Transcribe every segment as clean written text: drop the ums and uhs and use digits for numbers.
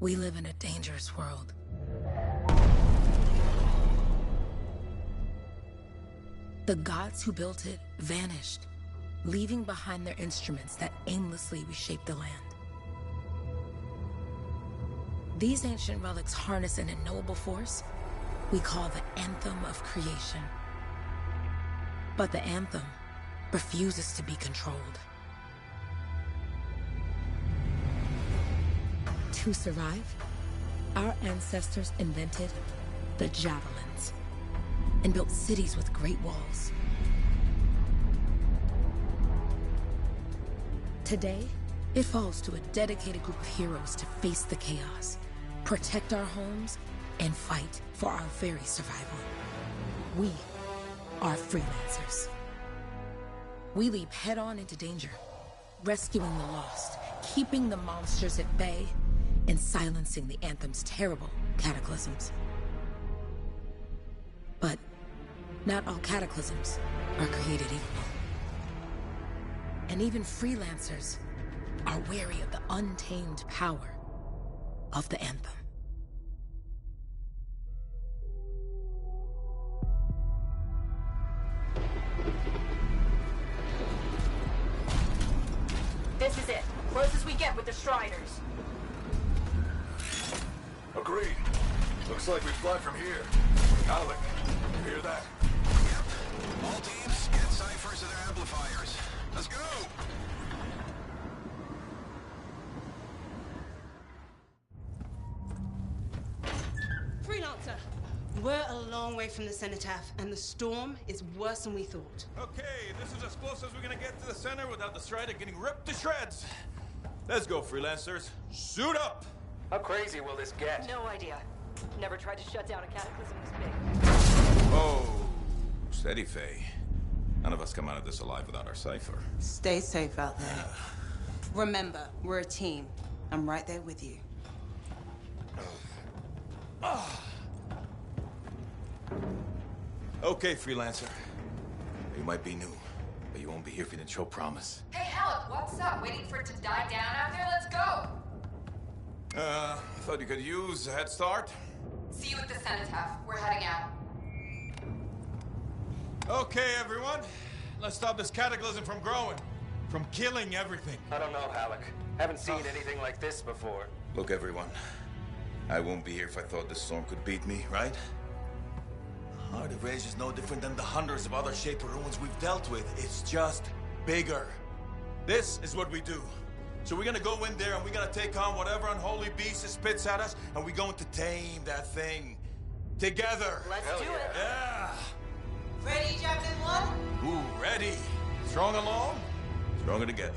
We live in a dangerous world. The gods who built it vanished, leaving behind their instruments that aimlessly reshape the land. These ancient relics harness an unknowable force we call the Anthem of Creation. But the Anthem refuses to be controlled. To survive, our ancestors invented the javelins and built cities with great walls. Today, it falls to a dedicated group of heroes to face the chaos, protect our homes, and fight for our very survival. We are freelancers. We leap head-on into danger, rescuing the lost, keeping the monsters at bay, and silencing the Anthem's terrible cataclysms. But not all cataclysms are created equal. And even freelancers are wary of the untamed power of the Anthem. This is it. Closest we get with the Striders. Agreed. Looks like we fly from here. Alec, you hear that? Yep. All teams, get ciphers to their amplifiers. Let's go! Freelancer! We're a long way from the cenotaph, and the storm is worse than we thought. Okay, this is as close as we're gonna get to the center without the Strider getting ripped to shreds. Let's go, freelancers. Suit up! How crazy will this get? No idea. Never tried to shut down a cataclysm this big. Oh, steady, Faye. None of us come out of this alive without our cipher. Stay safe out there. Remember, we're a team. I'm right there with you. Okay, freelancer. You might be new, but you won't be here if you didn't show promise. Hey, Alec, what's up? Waiting for it to die down out there? Let's go! I thought you could use a head start. See you at the cenotaph. We're heading out. Okay, everyone. Let's stop this cataclysm from growing. From killing everything. I don't know, Alec. Haven't seen anything like this before. Look, everyone. I won't be here if I thought this storm could beat me, right? Heart of Rage is no different than the hundreds of other shaped ruins we've dealt with. It's just bigger. This is what we do. So we're gonna go in there and we're gonna take on whatever unholy beast it spits at us, and we're going to tame that thing. Together. Let's do it. Yeah. Ready, Javelin 1? Ooh, ready. Strong along, stronger together.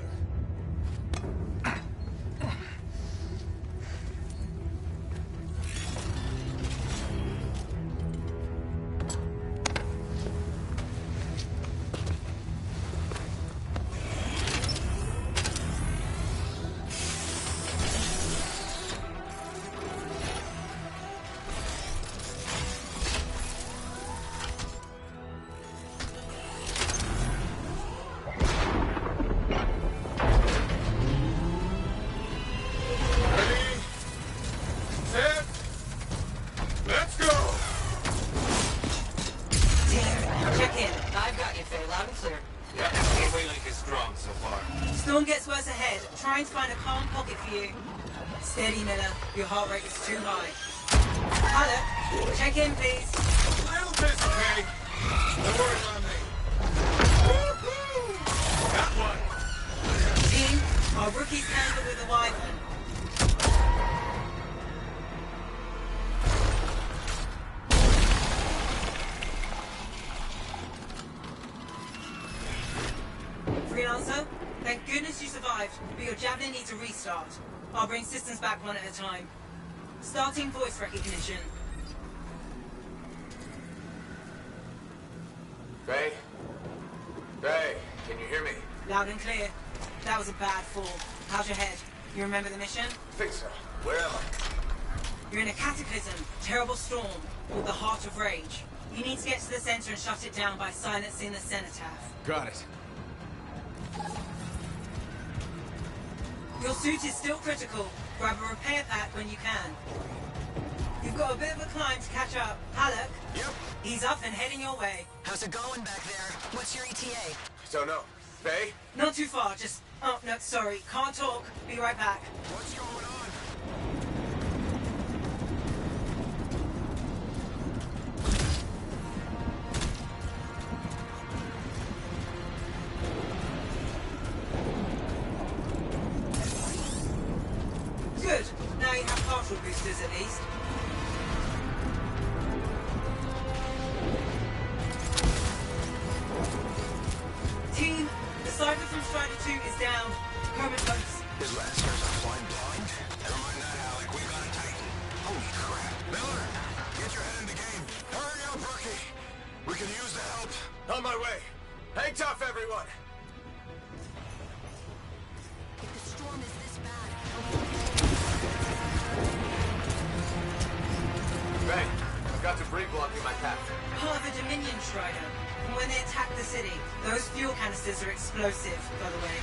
Steady, Miller. Your heart rate is too high. Alec, check in, please. A little busy, Kay. Don't worry about me. Got one. Team, our rookies handle with the Wyvern. Freelancer, thank goodness you survived, but your Javelin needs a restart. I'll bring systems back one at a time. Starting voice recognition. Faye? Faye, can you hear me? Loud and clear. That was a bad fall. How's your head? You remember the mission? I think so. Where am I? You're in a cataclysm, terrible storm, called the Heart of Rage. You need to get to the center and shut it down by silencing the cenotaph. Got it. Your suit is still critical. Grab a repair pack when you can. You've got a bit of a climb to catch up. Halleck? Yep. He's up and heading your way. How's it going back there? What's your ETA? Don't know. Faye? Not too far, just... Oh, no, sorry. Can't talk. Be right back. What's going on? Good. Now you have partial boosters at least. Team, the Cypher from Strider 2 is down. Comatose. His last years are flying blind? Never mind that, Alec. We got a Titan. Holy crap. Miller, get your head in the game. Hurry up, rookie. We can use the help. On my way. Hang tough, everyone. If the storm is this bad, Faye, I've got debris blocking my path. Part of a Dominion Strider. And when they attack the city, those fuel canisters are explosive, by the way.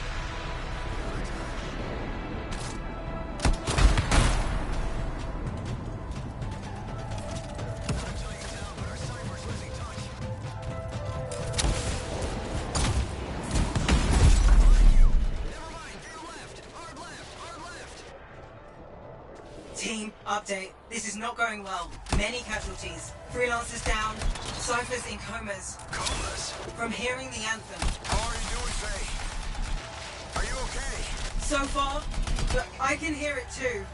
Team, update. This is not going well. Many casualties. Freelancers down. Cyphers in comas. Comas? From hearing the anthem. How are you doing, Faye? Are you okay? So far, but I can hear it too.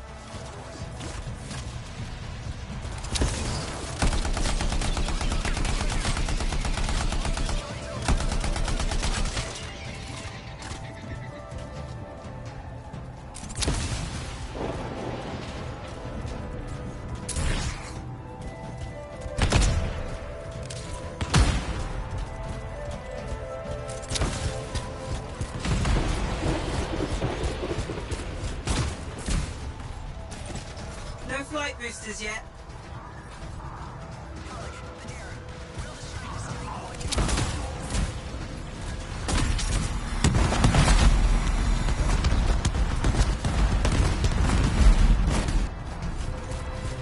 No flight boosters yet.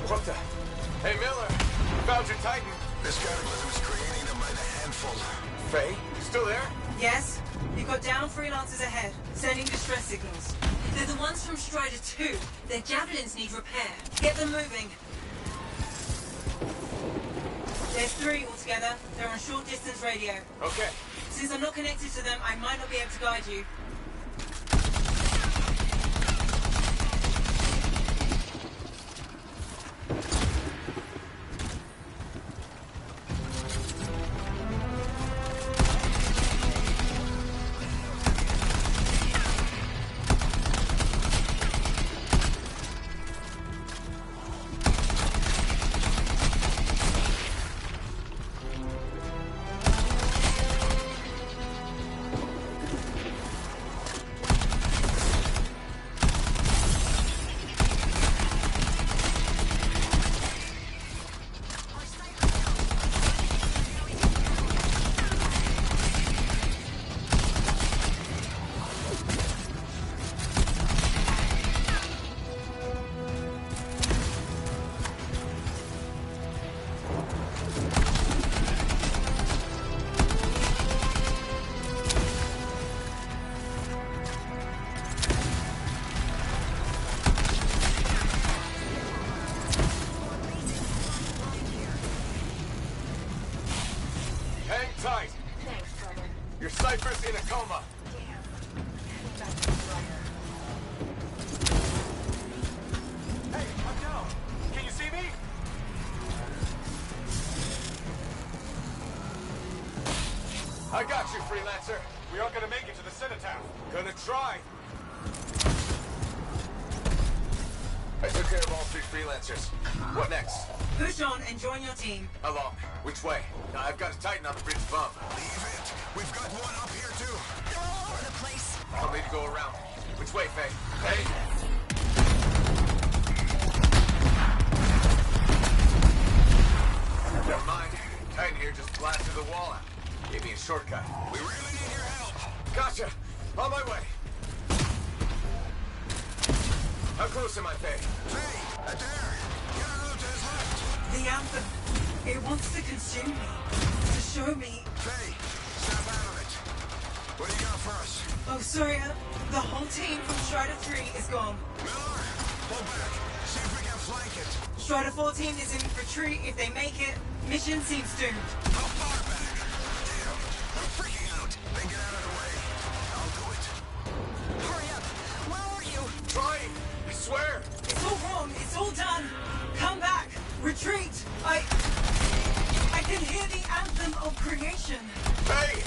What the? Hey, Miller. Found your Titan. This cataclysm is creating them by the handful. Faye, you still there? Yes, you've got down freelancers ahead, sending distress signals. They're the ones from Strider 2. Their javelins need repair. Get them moving. There's 3 altogether. They're on short distance radio. Okay. Since I'm not connected to them, I might not be able to guide you. Hang tight. thanks, brother. Your Cypher's in a coma. Back to the Strider. Hey, I'm down. Can you see me? I got you, Freelancer. We aren't gonna make it to the cenotaph. Gonna try. I took care of all 3 Freelancers. What next? Push on and join your team. How long? Which way? Now, I've got a Titan on the bridge above. Leave it. We've got one up here, too. They're all over the place. I'll need to go around. Which way, Faye? Faye? Never mind. Titan here just blasted the wall out. Gave me a shortcut. We really need your help. Gotcha. On my way. How close am I, Faye? Faye, Adair, get out of his left. The Anthem. It wants to consume me. To show me. Faye, snap out of it. What do you got for us? Oh, sorry. The whole team from Strider 3 is gone. Miller, pull back. See if we can flank it. Strider 14 is in retreat. If they make it, mission seems doomed. How far back? Damn, I'm freaking out. Then get out of the way. I'll do it. Hurry up. Where are you? Trying! I swear! It's all wrong. It's all done. Come back. Retreat. I can hear the anthem of creation. Faye!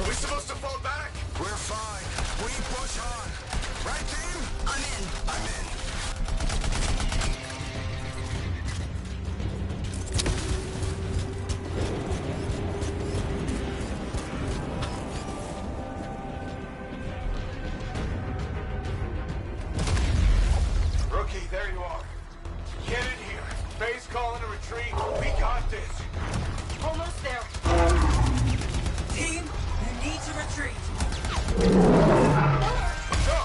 Are we supposed to fall back? We're fine. We push on. Right, team? I'm in. I'm in. Rookie, there you are. Get in here. Faye's calling a retreat. We got this. Almost there. Team, you need to retreat. Go!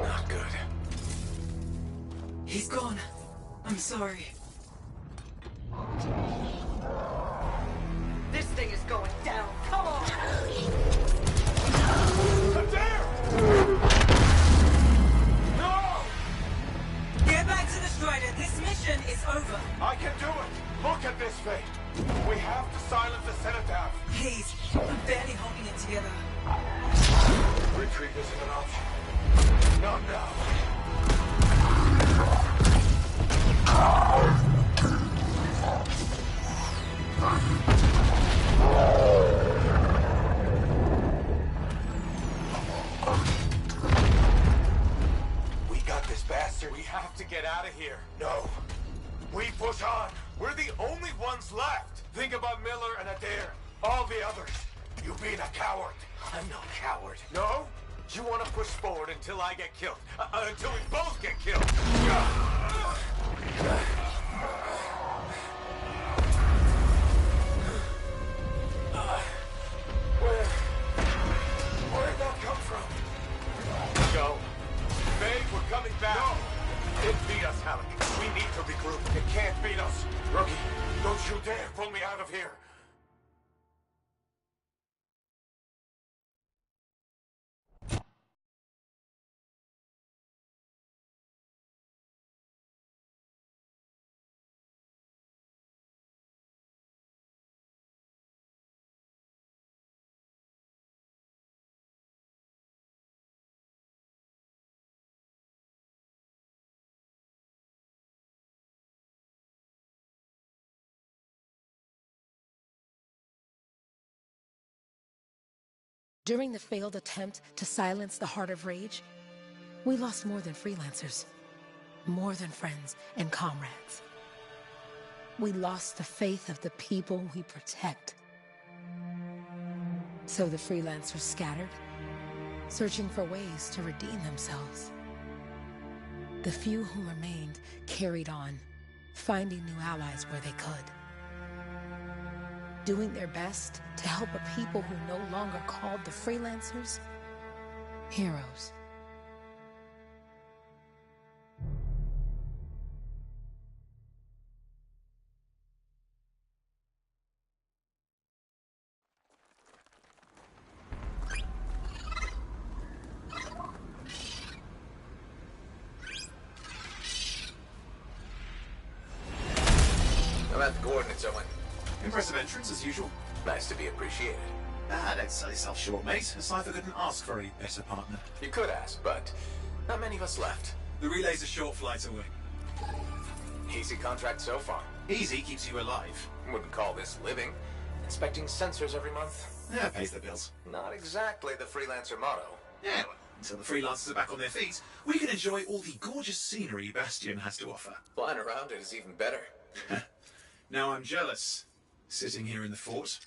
Not good. He's gone. I'm sorry. This thing is going down. Come on! Adair! No! Get back to the Strider. This mission is over. I can do it! Look at this, Faye! We have to silence the cenotaph! Please, I'm barely holding it together. Retreat isn't an option. Not now. We got this bastard. We have to get out of here. No. We push on. We're the only ones left. Think about Miller and Adair. All the others. You being a coward. I'm no coward. No? You want to push forward until I get killed. Until we both get killed. Where'd that come from? Go. Faye, we're coming back. No! It beat us, Halleck. We need to regroup. It can't beat us. Rookie, don't you dare pull me out of here. During the failed attempt to silence the Heart of Rage, we lost more than freelancers, more than friends and comrades. We lost the faith of the people we protect. So the freelancers scattered, searching for ways to redeem themselves. The few who remained carried on, finding new allies where they could. Doing their best to help a people who no longer called the freelancers heroes. I'm at the coordinates, Owen. Impressive entrance, as usual. Nice to be appreciated. Don't sell yourself short, mate. A cipher couldn't ask for a better partner. You could ask, but not many of us left. The relay's a short flight away. Easy contract so far. Easy keeps you alive. Wouldn't call this living. Inspecting sensors every month. Yeah, pays the bills. Not exactly the freelancer motto. Yeah, well, until the freelancers are back on their feet, we can enjoy all the gorgeous scenery Bastion has to offer. Flying around it is even better. Now I'm jealous, sitting here in the fort.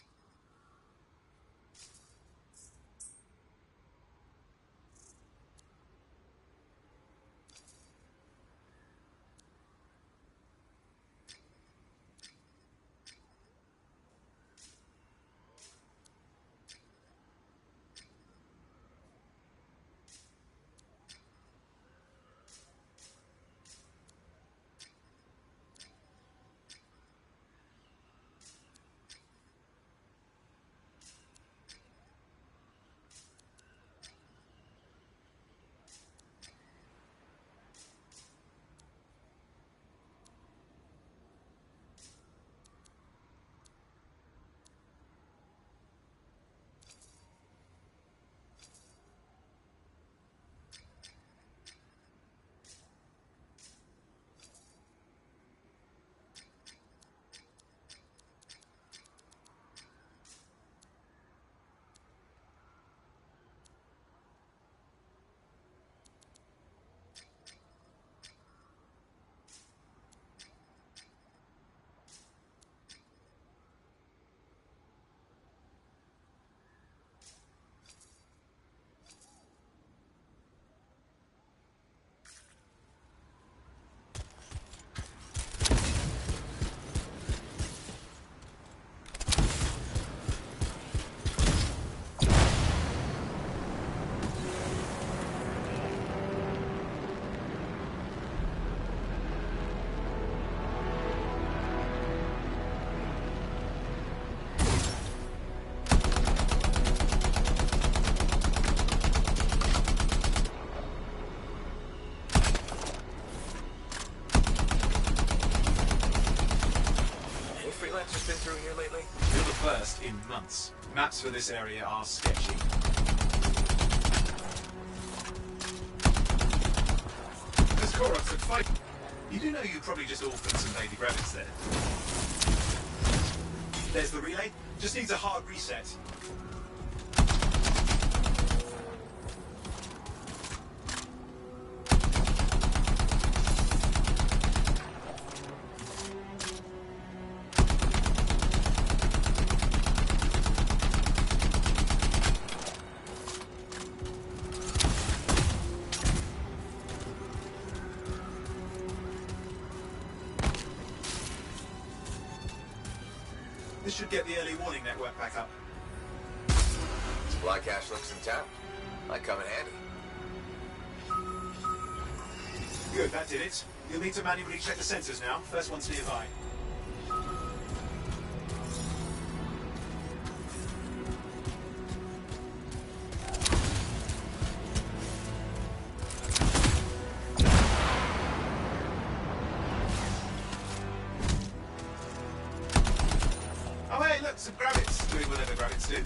months. Maps for this area are sketchy. This Koroks look fight. You do know you probably just orphaned some baby rabbits there. There's the relay. Just needs a hard reset. This should get the early warning network back up. Supply cache looks in town. Might come in handy. Good, that did it. You'll need to manually check the sensors now. First one's nearby. Oh hey, look, some grabbits doing whatever grabbits do.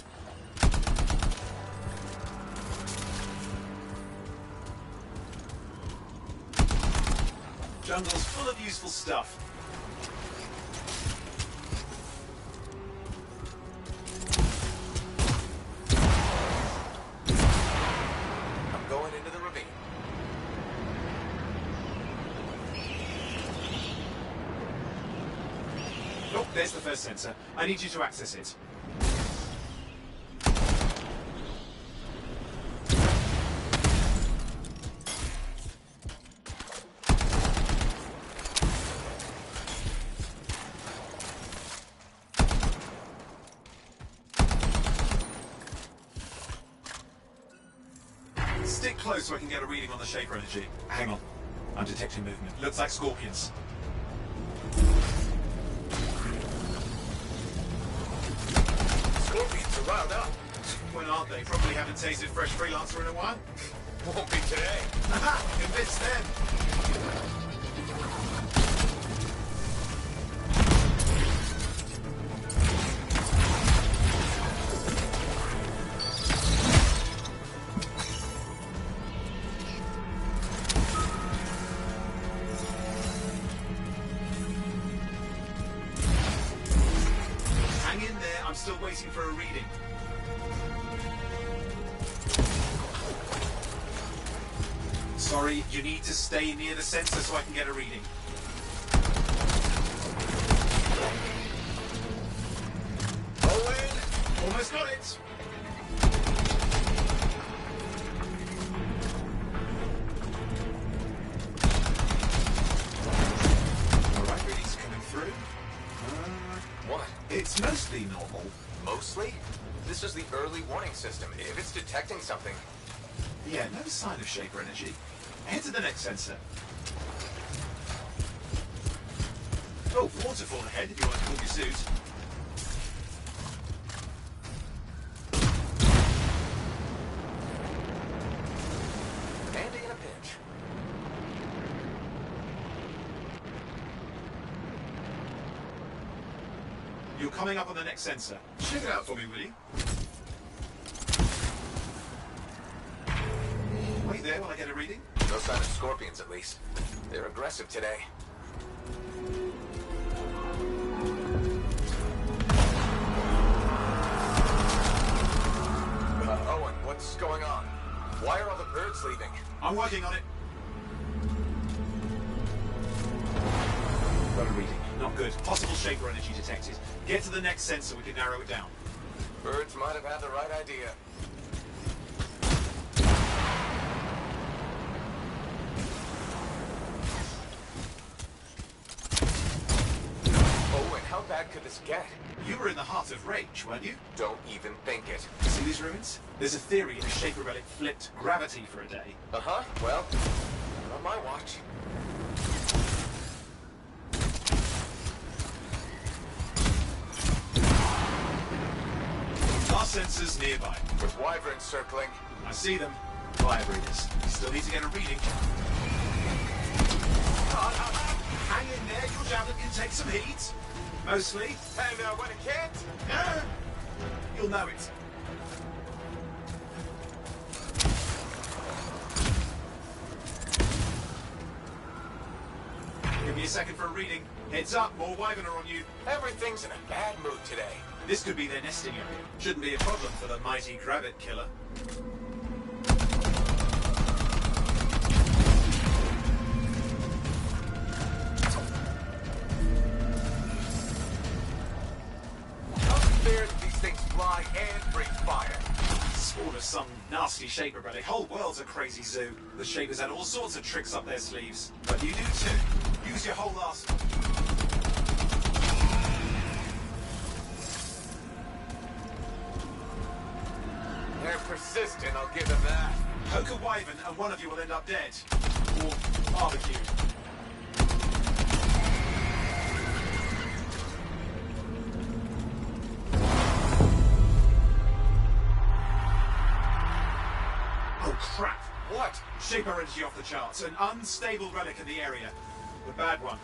Jungle's full of useful stuff. I'm going into the ravine. Oh, there's the first sensor. I need you to access it. Stick close so I can get a reading on the Shaper energy. Hang on. I'm detecting movement. Looks like scorpions. Scorpions are riled up. When aren't they? Probably haven't tasted fresh freelancer in a while. Won't be today. Haha! Convince them! Hang in there, I'm still waiting for a reading. Sorry, you need to stay near the sensor so I can get a reading. Owen! Almost got it! Alright, readings coming through. What? It's mostly normal. Mostly? This is the early warning system. If it's detecting something... Yeah, no sign of Shaper energy. Head to the next sensor. Oh, waterfall ahead if you want to cool your suit. Handy in a pinch. You're coming up on the next sensor. Check it out for me, will you? Wait there while I get a reading. No sign of scorpions, at least. They're aggressive today. Owen, what's going on? Why are all the birds leaving? I'm working on it. Got a reading. Not good. Possible Shaper energy detected. Get to the next sensor, we can narrow it down. Birds might have had the right idea. Owen, how bad could this get? You were in the heart of rage, weren't you? Don't even think it. See these ruins? There's a theory the Shaper relic flipped gravity for a day. Uh-huh. Well, not on my watch. Our sensors nearby. With wyverns circling. I see them. Fire breathers. You still need to get a reading. Hang in there, your javelin can take some heat. Mostly. And when it can't? You'll know it. Give me a second for a reading. Heads up, more Wyvern are on you. Everything's in a bad mood today. This could be their nesting area. Shouldn't be a problem for the mighty Grabbit killer. How fair that these things fly and breathe fire? Spawn of some nasty Shaper relic. Whole world's a crazy zoo. The Shapers had all sorts of tricks up their sleeves. But you do too. Use your whole arsenal. They're persistent, I'll give them that. Poke a Wyvern and one of you will end up dead. Or barbecued. Oh crap! What? Shaper energy off the charts. An unstable relic in the area. A bad one.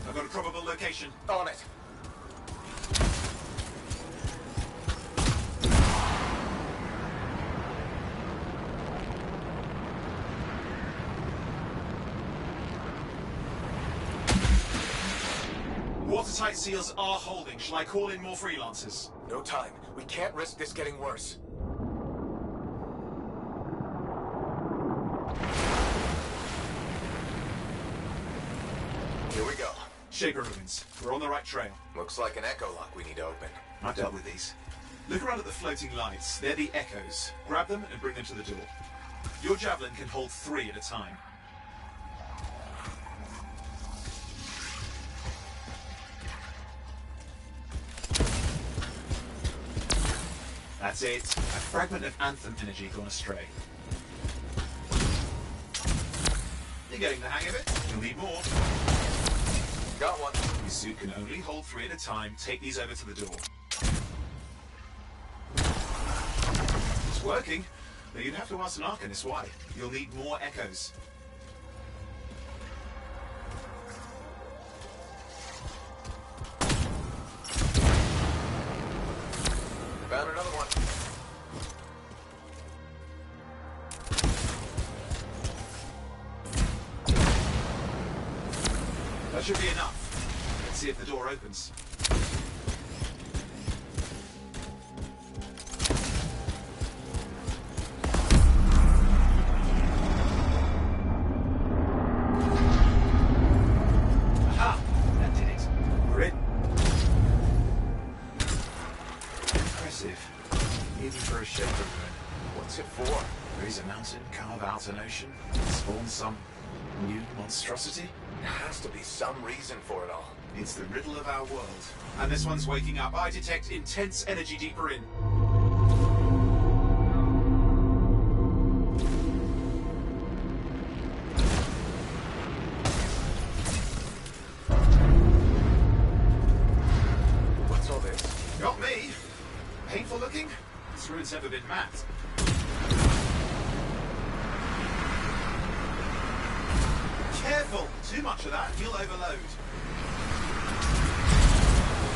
I've got a probable location. On it. Watertight seals are holding. Shall I call in more freelancers? No time. We can't risk this getting worse. Here we go. Shaper ruins. We're on the right trail. Looks like an echo lock we need to open. I've dealt with these. Look around at the floating lights. They're the echoes. Grab them and bring them to the door. Your javelin can hold 3 at a time. That's it. A fragment of Anthem energy gone astray. You're getting the hang of it. You'll need more. Got one. Your suit can only hold 3 at a time. Take these over to the door. It's working, but you'd have to ask an Arcanist why. You'll need more echoes. Found another one. That should be enough. Let's see if the door opens. Aha! That did it. We're in. Impressive. Even for a Shaper ruin. What's it for? Raise a mountain, carve out an ocean, spawn some new monstrosity. There has to be some reason for it all. It's the riddle of our world. And this one's waking up. I detect intense energy deeper in. What's all this? Not me. Painful looking? This ruin's never been mapped. Careful! Too much of that, you'll overload.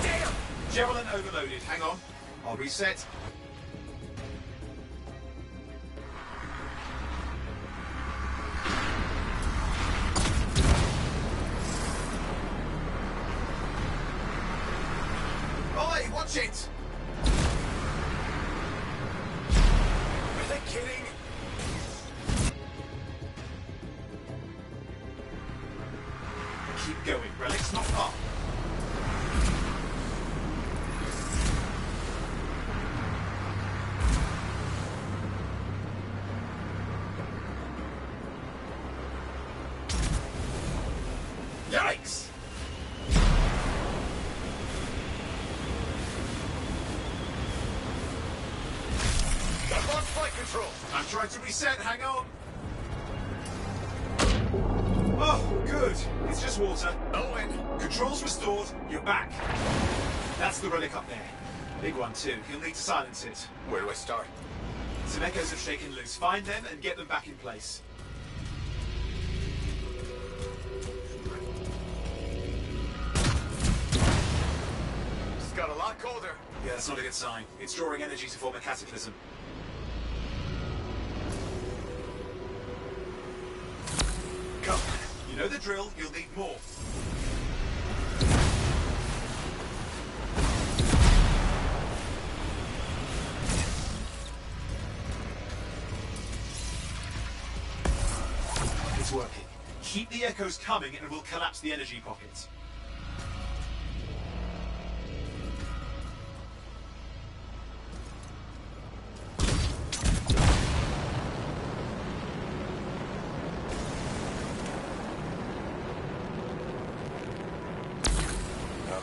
Damn! Javelin overloaded. Hang on. I'll reset. Oi, watch it! Are they kidding? Keep going. Relic's not far. Yikes! Got lost flight control. I'm trying to reset. Hang on. Oh, good. It's just water. Owen. Controls restored. You're back. That's the relic up there. Big one, too. You'll need to silence it. Where do I start? Some echoes have shaken loose. Find them and get them back in place. got a lot colder. Yeah, that's not a good sign. It's drawing energy to form a cataclysm. Come on. You know the drill. You'll need more. It's working. Keep the echoes coming and we'll collapse the energy pockets.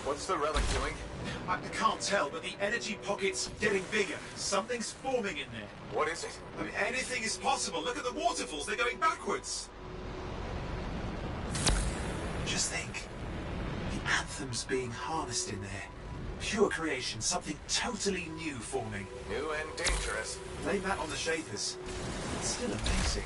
What's the relic doing? I can't tell, but the energy pocket's getting bigger. Something's forming in there. What is it? I mean, anything is possible. Look at the waterfalls. They're going backwards. Just think. The Anthem's being harnessed in there. Pure creation. Something totally new forming. New and dangerous. Blame that on the Shapers. It's still amazing.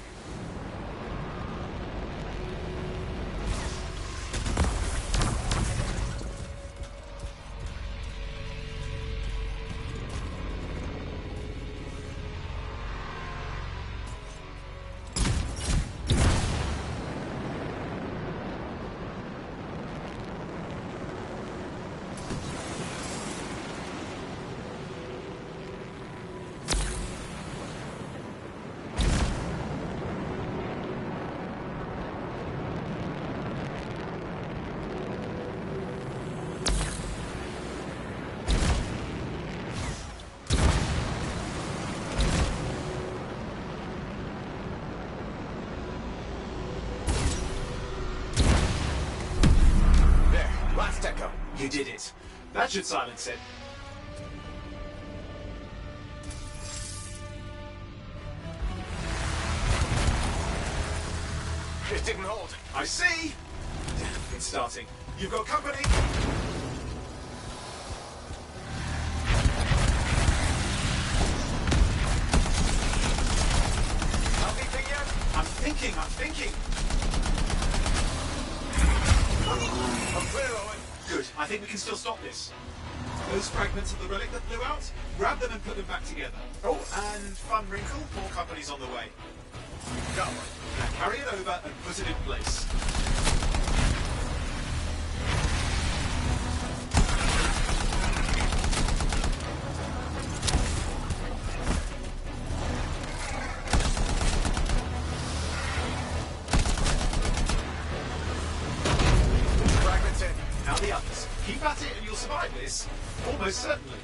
You did it. That should silence it. It didn't hold. I see. It's starting. You've got company. Anything yet? I'm thinking. I'm clear, Owen. Good. I think we can still stop this. Those fragments of the relic that blew out, grab them and put them back together. Oh, and fun wrinkle, more company's on the way. Got one. Now carry it over and put it in place. The others. Keep at it and you'll survive this. Almost certainly.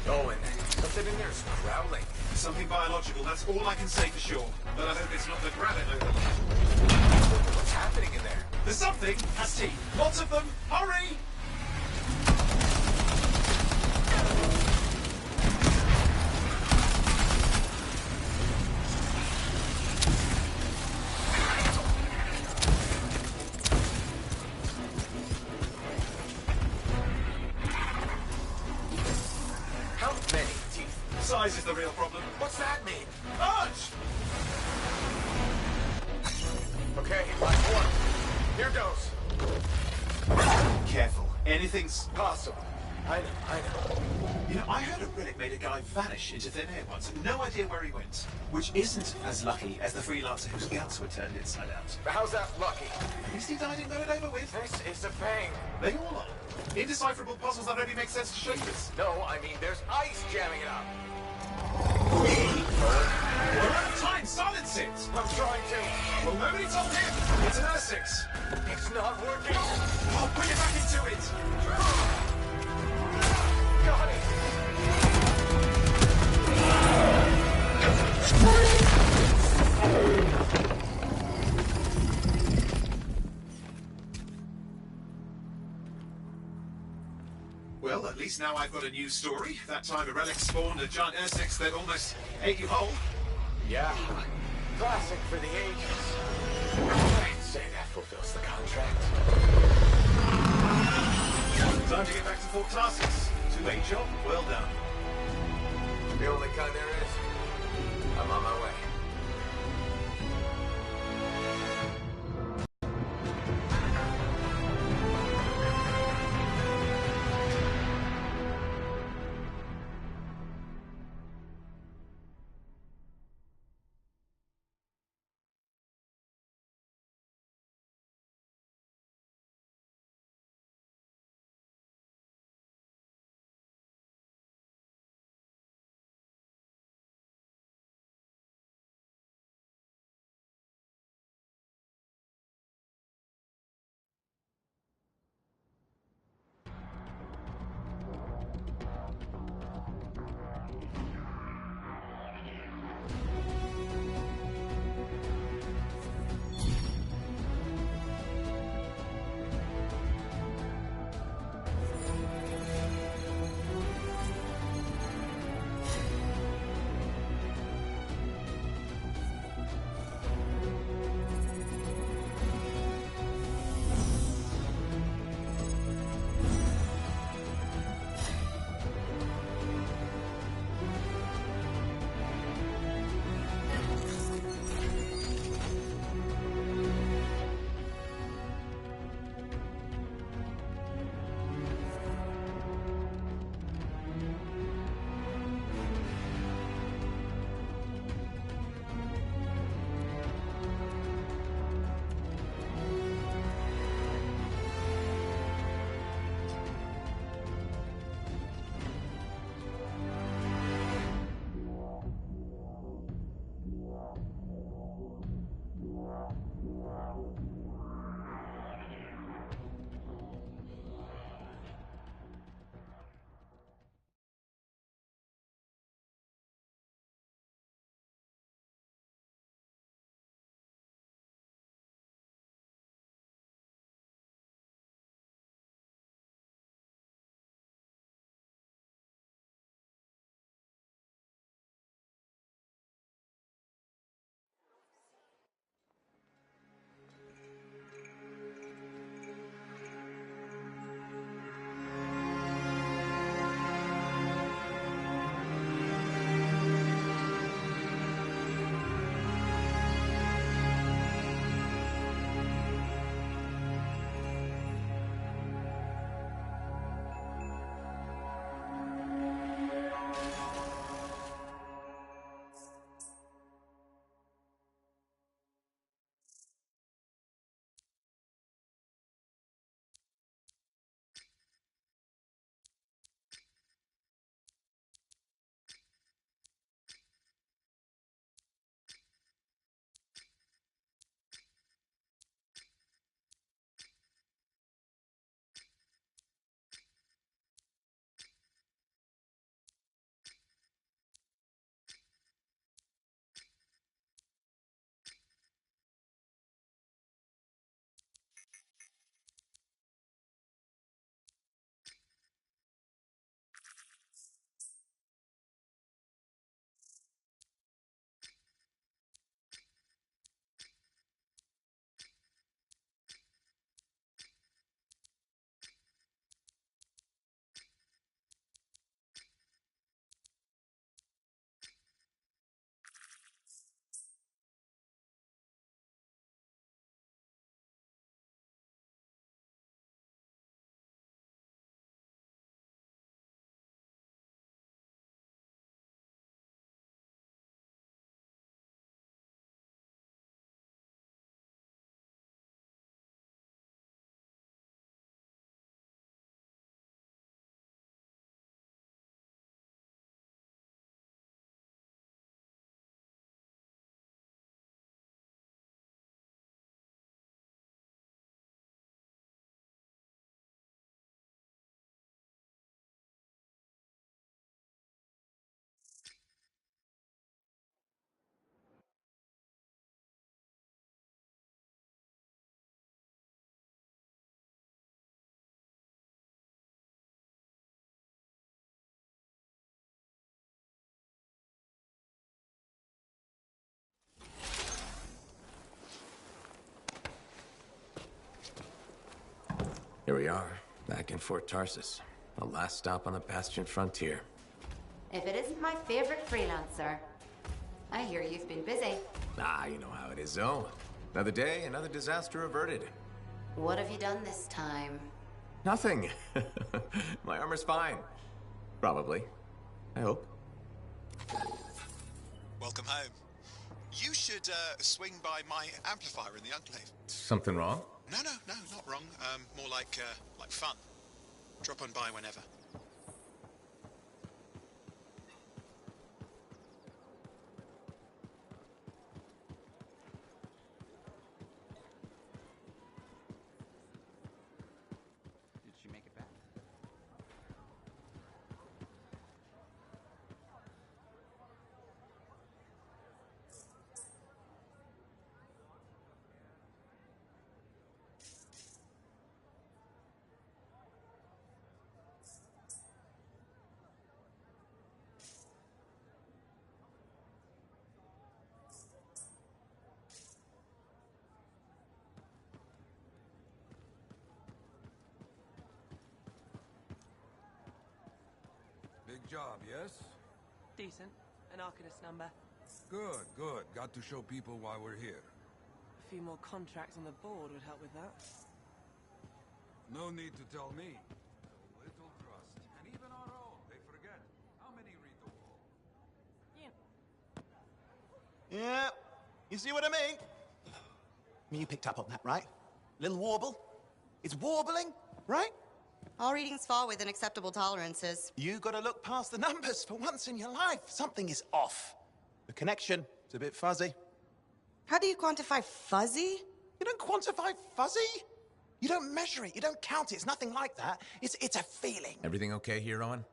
Owen, something in there's growling. Something biological, that's all I can say for sure. But I hope it's not the granite over. What's happening in there? There's something has teeth. Lots of them. Hurry! How many teeth? Size is the real problem. What's that mean? Urge! Okay, last one. Here goes. Careful. Anything's Possible. I know. You know, I heard a relic made a guy vanish into thin air once. No idea where he went. Which isn't as lucky as the freelancer whose guts were turned inside out. How's that lucky? At least he died and got it over with. This is a pain. They all are. Indecipherable puzzles that only make sense to Shapers. No, I mean there's ice jamming it up. We're out of time. Silence it. I'm trying to. Well, nobody told him. It's an R6. It's not working. I'll put it back into it. Got it. Well, at least now I've got a new story. That time a relic spawned a giant R6 that almost ate you whole. Yeah. Classic for the ages. I'd say that fulfills the contract. Time to get back to Fort Tarsus. 2-8 job, well done. The only kind there is. I'm on my way. Here we are. Back in Fort Tarsus. The last stop on the Bastion frontier. If it isn't my favorite freelancer. I hear you've been busy. Ah, you know how it is, though. Another day, another disaster averted. What have you done this time? Nothing. My armor's fine. Probably. I hope. Welcome home. You should swing by my amplifier in the Enclave. Something wrong? No, not wrong. More like fun. Drop on by whenever. Did she make it back? Big job, yes? Decent. An Arcanist number. Good, good. Got to show people why we're here. A few more contracts on the board would help with that. No need to tell me. A little trust. And even our own, they forget. How many read the wall? Yeah, you see what I mean? You picked up on that, right? Little warble? It's warbling, right? All readings fall within acceptable tolerances. You gotta look past the numbers for once in your life. Something is off. The connection is a bit fuzzy. How do you quantify fuzzy? You don't quantify fuzzy? You don't measure it, you don't count it, it's nothing like that. It's a feeling. Everything okay here, Owen?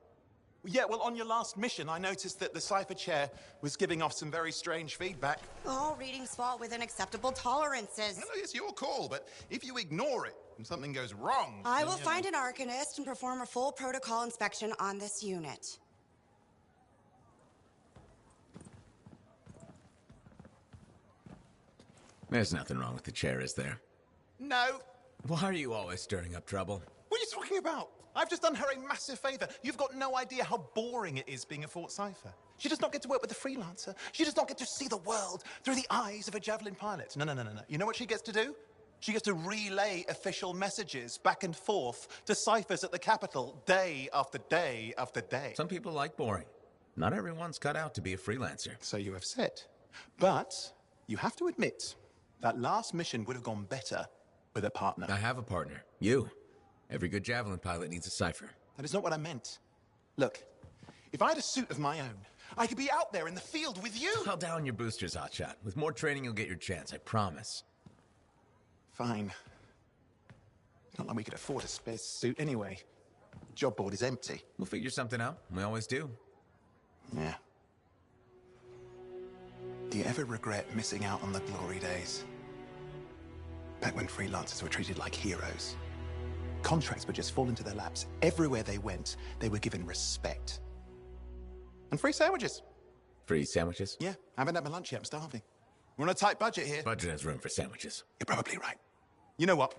Yeah, well, on your last mission, I noticed that the Cypher Chair was giving off some very strange feedback. All readings fall within acceptable tolerances. Well, it's your call, but if you ignore it and something goes wrong... I will find an Arcanist and perform a full protocol inspection on this unit. There's nothing wrong with the chair, is there? No. Why are you always stirring up trouble? What are you talking about? I've just done her a massive favor. You've got no idea how boring it is being a Fort Cypher. She does not get to work with a freelancer. She does not get to see the world through the eyes of a Javelin pilot. No. You know what she gets to do? She gets to relay official messages back and forth to Cyphers at the Capitol day after day after day. Some people like boring. Not everyone's cut out to be a freelancer. So you have said. But you have to admit, that last mission would have gone better with a partner. I have a partner. You. Every good Javelin pilot needs a Cypher. That is not what I meant. Look, if I had a suit of my own, I could be out there in the field with you. I'll down your boosters, Hotshot. With more training, you'll get your chance, I promise. Fine. It's not like we could afford a spare suit anyway. The job board is empty. We'll figure something out. We always do. Yeah. Do you ever regret missing out on the glory days? Back when freelancers were treated like heroes. Contracts would just fall into their laps. Everywhere they went, they were given respect. And free sandwiches. Free sandwiches? Yeah, I haven't had my lunch yet. I'm starving. We're on a tight budget here. Budget has room for sandwiches. You're probably right. You know what?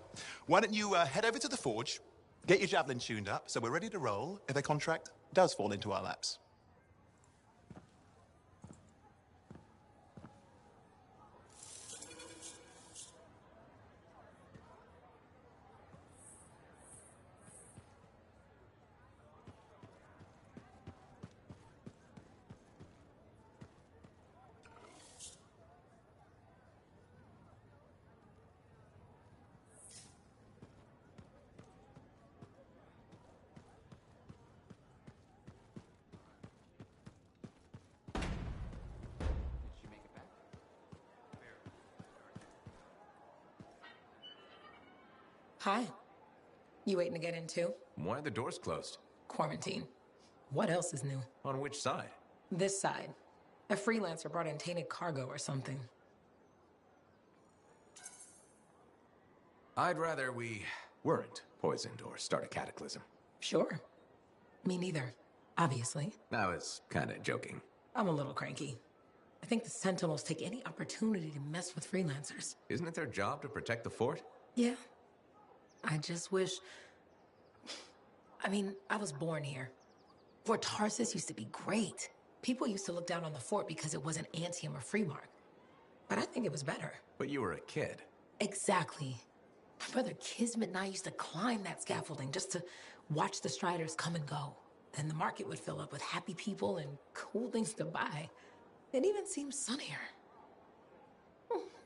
Why don't you head over to the forge, get your Javelin tuned up, so we're ready to roll if a contract does fall into our laps. Hi. You waiting to get in too? Why are the doors closed? Quarantine. What else is new? On which side? This side. A freelancer brought in tainted cargo or something. I'd rather we weren't poisoned or start a cataclysm. Sure. Me neither, obviously. I was kinda joking. I'm a little cranky. I think the Sentinels take any opportunity to mess with freelancers. Isn't it their job to protect the fort? Yeah. I just wish... I mean, I was born here. Fort Tarsis used to be great. People used to look down on the fort because it wasn't Anthem or Freemark. But I think it was better. But you were a kid. Exactly. My brother Kismet and I used to climb that scaffolding just to watch the Striders come and go. Then the market would fill up with happy people and cool things to buy. It even seemed sunnier.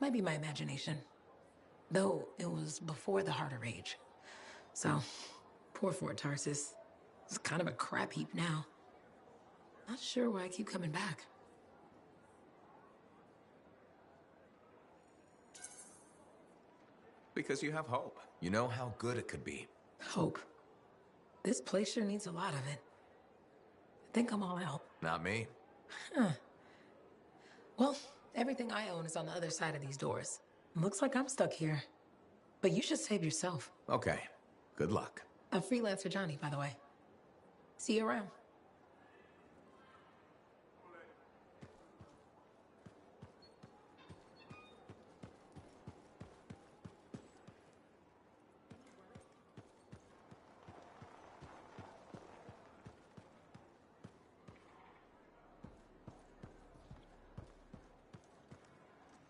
Might be my imagination. Though it was before the Harder Age. So, poor Fort Tarsis. It's kind of a crap heap now. Not sure why I keep coming back. Because you have hope. You know how good it could be. Hope. This place sure needs a lot of it. I think I'm all out. Not me. Huh. Well, everything I own is on the other side of these doors. Looks like I'm stuck here. But you should save yourself. Okay. Good luck. I'm Freelancer Johnny, by the way. See you around.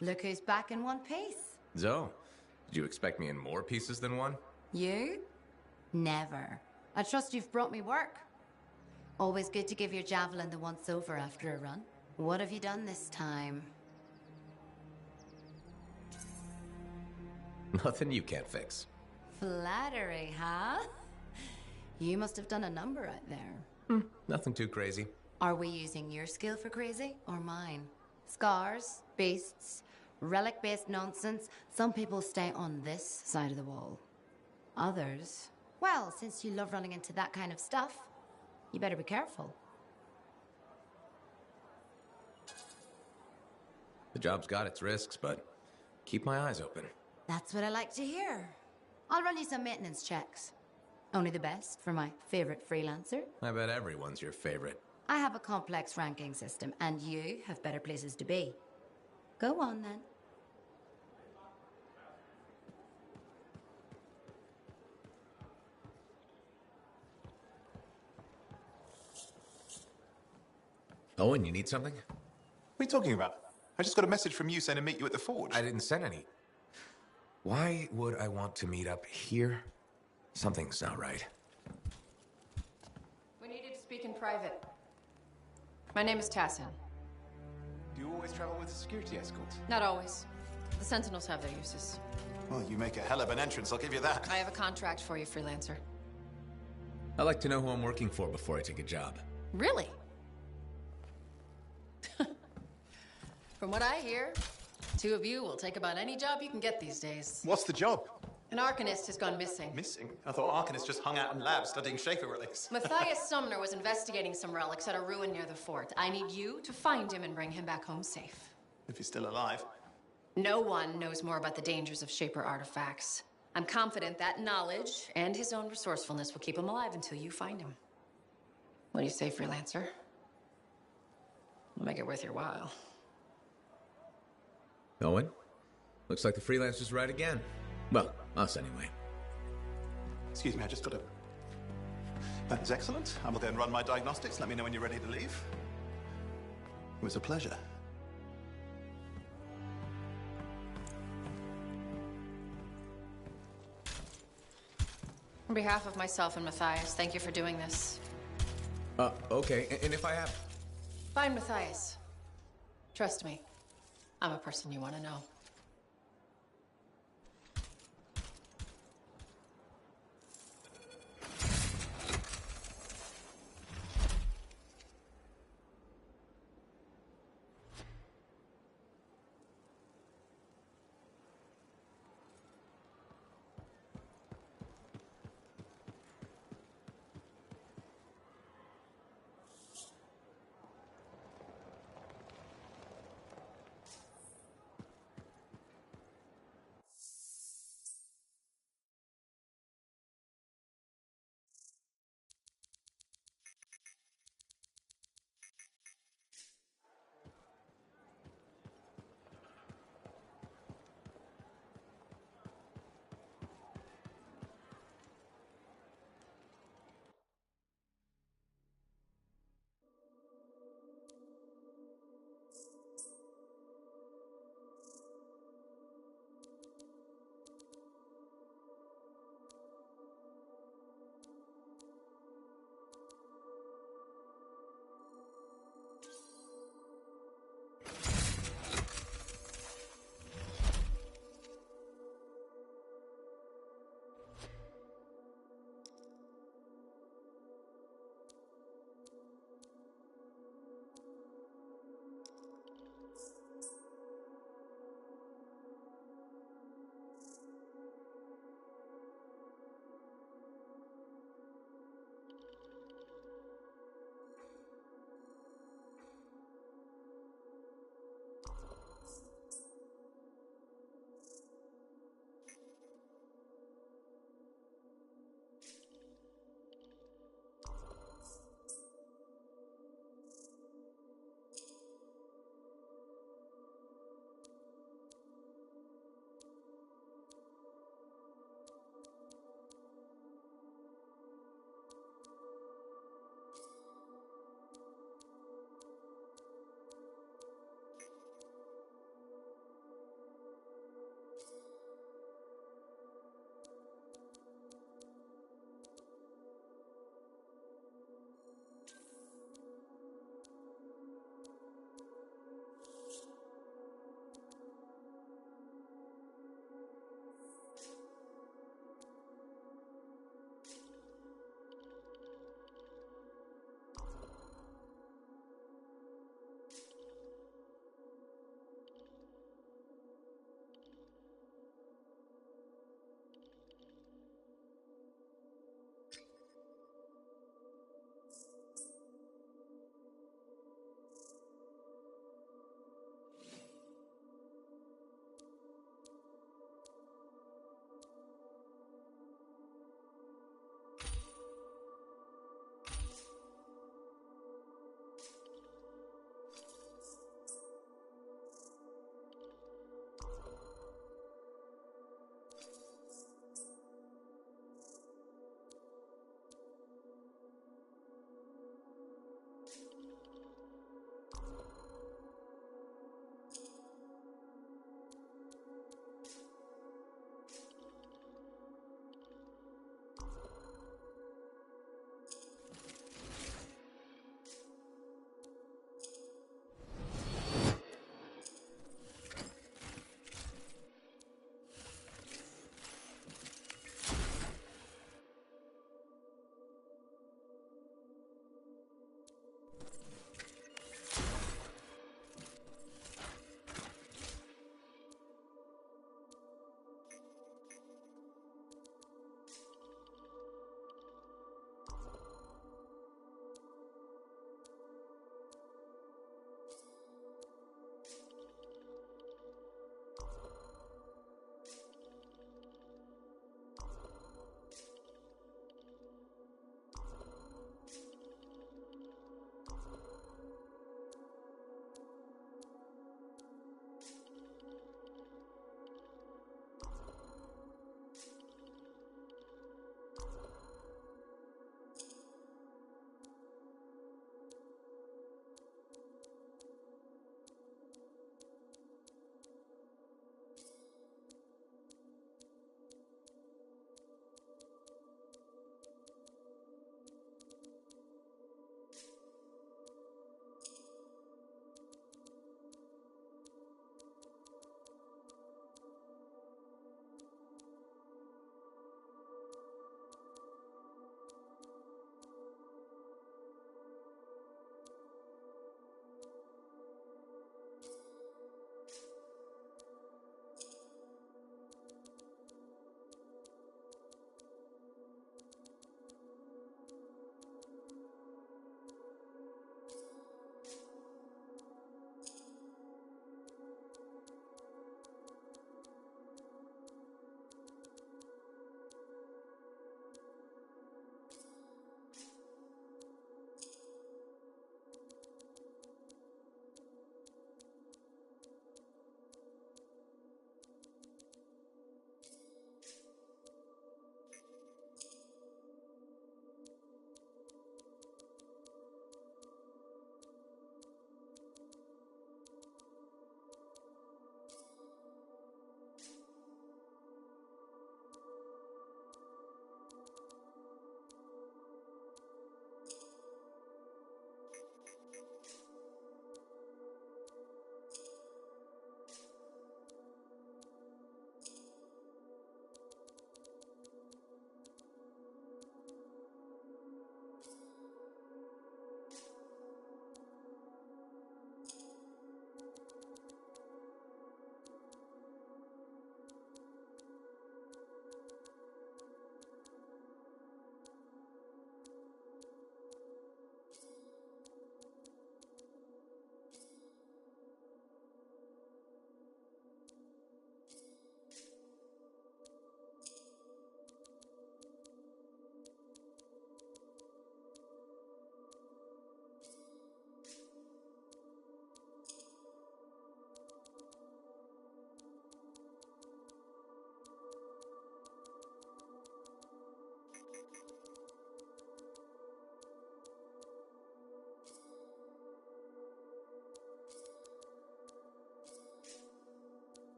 Look who's back in one piece. Zoe, did you expect me in more pieces than one? You? Never. I trust you've brought me work. Always good to give your javelin the once-over after a run. What have you done this time? Nothing you can't fix. Flattery, huh? You must have done a number out there. Nothing too crazy. Are we using your skill for crazy or mine? Scars, beasts, relic-based nonsense. Some people stay on this side of the wall. Others, well, since you love running into that kind of stuff, you better be careful. The job's got its risks, but keep my eyes open. That's what I like to hear. I'll run you some maintenance checks. Only the best for my favorite freelancer. I bet everyone's your favorite. I have a complex ranking system, and you have better places to be. Go on, then. Owen, you need something? What are you talking about? I just got a message from you saying to meet you at the forge. I didn't send any. Why would I want to meet up here? Something's not right. We needed to speak in private. My name is Tassin. Do you always travel with a security escort? Not always. The Sentinels have their uses. Well, you make a hell of an entrance, I'll give you that. I have a contract for you, freelancer. I like to know who I'm working for before I take a job. Really? From what I hear, two of you will take about any job you can get these days. What's the job? An Arcanist has gone missing. Missing? I thought Arcanists just hung out in labs studying Shaper relics. Matthias Sumner was investigating some relics at a ruin near the fort. I need you to find him and bring him back home safe. If he's still alive. No one knows more about the dangers of Shaper artifacts. I'm confident that knowledge and his own resourcefulness will keep him alive until you find him. What do you say, freelancer? We'll make it worth your while. Owen, looks like the freelancer's right again. Well, us anyway. Excuse me, I just got a... That is excellent. I will then run my diagnostics. Let me know when you're ready to leave. It was a pleasure. On behalf of myself and Matthias, thank you for doing this. Okay, and if I have... Find Matthias. Trust me, I'm a person you want to know.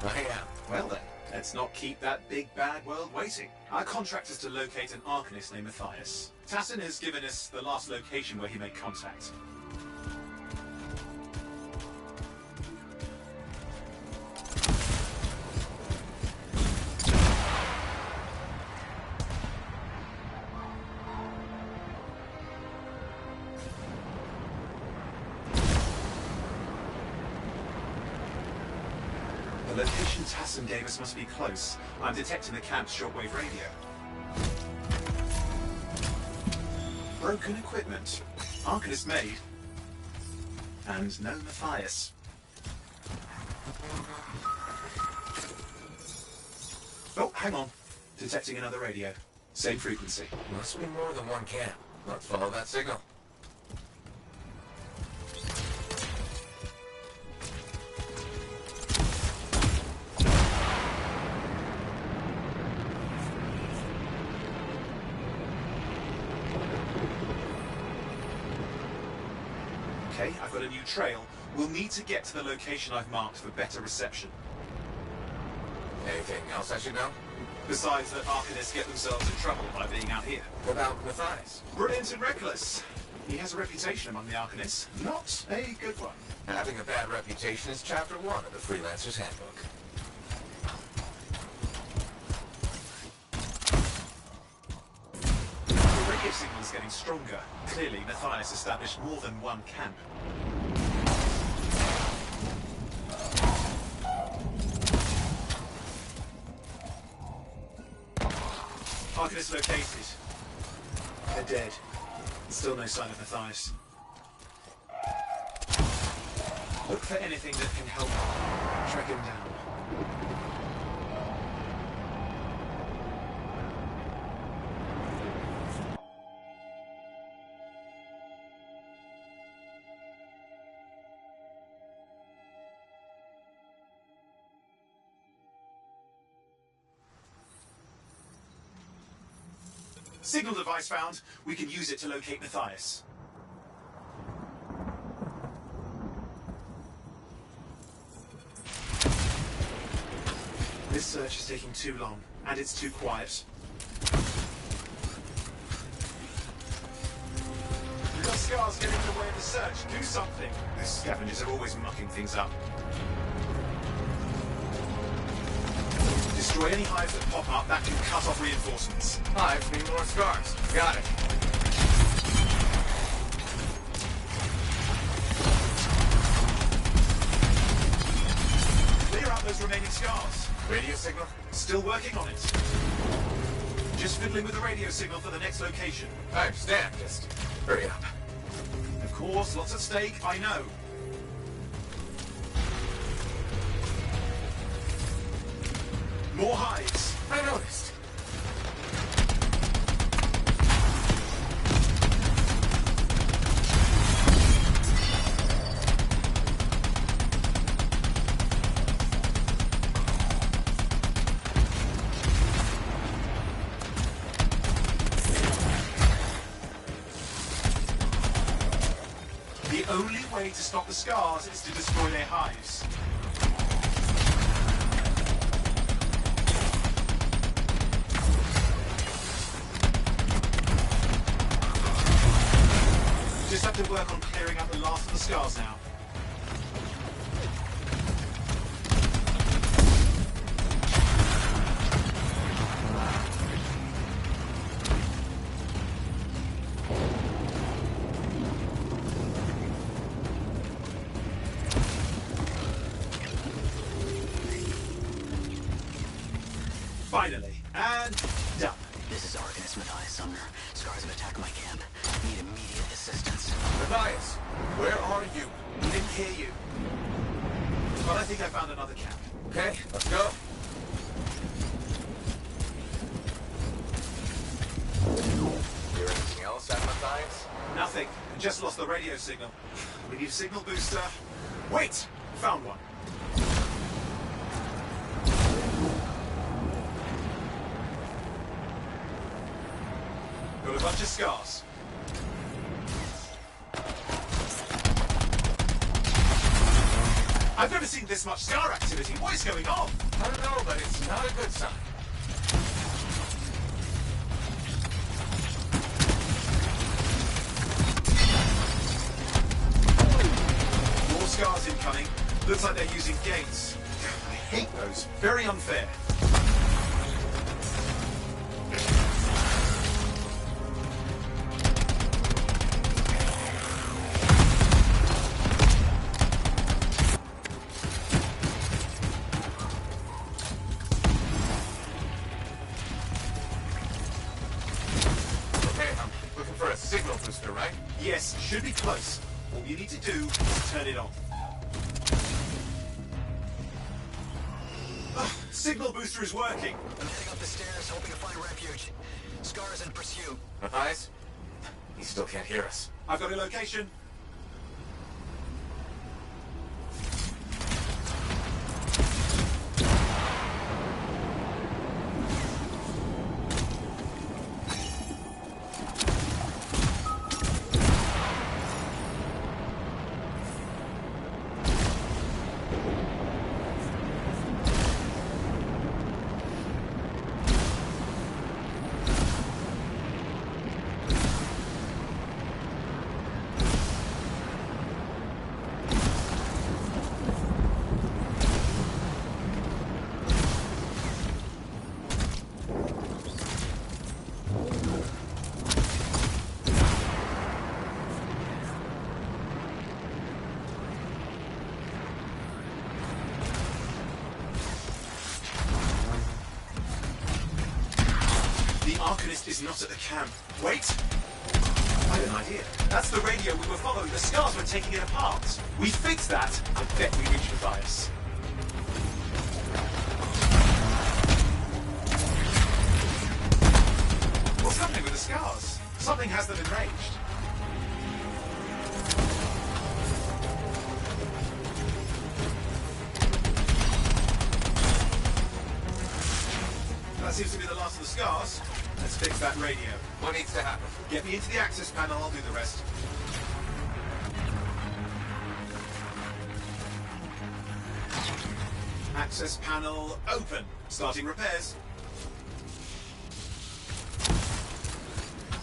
I am. Well then, let's not keep that big bad world waiting. Our contract is to locate an Arcanist named Matthias. Tassin has given us the last location where he made contact. The location Tassin gave us must be close. I'm detecting the camp's shortwave radio. Broken equipment. Arcanist made. And no Matthias. Oh, hang on. Detecting another radio. Same frequency. Must be more than one camp. Let's follow that signal. Okay, I've got a new trail. We'll need to get to the location I've marked for better reception. Anything else I should know? Besides that Arcanists get themselves in trouble by being out here. What about Matthias? Brilliant and reckless. He has a reputation among the Arcanists. Not a good one. Having a bad reputation is chapter 1 of the Freelancer's Handbook. The radio signal is getting stronger. Clearly, Matthias established more than one camp. Arcanist located. They're dead. Still no sign of Matthias. Look for anything that can help track him down. Signal device found. We can use it to locate Matthias. This search is taking too long, and it's too quiet. We've got scars getting in the way of the search. Do something. The scavengers are always mucking things up. Destroy any hives that pop up that can cut off reinforcements. Hives need more scars. Got it. Clear out those remaining scars. Radio signal? Still working on it. Just fiddling with the radio signal for the next location. I understand. Just hurry up. Of course, lots at stake, I know. More hives. I noticed. The only way to stop the scars is to destroy their hives. Just have to work on clearing out the last of the scars now. Finally, and done. This is Arcanist Matthias Sumner. Scars have attacked my camp. Need immediate assistance. Matthias, where are you? We didn't hear you. But I think I found another camp. Okay, let's go. Hear anything else at Matthias? Nothing. Just lost the radio signal. We need a signal booster. Wait! Found one. Got a bunch of scars. I've never seen this much scar activity. What is going on? I don't know, but it's not a good sign. More scars incoming. Looks like they're using gates. I hate those. Very unfair. Signal booster, right? Yes, should be close. All you need to do is turn it on. Signal booster is working. I'm heading up the stairs, hoping to find refuge. Scar's in pursuit. Matthias? He still can't hear us. I've got a location. Is not at the camp. Wait! I have an idea. That's the radio we were following. The scars were taking it apart. We fixed that. I bet we reached Matthias. What's happening with the scars? Something has them enraged. That seems to be the last of the scars. Let's fix that radio. What needs to happen? Get me into the access panel, I'll do the rest. Access panel open. Starting repairs.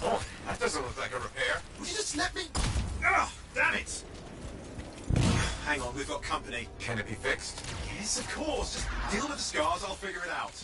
Oh, that doesn't look like a repair. Would you just let me? Ah, damn it! Hang on, we've got company. Can it be fixed? Yes, of course. Just deal with the scars, I'll figure it out.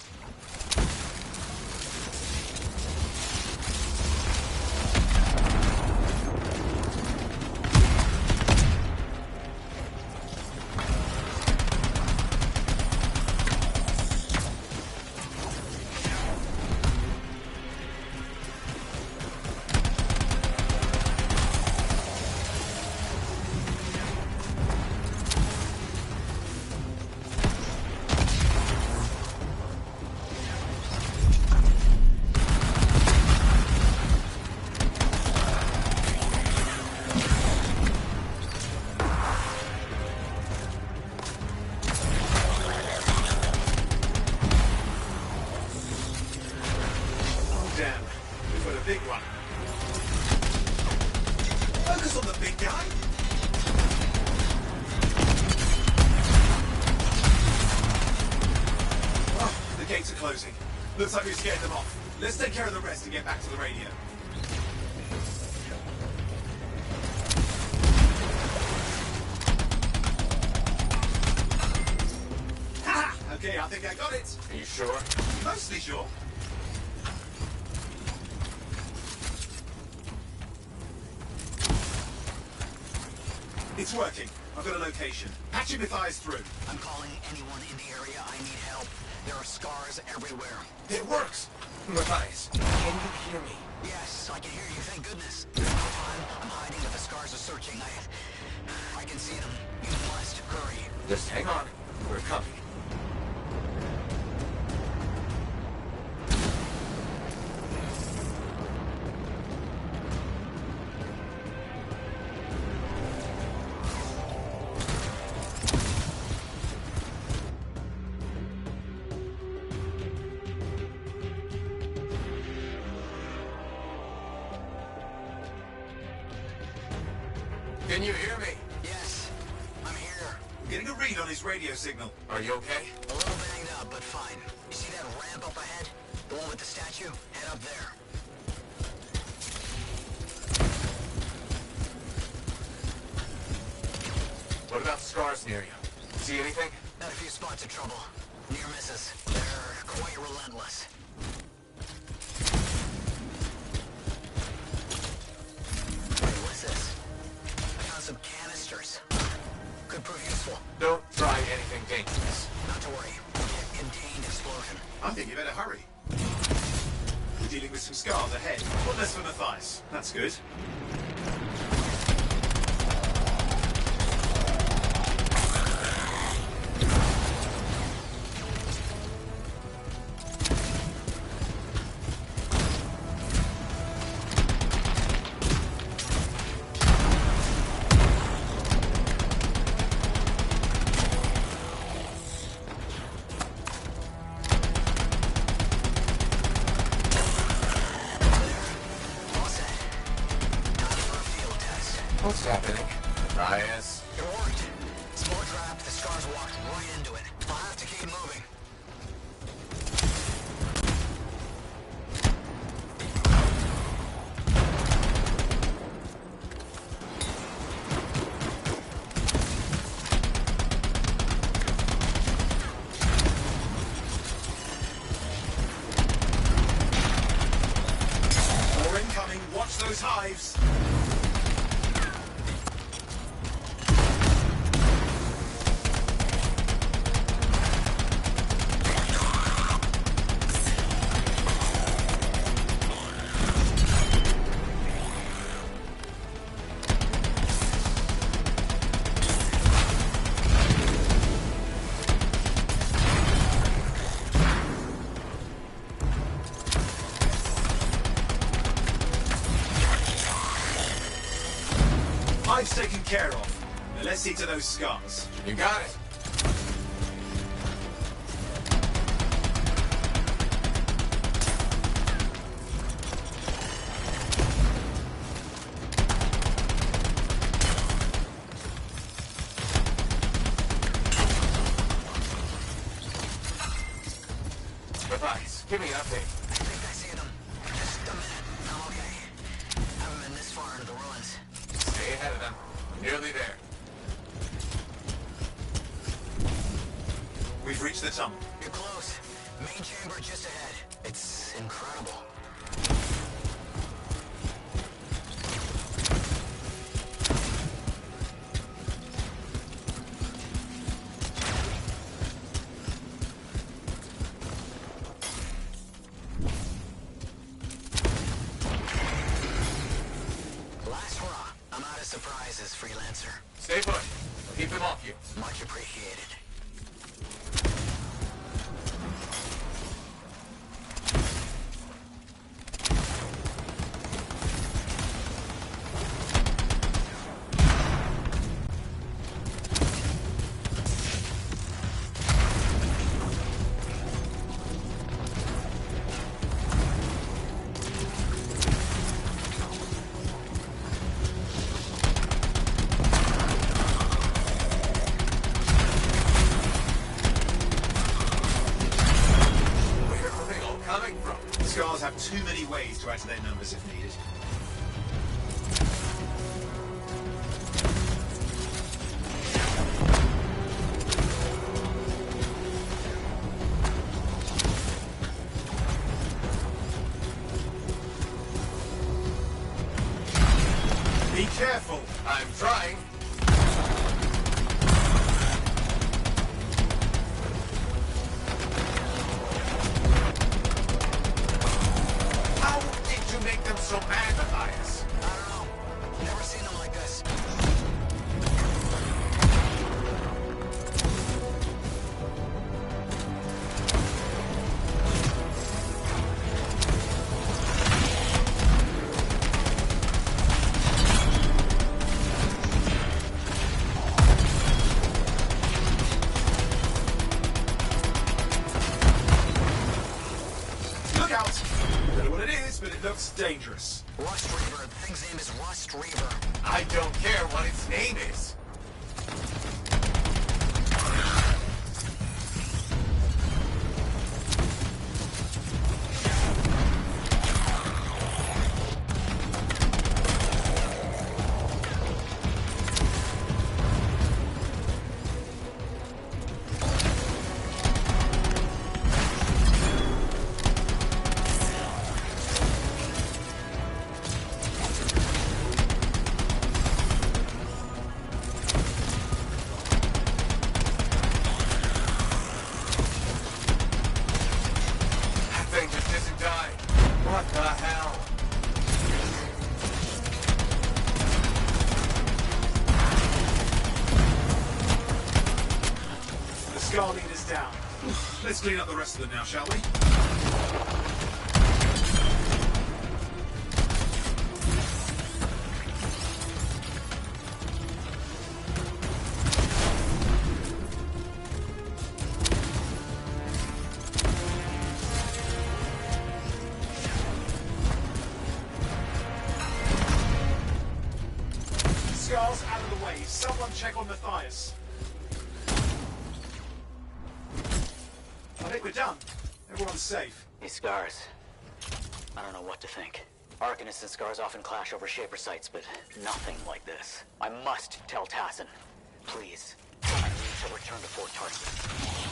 Looks like we scared them off. Let's take care of the rest and get back to the radio. Ha! Okay, I think I got it. Are you sure? Mostly sure. It's working. I've got a location. Patching Matthias through. I'm calling anyone in the area. I need help. There are scars everywhere. It works! Matthias, can you hear me? Yes, I can hear you, thank goodness. There's no time. I'm hiding, but the scars are searching. I can see them. You must hurry. Just hang on. We're coming. Can you hear me? Yes, I'm here. getting a read on his radio signal. Are you okay? A little banged up, but fine. You see that ramp up ahead? The one with the statue? Head up there. What about scars near you? See anything? Had a few spots of trouble. Near misses. They're quite relentless. Wait, what's this? I found some canisters. Could prove useful. Don't try anything dangerous. Not to worry. Contained explosion. I think you better hurry. We're dealing with some scars ahead. One less for Matthias. That's good. What's happening? Matthias? It worked. Small trap, the scars walked right into it. I'll have to keep moving. More incoming. Watch those hives. Hive's taken care of. Now let's see to those scars. You got it. Matthias, give me an update. I think I see them. Just a minute. I'm okay. Haven't been this far into the ruins. Stay ahead of them. Nearly there. We've reached the tunnel. You're close. Main chamber just ahead. It's incredible. Last hurrah. I'm out of surprises, freelancer. Stay put. I'll keep them off you. Much appreciated. Where are they all coming from? Scars have too many ways to add to their numbers if needed. Be careful. I'm trying. How did you make them so mad, Matthias? I don't know. Never seen them like this. Look out! Don't know what it is, but it looks dangerous. Rust Reaver. The thing's name is Rust Reaver. I don't care what its name is. Scar leader's down. Let's clean up the rest of them now, shall we? Scar's out of the way. Someone check on Matthias. I think we're done. Everyone's safe. These Scars. I don't know what to think. Arcanists and Scars often clash over Shaper sites, but nothing like this. I must tell Tassin. Please. I need to return to Fort Tarkin.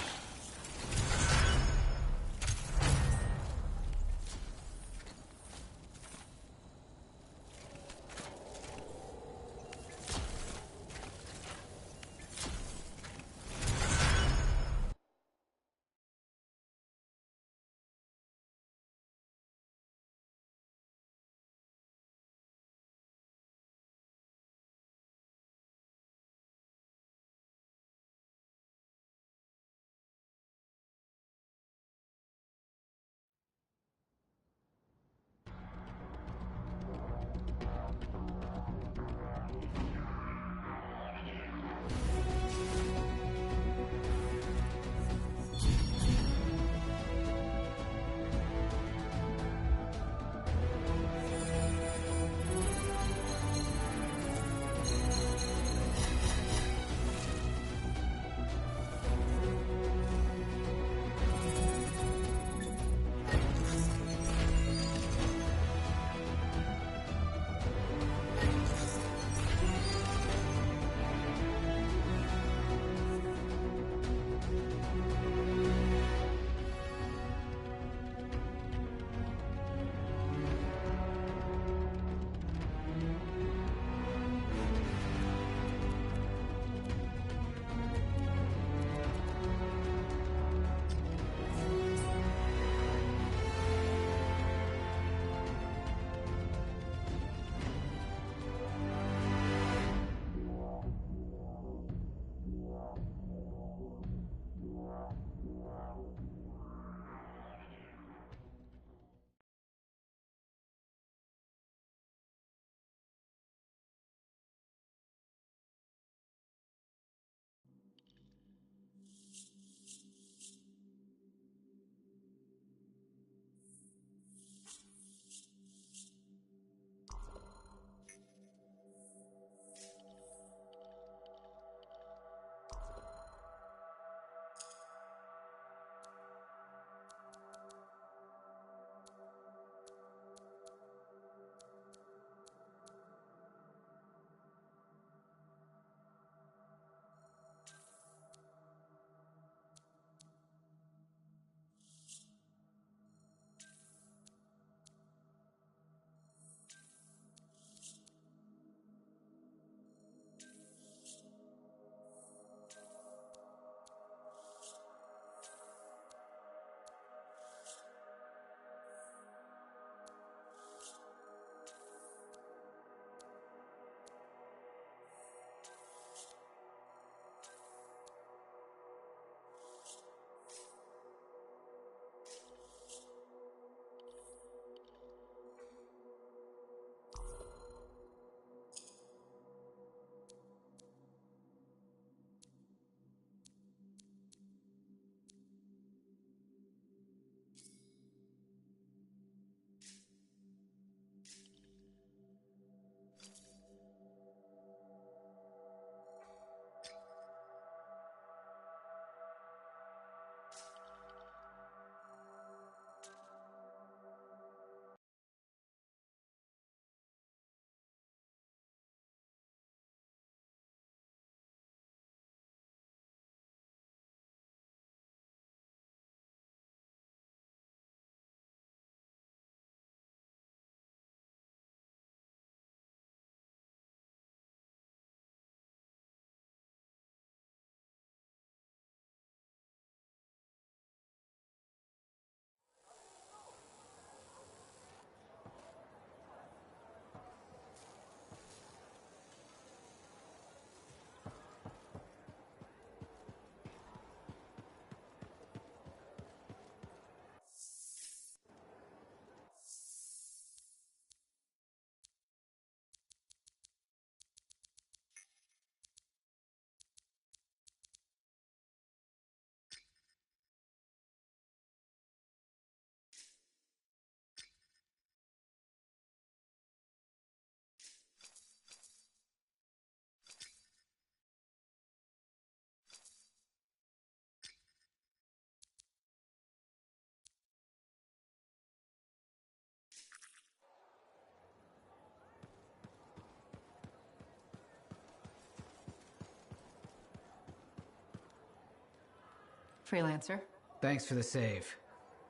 Freelancer. Thanks for the save.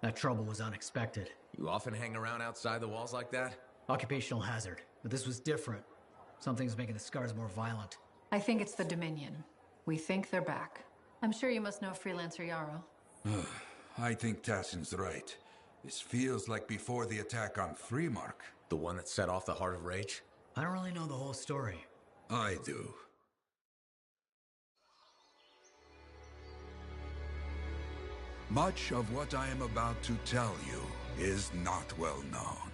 That trouble was unexpected. You often hang around outside the walls like that? Occupational hazard, but this was different. Something's making the scars more violent. I think it's the Dominion. We think they're back. I'm sure you must know Freelancer Yarrow. I think Tassin's right. This feels like before the attack on Freemark. The one that set off the Heart of Rage? I don't really know the whole story. I do. Much of what I am about to tell you is not well known.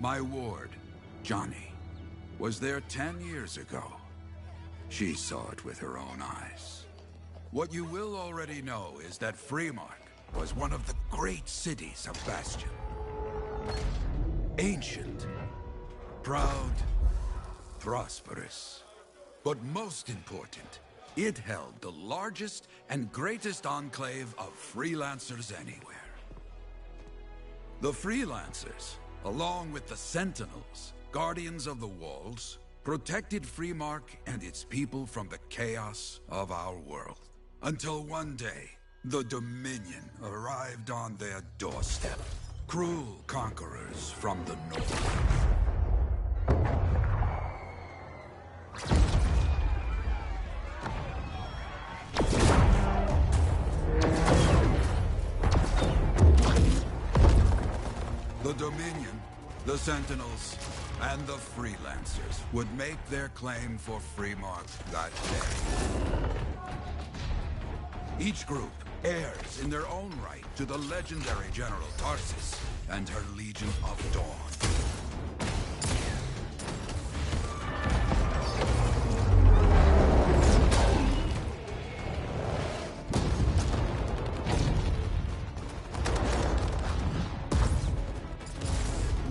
My ward, Johnny, was there 10 years ago. She saw it with her own eyes. What you will already know is that Freemark was one of the great cities of Bastion. Ancient, proud, prosperous. But most important, it held the largest and greatest enclave of freelancers anywhere. The freelancers, along with the Sentinels, guardians of the walls, protected Freemark and its people from the chaos of our world. Until one day, the Dominion arrived on their doorstep. Cruel conquerors from the north. The Dominion, the Sentinels, and the Freelancers would make their claim for Freemark that day. Each group heirs in their own right to the legendary General Tarsis and her Legion of Dawn.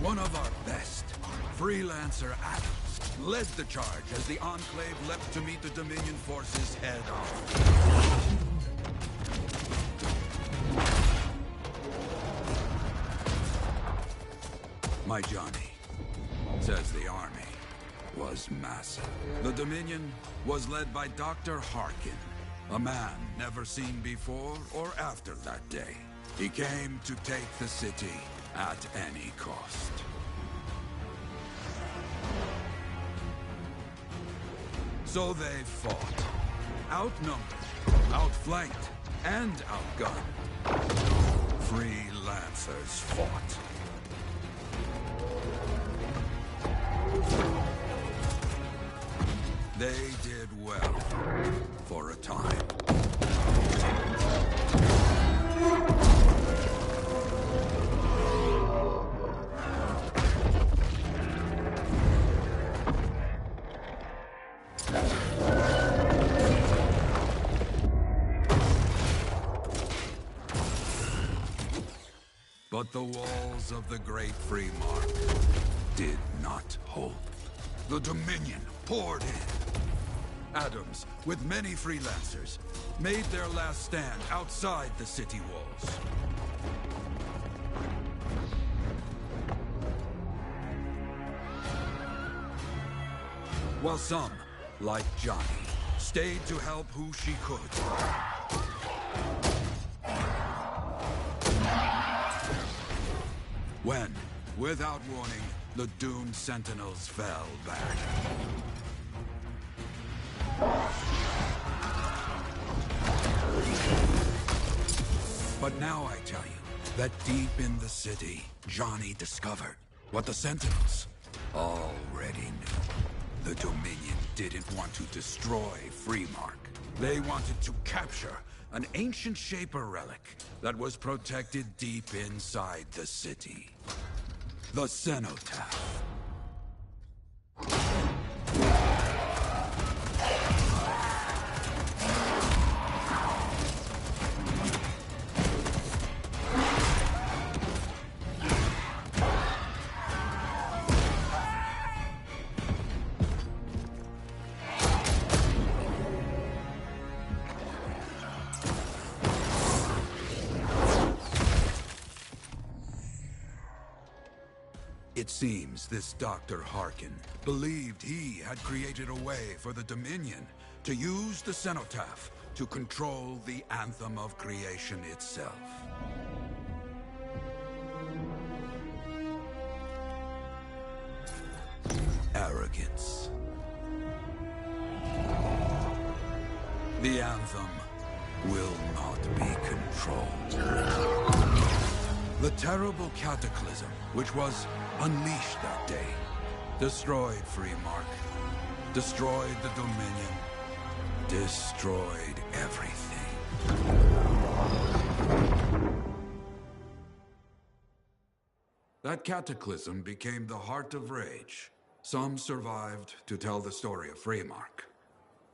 One of our best, Freelancer Adams, led the charge as the Enclave leapt to meet the Dominion forces head-on. My Johnny, says the army, was massive. The Dominion was led by Dr. Harkin, a man never seen before or after that day. He came to take the city at any cost. So they fought, outnumbered, outflanked, and outgunned. Freelancers fought. They did well, for a time. But the walls of the Great Freemark did not hold. The Dominion poured in. Adams, with many freelancers, made their last stand outside the city walls. While some, like Johnny, stayed to help who she could. When, without warning, the doomed Sentinels fell back. But now I tell you that deep in the city, Johnny discovered what the Sentinels already knew. The Dominion didn't want to destroy Freemark. They wanted to capture an ancient Shaper relic that was protected deep inside the city. The Cenotaph. It seems this Dr. Harkin believed he had created a way for the Dominion to use the Cenotaph to control the anthem of creation itself. Arrogance. The anthem will not be controlled. The terrible cataclysm, which was unleashed that day, destroyed Freemark, destroyed the Dominion, destroyed everything. That cataclysm became the heart of Rage. Some survived to tell the story of Freemark,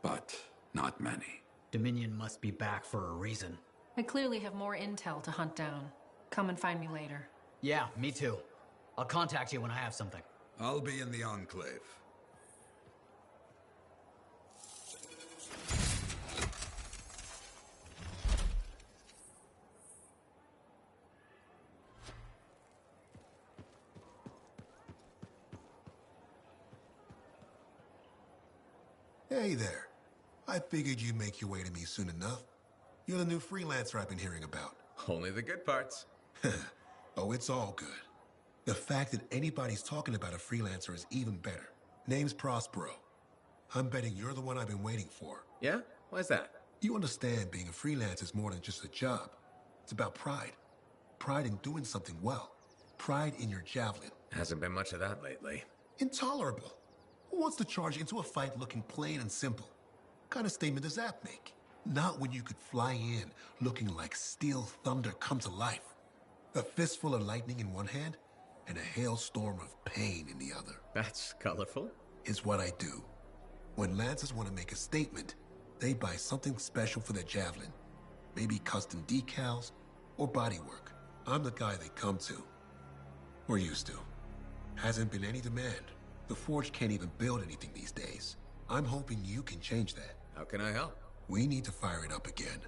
but not many. Dominion must be back for a reason. I clearly have more intel to hunt down. Come and find me later. Yeah, me too. I'll contact you when I have something. I'll be in the Enclave. Hey there. I figured you'd make your way to me soon enough. You're the new freelancer I've been hearing about. Only the good parts. Oh, it's all good. The fact that anybody's talking about a freelancer is even better. Name's Prospero. I'm betting you're the one I've been waiting for. Yeah? Why's that? You understand being a freelancer is more than just a job. It's about pride. Pride in doing something well. Pride in your javelin. Hasn't been much of that lately. Intolerable. Who wants to charge into a fight looking plain and simple? What kind of statement does that make? Not when you could fly in looking like steel thunder come to life. A fistful of lightning in one hand and a hailstorm of pain in the other. That's colorful. Is what I do. When Lancers want to make a statement, they buy something special for their javelin. Maybe custom decals or bodywork. I'm the guy they come to. Or used to. Hasn't been any demand. The Forge can't even build anything these days. I'm hoping you can change that. How can I help? We need to fire it up again.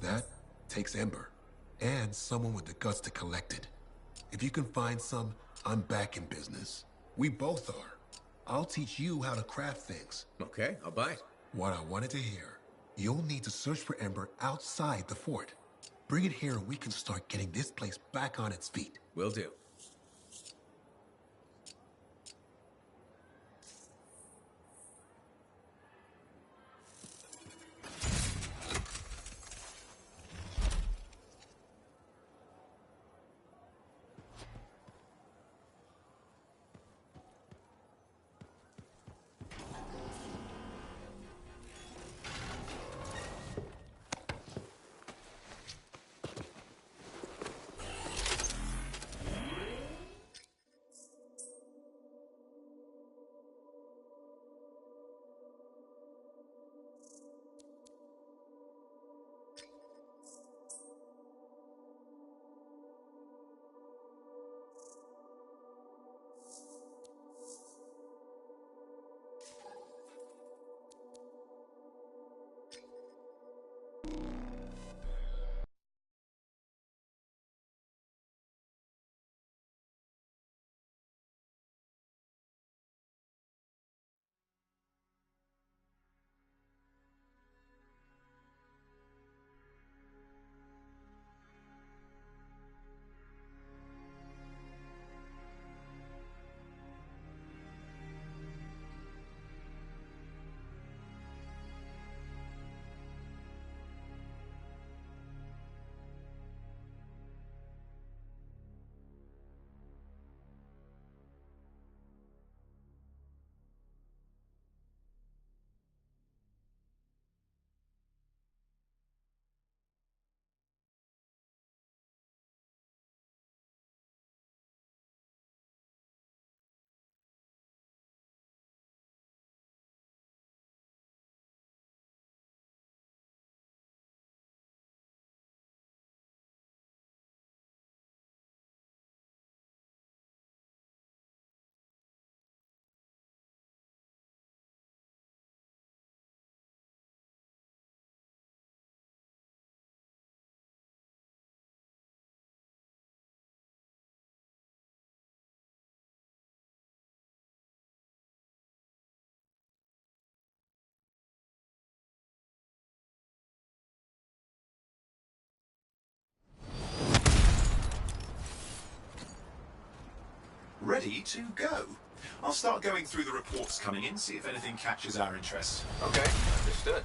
That takes Ember. And someone with the guts to collect it. If you can find some, I'm back in business. We both are. I'll teach you how to craft things. Okay, I'll bite. What I wanted to hear. You'll need to search for Ember outside the fort. Bring it here and we can start getting this place back on its feet. Will do. ready to go. I'll start going through the reports coming in, see if anything catches our interest. Okay, understood.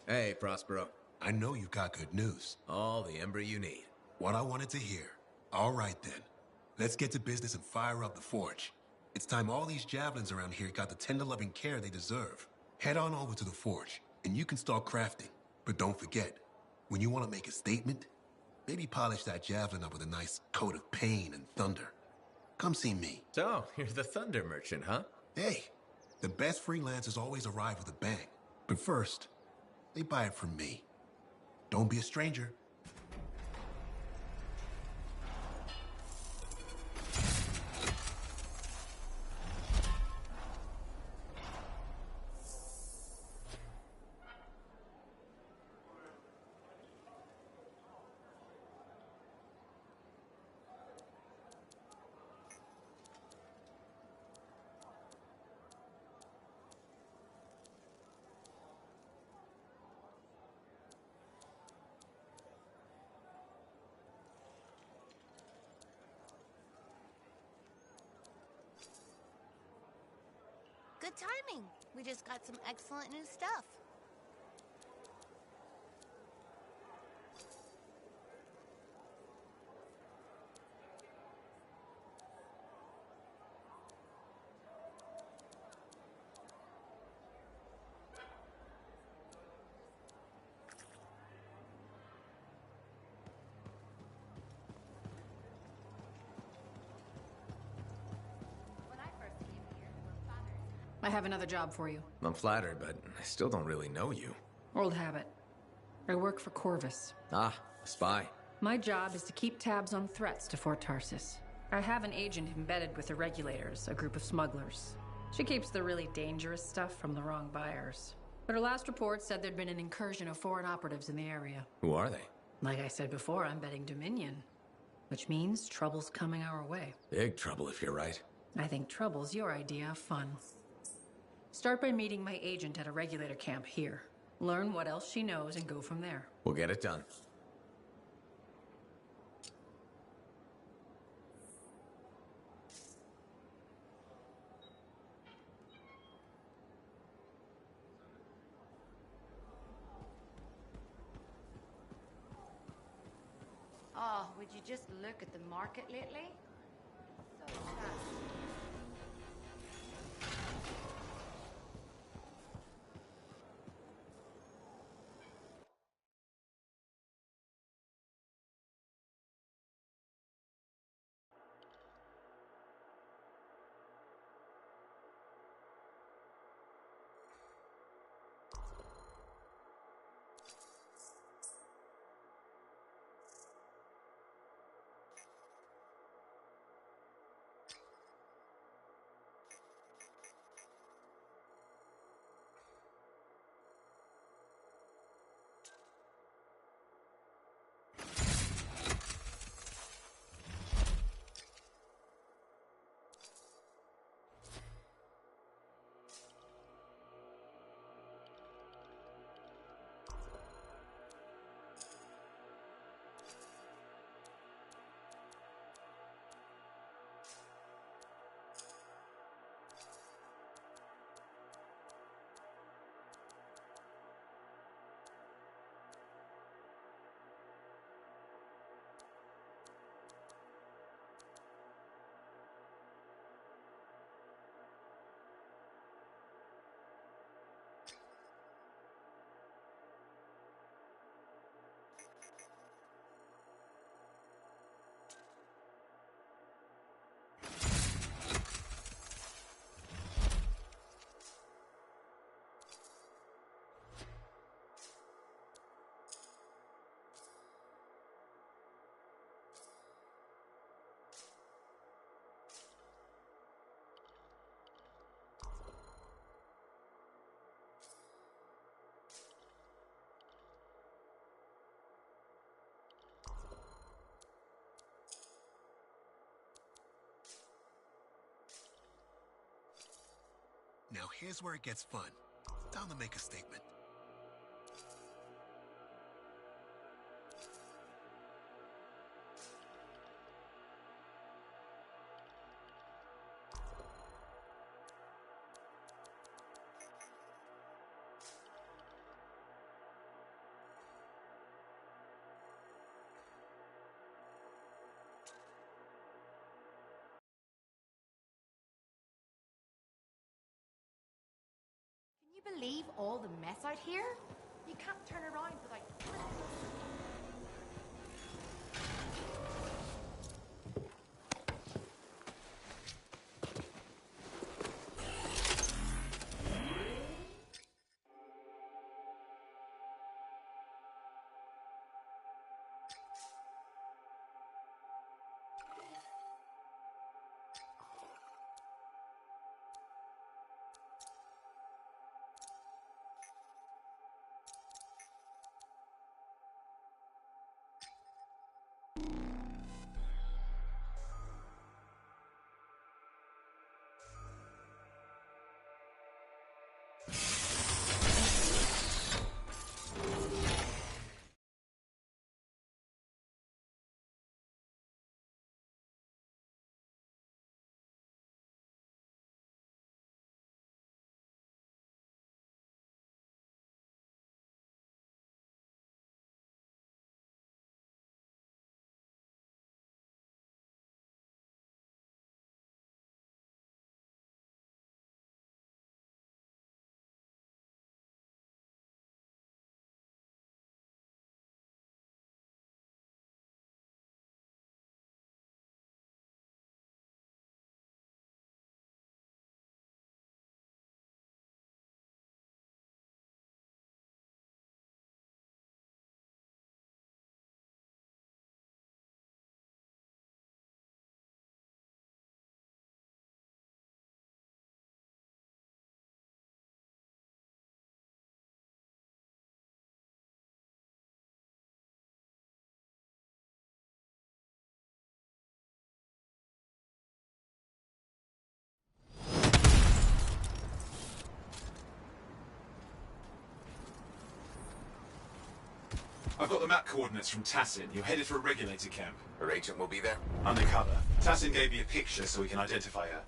Hey, Prospero. I know you've got good news. All the ember you need. What I wanted to hear. All right, then. Let's get to business and fire up the forge. It's time all these javelins around here got the tender loving care they deserve. Head on over to the forge, and you can start crafting. But don't forget, when you want to make a statement, maybe polish that javelin up with a nice coat of pain and thunder. Come see me. So, you're the thunder merchant, huh? Hey, the best freelancers always arrive with a bang. But first, they buy it from me. Don't be a stranger. Good timing. We just got some excellent new stuff. I have another job for you. I'm flattered, but I still don't really know you. Old habit. I work for Corvus. Ah, a spy. My job is to keep tabs on threats to Fort Tarsis. I have an agent embedded with the Regulators, a group of smugglers. She keeps the really dangerous stuff from the wrong buyers. But her last report said there'd been an incursion of foreign operatives in the area. Who are they? Like I said before, I'm betting Dominion. Which means trouble's coming our way. Big trouble if you're right. I think trouble's your idea of fun. Start by meeting my agent at a regulator camp here. Learn what else she knows and go from there. We'll get it done. Oh, would you just look at the market lately? So sad. Now here's where it gets fun. Time to make a statement. believe all the mess out here? You can't turn around without... I've got the map coordinates from Tassin. You're headed for a regulator camp. Her agent will be there? Undercover. Tassin gave me a picture so we can identify her.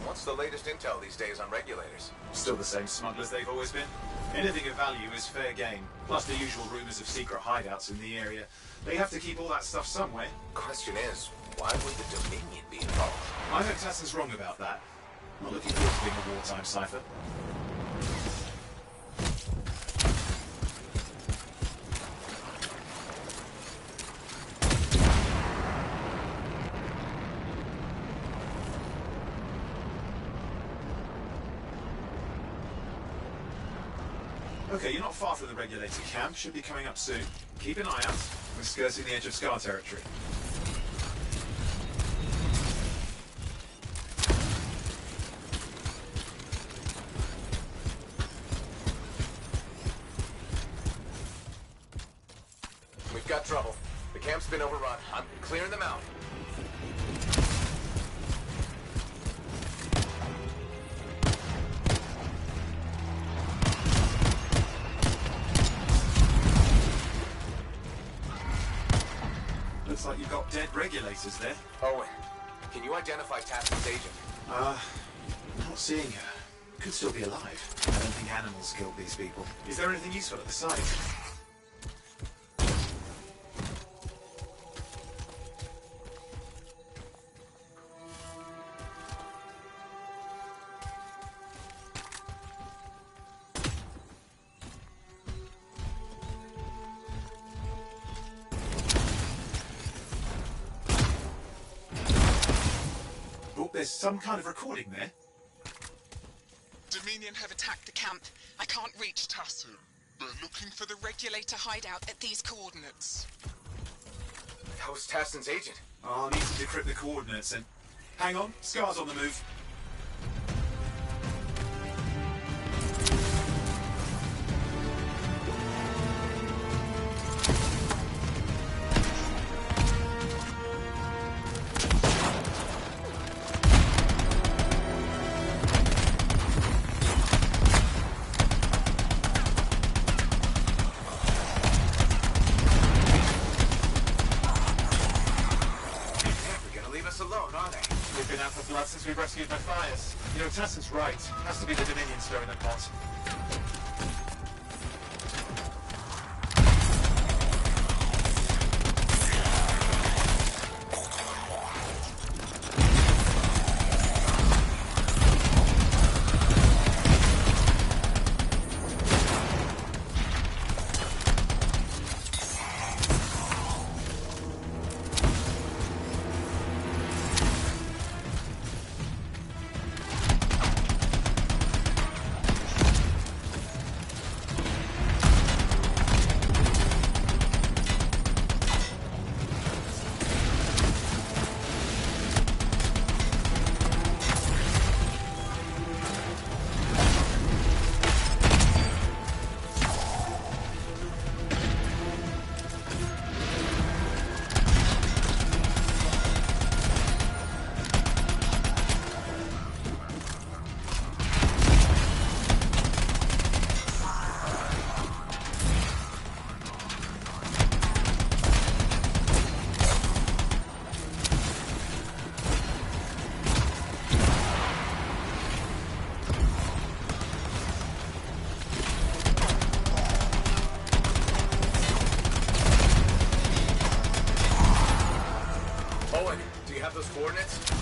What's the latest intel these days on regulators? Still the same smugglers they've always been. Anything of value is fair game, plus the usual rumors of secret hideouts in the area. They have to keep all that stuff somewhere. Question is, why would the Dominion be involved? I heard Tassin's wrong about that. Not looking forward to being a wartime cipher. Okay, you're not far from the regulator camp. Should be coming up soon. Keep an eye out. We're skirting the edge of Scar territory. We've got trouble. The camp's been overrun. I'm clearing them out. Looks like you've got dead regulators there. Owen, can you identify Tassin's agent? Not seeing her. Could still be alive. I don't think animals killed these people. Is there anything useful at the site? There's some kind of recording there. Dominion have attacked the camp. I can't reach Tassin. They're looking for the regulator hideout at these coordinates. That was Tassin's agent. I'll need to decrypt the coordinates and... Hang on, Scar's on the move. out for blood since we rescued Matthias. You know, Tassin's right. Has to be the Dominion stirring the pot.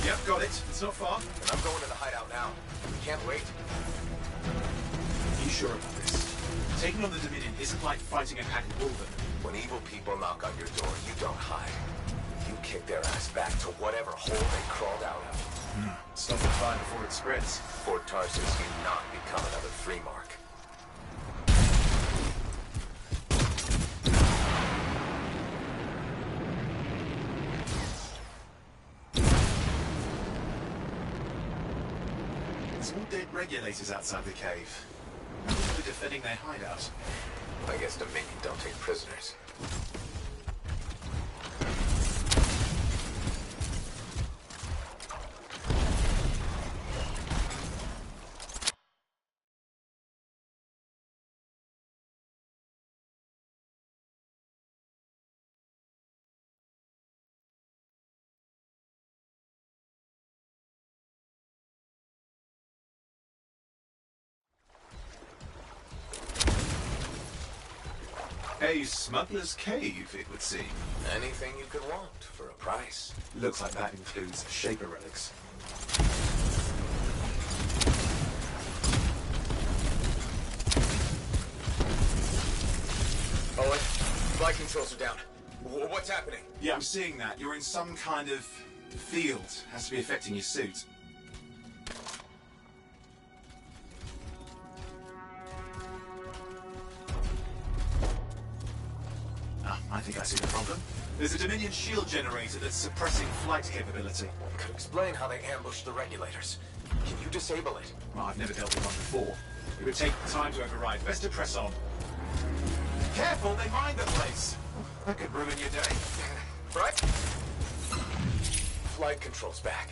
Yep, got it. It's not far. And I'm going to the hideout now. Can't wait. Are you sure about this? Taking on the Dominion isn't like fighting a pack of wolven. When evil people knock on your door, you don't hide. You kick their ass back to whatever hole they crawled out of. Stop the fire before it spreads. Fort Tarsus, you not become another free mark. There's all dead regulators outside the cave. They're defending their hideout. I guess Dominion don't take prisoners. A smuggler's cave, it would seem. Anything you could want for a price. Looks like that includes Shaper relics. Owen, flight controls are down. What's happening? Yeah, I'm seeing that. You're in some kind of field. Has to be affecting your suit. I think I see the problem. There's a Dominion shield generator that's suppressing flight capability. Could explain how they ambushed the regulators. Can you disable it? Well, I've never dealt with one before. It would take time to override. Best to press on. Careful, they mine the place. That could ruin your day. Right? Flight controls back.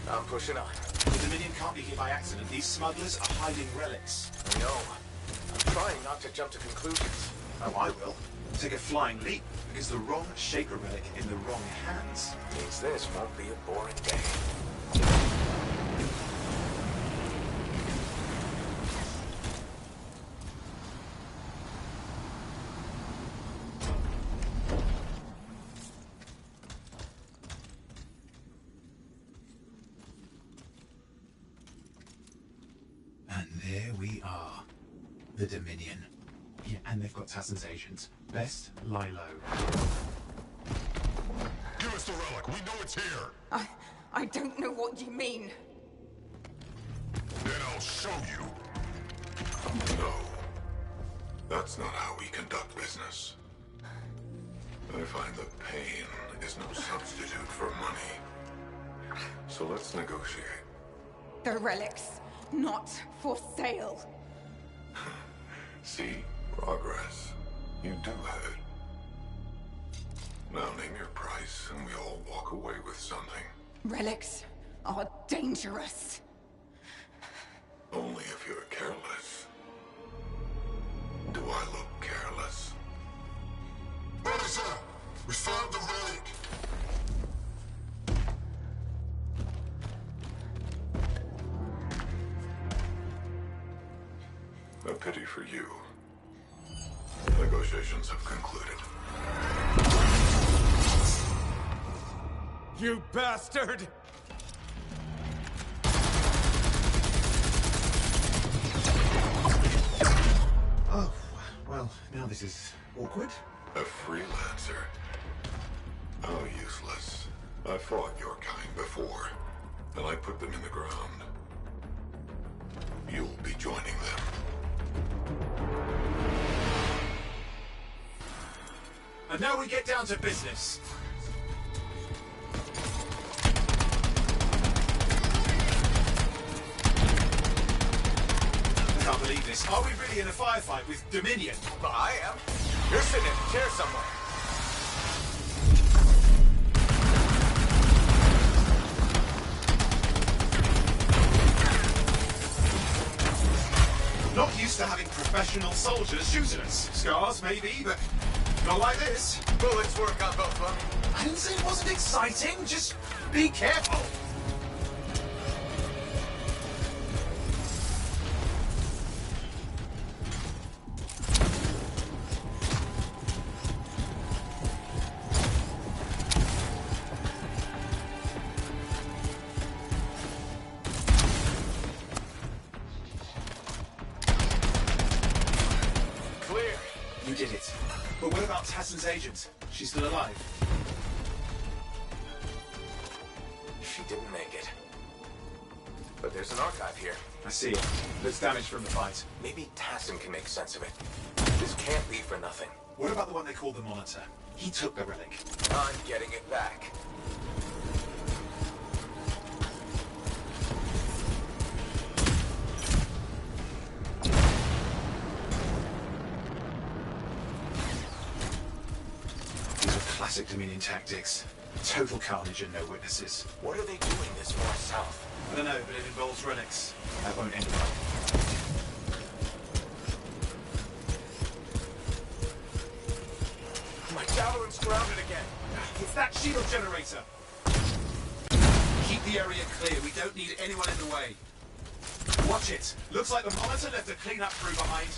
I'm pushing on. The Dominion can't be here by accident. These smugglers are hiding relics. I know. I'm trying not to jump to conclusions. Oh, I will. Take a flying leap, because the wrong Shaper relic in the wrong hands means this won't be a boring day. And there we are. The Dominion. Yeah, and they've got Tassin's agents. Best lie low. Give us the relic. We know it's here. I don't know what you mean. Then I'll show you. No. That's not how we conduct business. I find that pain is no substitute for money. So let's negotiate. The relics, not for sale. See? Progress. You do have it. Now name your price, and we all walk away with something. Relics are dangerous. Only if you're careless. Do I look careless? Officer, we found the relic. pity for you. Negotiations have concluded. You bastard! Oh, well, now this is awkward. A freelancer? How useless. I fought your kind before, and I put them in the ground. You'll be joining them. And now we get down to business. I can't believe this. Are we really in a firefight with Dominion? Well, I am. You're sitting in a chair somewhere. Not used to having professional soldiers shoot at us. Scars, maybe, but not like this. Bullets work on both of them. I didn't say it wasn't exciting. Just be careful. You did it. But what about Tassin's agent? She's still alive. She didn't make it. But there's an archive here. I see it. There's damage from the fight. Maybe Tassin can make sense of it. This can't be for nothing. What about the one they call the Monitor? He took the relic. I'm getting it back. Classic Dominion tactics. Total carnage and no witnesses. What are they doing this far south? I don't know, but it involves relics. That won't end well. My javelin's grounded again. It's that shield generator. Keep the area clear. We don't need anyone in the way. Watch it. Looks like the Monitor left a cleanup crew behind.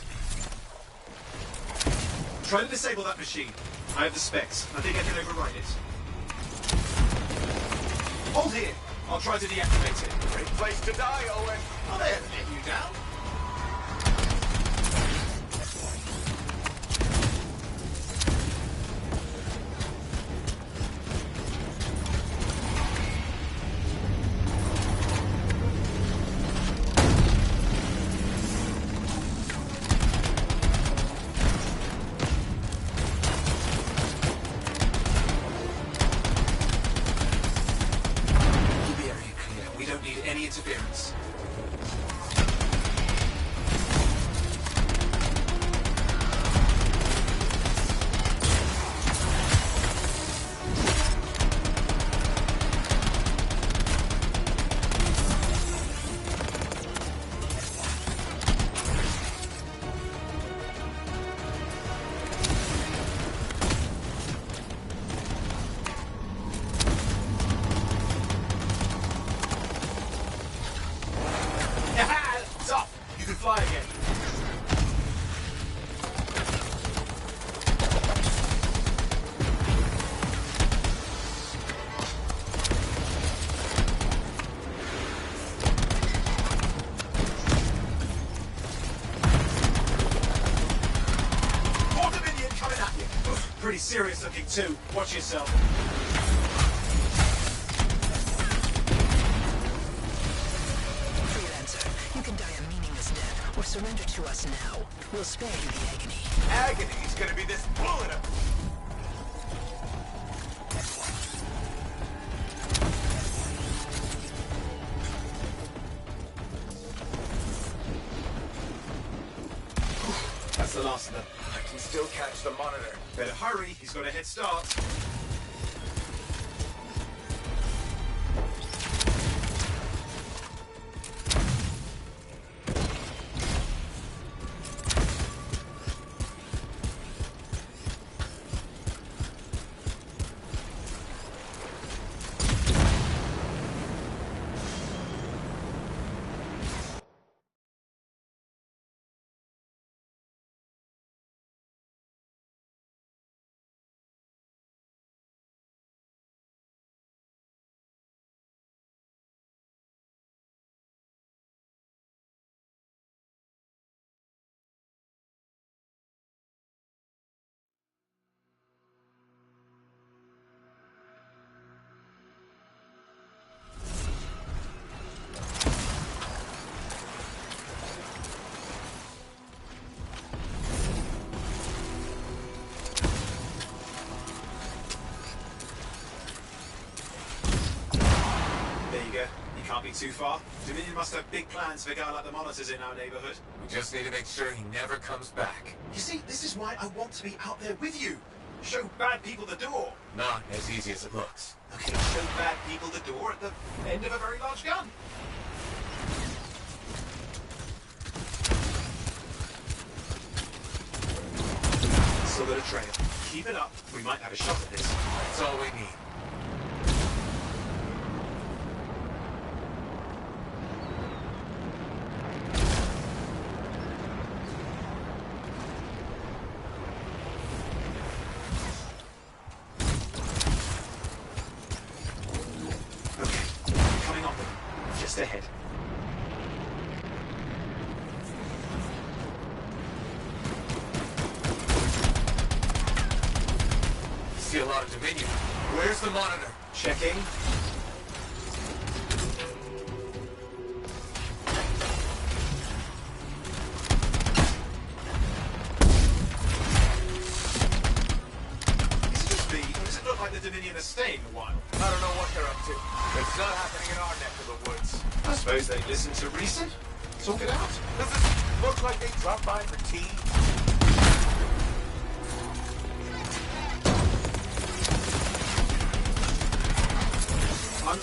Try to disable that machine. I have the specs. I think I can override it. Hold here. I'll try to deactivate it. Great place to die, Owen. Oh, they haven't let you down. Interference. Fly again. More Dominion coming at you. Pretty serious looking too. Watch yourself. You can die a meaningless death, or surrender to us now. We'll spare you the agony. Agony's gonna be this bullet of... That's the last of them. I can still catch the Monitor. Better hurry. He's got a head start. You can't be too far. Dominion must have big plans for a guy like the monitors in our neighborhood. We just need to make sure he never comes back. You see, this is why I want to be out there with you. Show bad people the door. Not as easy as it looks. Okay, show bad people the door at the end of a very large gun. Still got a trail. Keep it up. We might have a shot at this. That's all we need. Just ahead. See a lot of Dominion. Where's the monitor? Checking. Is it just me, or does it look like the Dominion are staying a while? I don't know what they're up to. It's not happening in our neck of the woods. I suppose they listen to reason. Talk it out. Does it look like they dropped by for tea?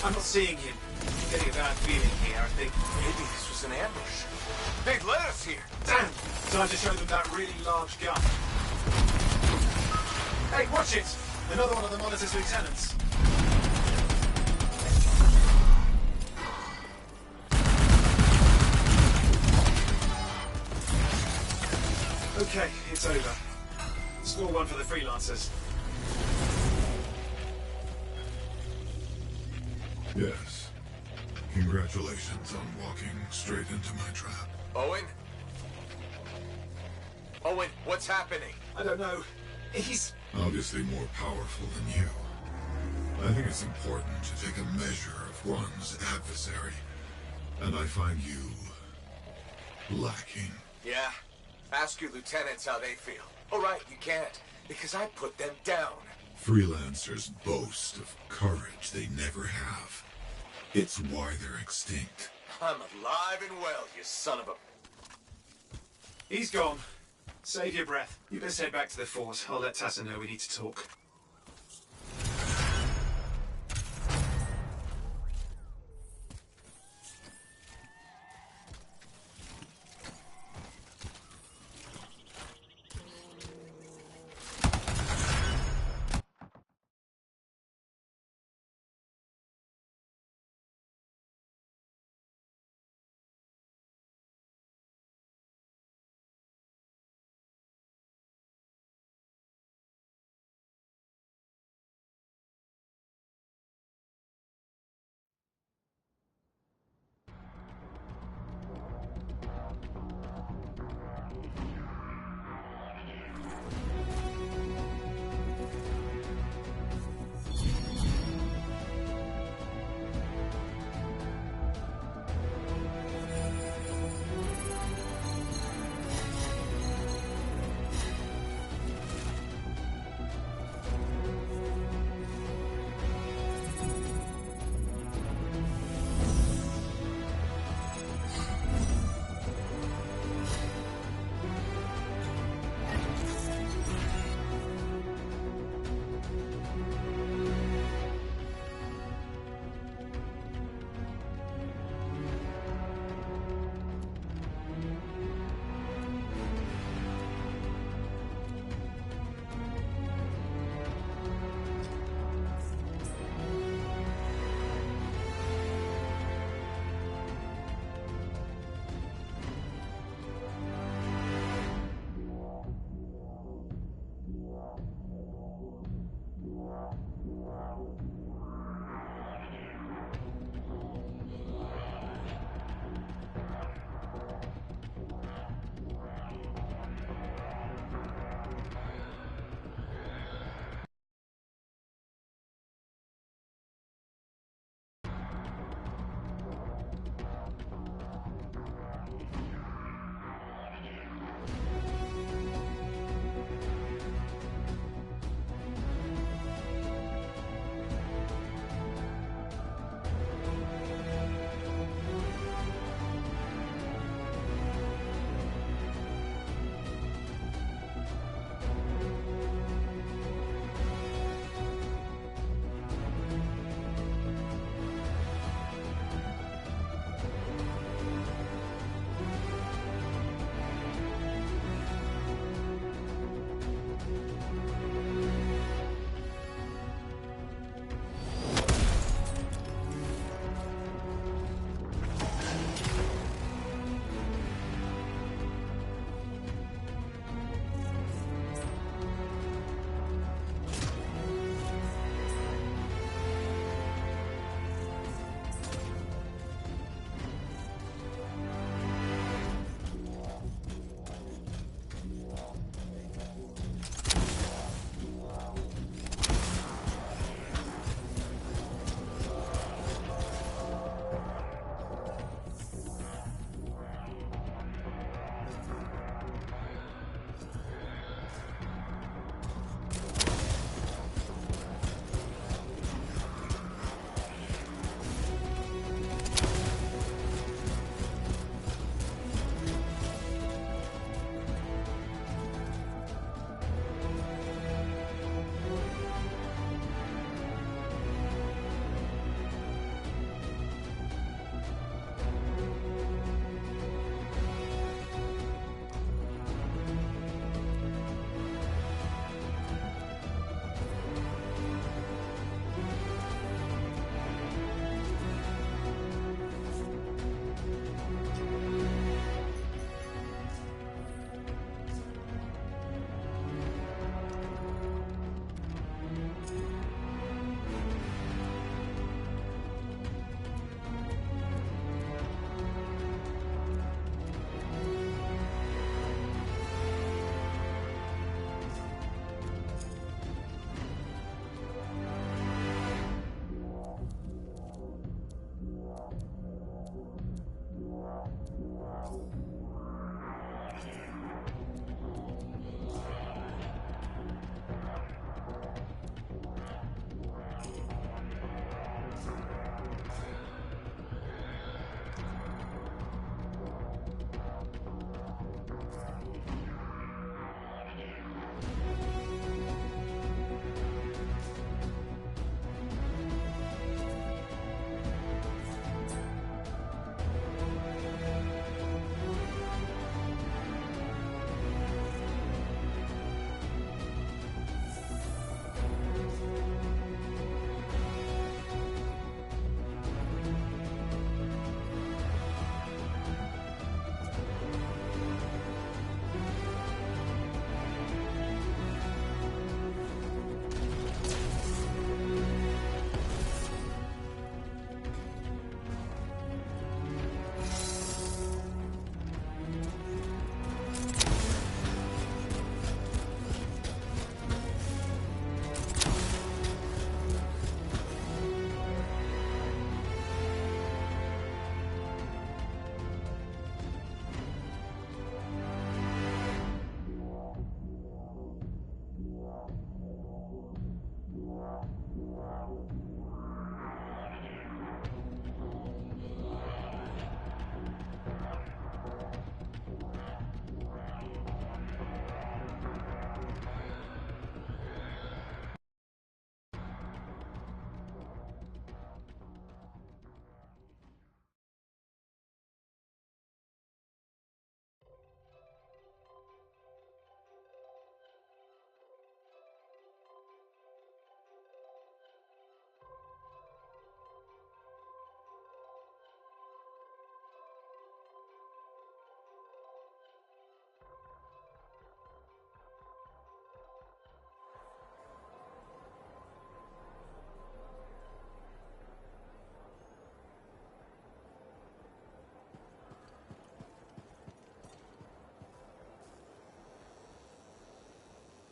I'm not seeing him. I'm getting a bad feeling here, I think. Maybe this was an ambush. They'd led us here. Damn! Time to show them that really large gun. Hey, watch it! Another one of the monitor's lieutenants. Okay, it's over. Score one for the freelancers. Yes. Congratulations on walking straight into my trap. Owen? Owen, what's happening? I don't know. He's... Obviously more powerful than you. I think it's important to take a measure of one's adversary. And I find you lacking. Yeah? Ask your lieutenants how they feel. Oh, right, you can't, because I put them down. Freelancers boast of courage they never have. It's why they're extinct. I'm alive and well, you son of a... He's gone. Save your breath. You best head back to the fort. I'll let Tassa know we need to talk.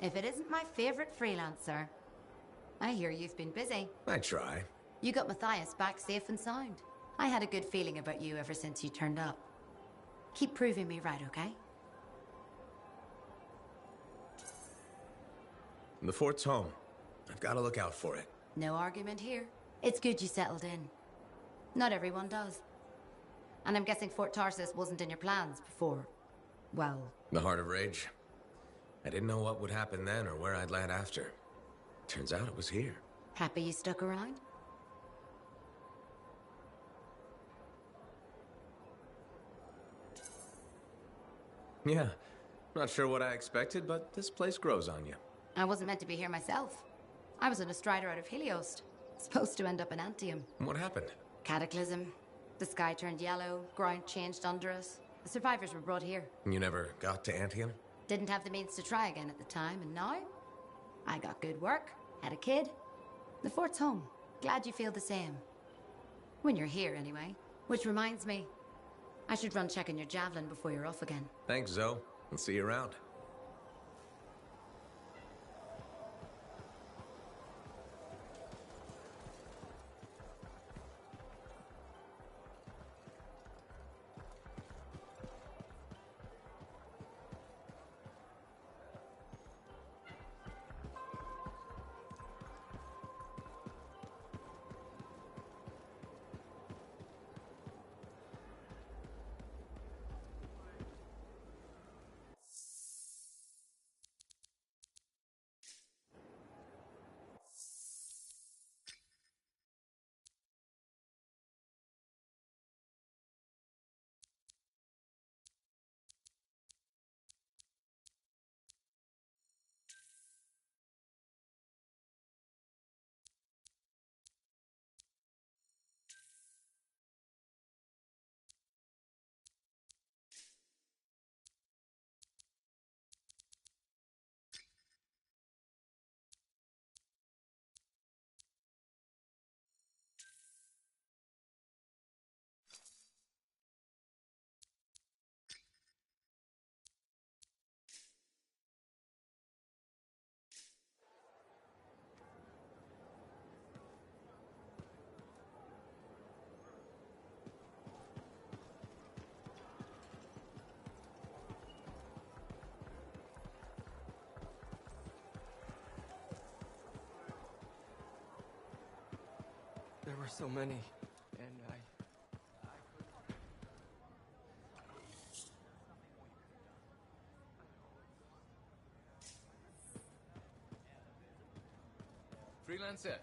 If it isn't my favorite freelancer. I hear you've been busy. I try. You got Matthias back safe and sound. I had a good feeling about you ever since you turned up. Keep proving me right, okay? The fort's home. I've got to look out for it. No argument here. It's good you settled in. Not everyone does. And I'm guessing Fort Tarsus wasn't in your plans before, well... The Heart of Rage. I didn't know what would happen then or where I'd land after. Turns out it was here. Happy you stuck around? Yeah. Not sure what I expected, but this place grows on you. I wasn't meant to be here myself. I was on a strider out of Helios. Supposed to end up in Anthem. What happened? Cataclysm. The sky turned yellow, ground changed under us. The survivors were brought here. You never got to Anthem? Didn't have the means to try again at the time, and now? I got good work, had a kid. The fort's home. Glad you feel the same. When you're here, anyway. Which reminds me, I should run check on your javelin before you're off again. Thanks, Zoe. I'll see you around. There were so many, and Freelancer,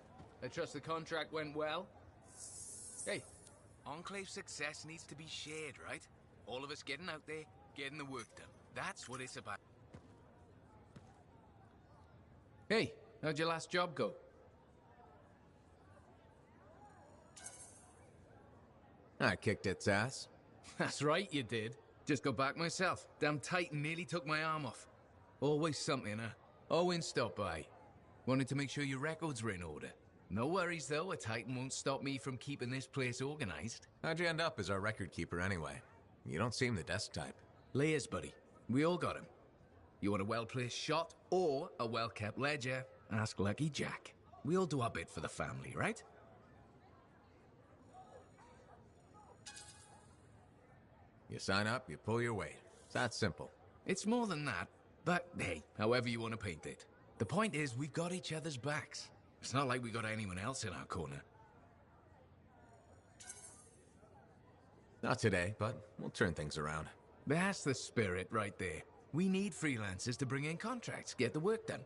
I trust the contract went well? Hey, Enclave success needs to be shared, right? All of us getting out there, getting the work done. That's what it's about. Hey, how'd your last job go? I kicked its ass. That's right, you did. Just got back myself. Damn Titan nearly took my arm off. Always something, huh? Owen stopped by. Wanted to make sure your records were in order. No worries, though. A Titan won't stop me from keeping this place organized. How'd you end up as our record keeper anyway? You don't seem the desk type. Layers, buddy. We all got him. You want a well-placed shot or a well-kept ledger? Ask Lucky Jack. We all do our bit for the family, right? You sign up, you pull your weight. It's that simple. It's more than that, but hey, however you want to paint it. The point is, we've got each other's backs. It's not like we got anyone else in our corner. Not today, but we'll turn things around. That's the spirit right there. We need freelancers to bring in contracts, get the work done.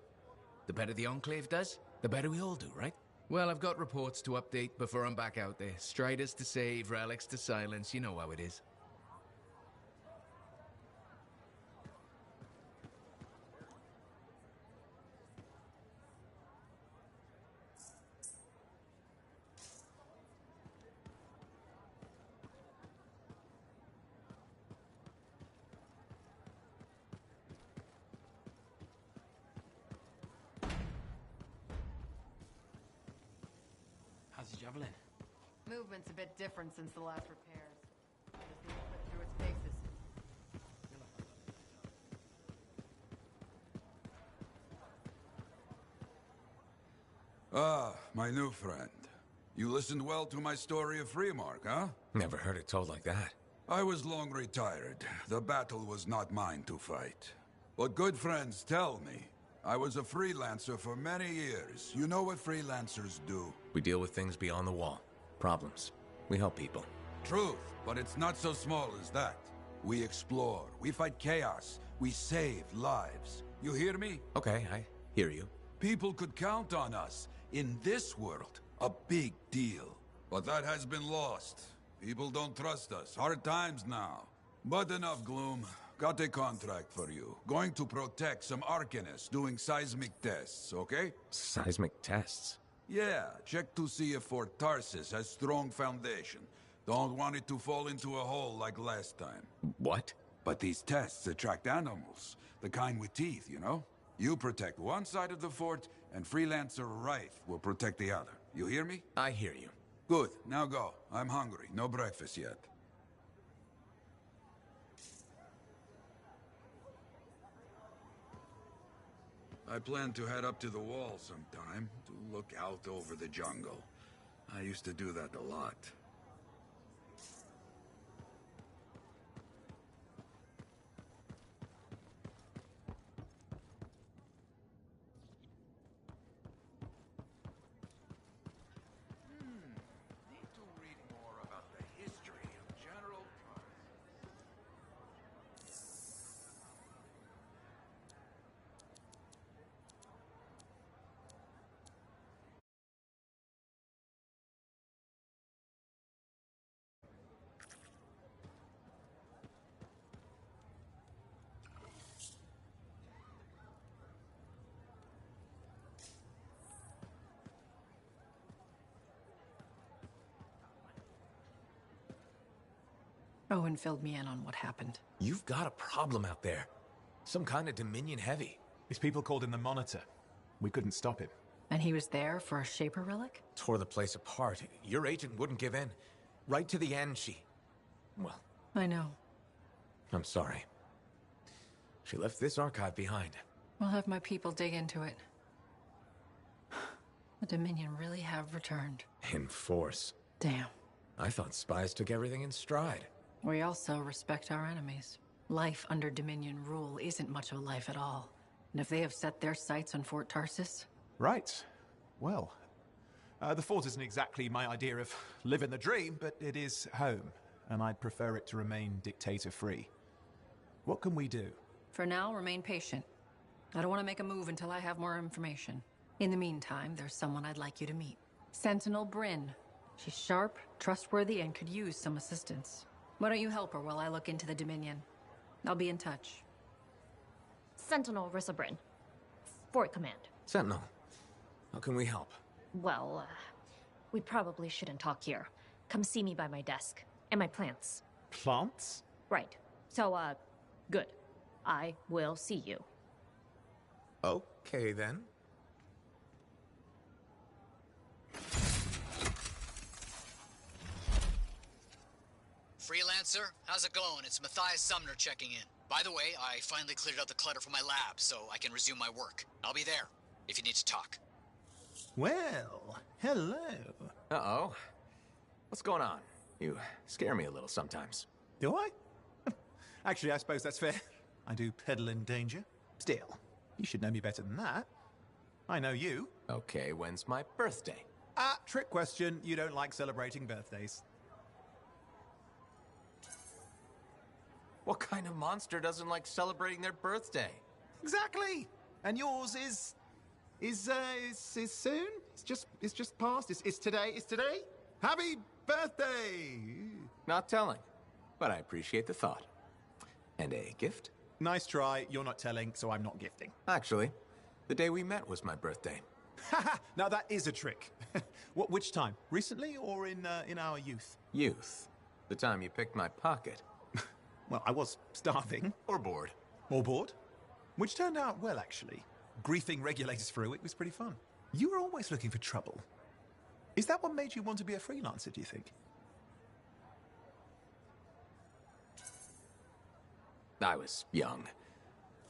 The better the Enclave does, the better we all do, right? Well, I've got reports to update before I'm back out there. Striders to save, relics to silence, you know how it is. how's the javelin? Movement's a bit different since the last repairs. Just need to flip through its paces. my new friend. You listened well to my story of Freemark, huh? Never heard it told like that. I was long retired. The battle was not mine to fight. But good friends tell me. I was a freelancer for many years. You know what freelancers do? We deal with things beyond the wall. Problems. We help people. Truth, but it's not so small as that. We explore, we fight chaos, we save lives. You hear me? Okay, I hear you. People could count on us. In this world, a big deal. But that has been lost. People don't trust us. Hard times now. But enough gloom. Got a contract for you. Going to protect some Arcanists doing seismic tests, okay? Seismic tests? Yeah, check to see if Fort Tarsis has strong foundation. Don't want it to fall into a hole like last time. What? But these tests attract animals. The kind with teeth, you know? You protect one side of the fort, and Freelancer Wraith will protect the other. You hear me? I hear you. Good, now go. I'm hungry. No breakfast yet. I plan to head up to the wall sometime, to look out over the jungle. I used to do that a lot. Need to read more about the history of General Owen filled me in on what happened. You've got a problem out there. Some kind of Dominion heavy. These people called him the Monitor. We couldn't stop him. And he was there for a Shaper relic? Tore the place apart. Your agent wouldn't give in. Right to the end, well, I know. I'm sorry. She left this archive behind. I'll have my people dig into it. The Dominion really have returned. In force. Damn. I thought spies took everything in stride. We also respect our enemies. Life under Dominion rule isn't much of a life at all. And if they have set their sights on Fort Tarsis... Right. Well, the fort isn't exactly my idea of living the dream, but it is home, and I'd prefer it to remain dictator-free. What can we do? For now, remain patient. I don't want to make a move until I have more information. In the meantime, there's someone I'd like you to meet. Sentinel Bryn. She's sharp, trustworthy, and could use some assistance. Why don't you help her while I look into the Dominion? I'll be in touch. Sentinel Rissa Bryn. Fort Command. Sentinel, how can we help? Well, we probably shouldn't talk here. Come see me by my desk. And my plants. Plants? Right. So, good. I will see you. Okay, then. Freelancer, how's it going? It's Matthias Sumner checking in. By the way, I finally cleared out the clutter from my lab, so I can resume my work. I'll be there, if you need to talk. Well, hello. Uh-oh. What's going on? You scare me a little sometimes. Do I? Actually, I suppose that's fair. I do peddle in danger. Still, you should know me better than that. I know you. Okay, when's my birthday? Trick question. You don't like celebrating birthdays. What kind of monster doesn't like celebrating their birthday? Exactly. And yours is soon. It's just past. It's today. It's today. Happy birthday. Not telling, but I appreciate the thought. And a gift? Nice try. You're not telling, so I'm not gifting. Actually, the day we met was my birthday. Now that is a trick. Which time? Recently or in our youth? Youth. The time you picked my pocket. Well, I was starving. Or bored. Or bored. Which turned out well, actually. Griefing regulators for a week was pretty fun. You were always looking for trouble. Is that what made you want to be a freelancer, do you think? I was young.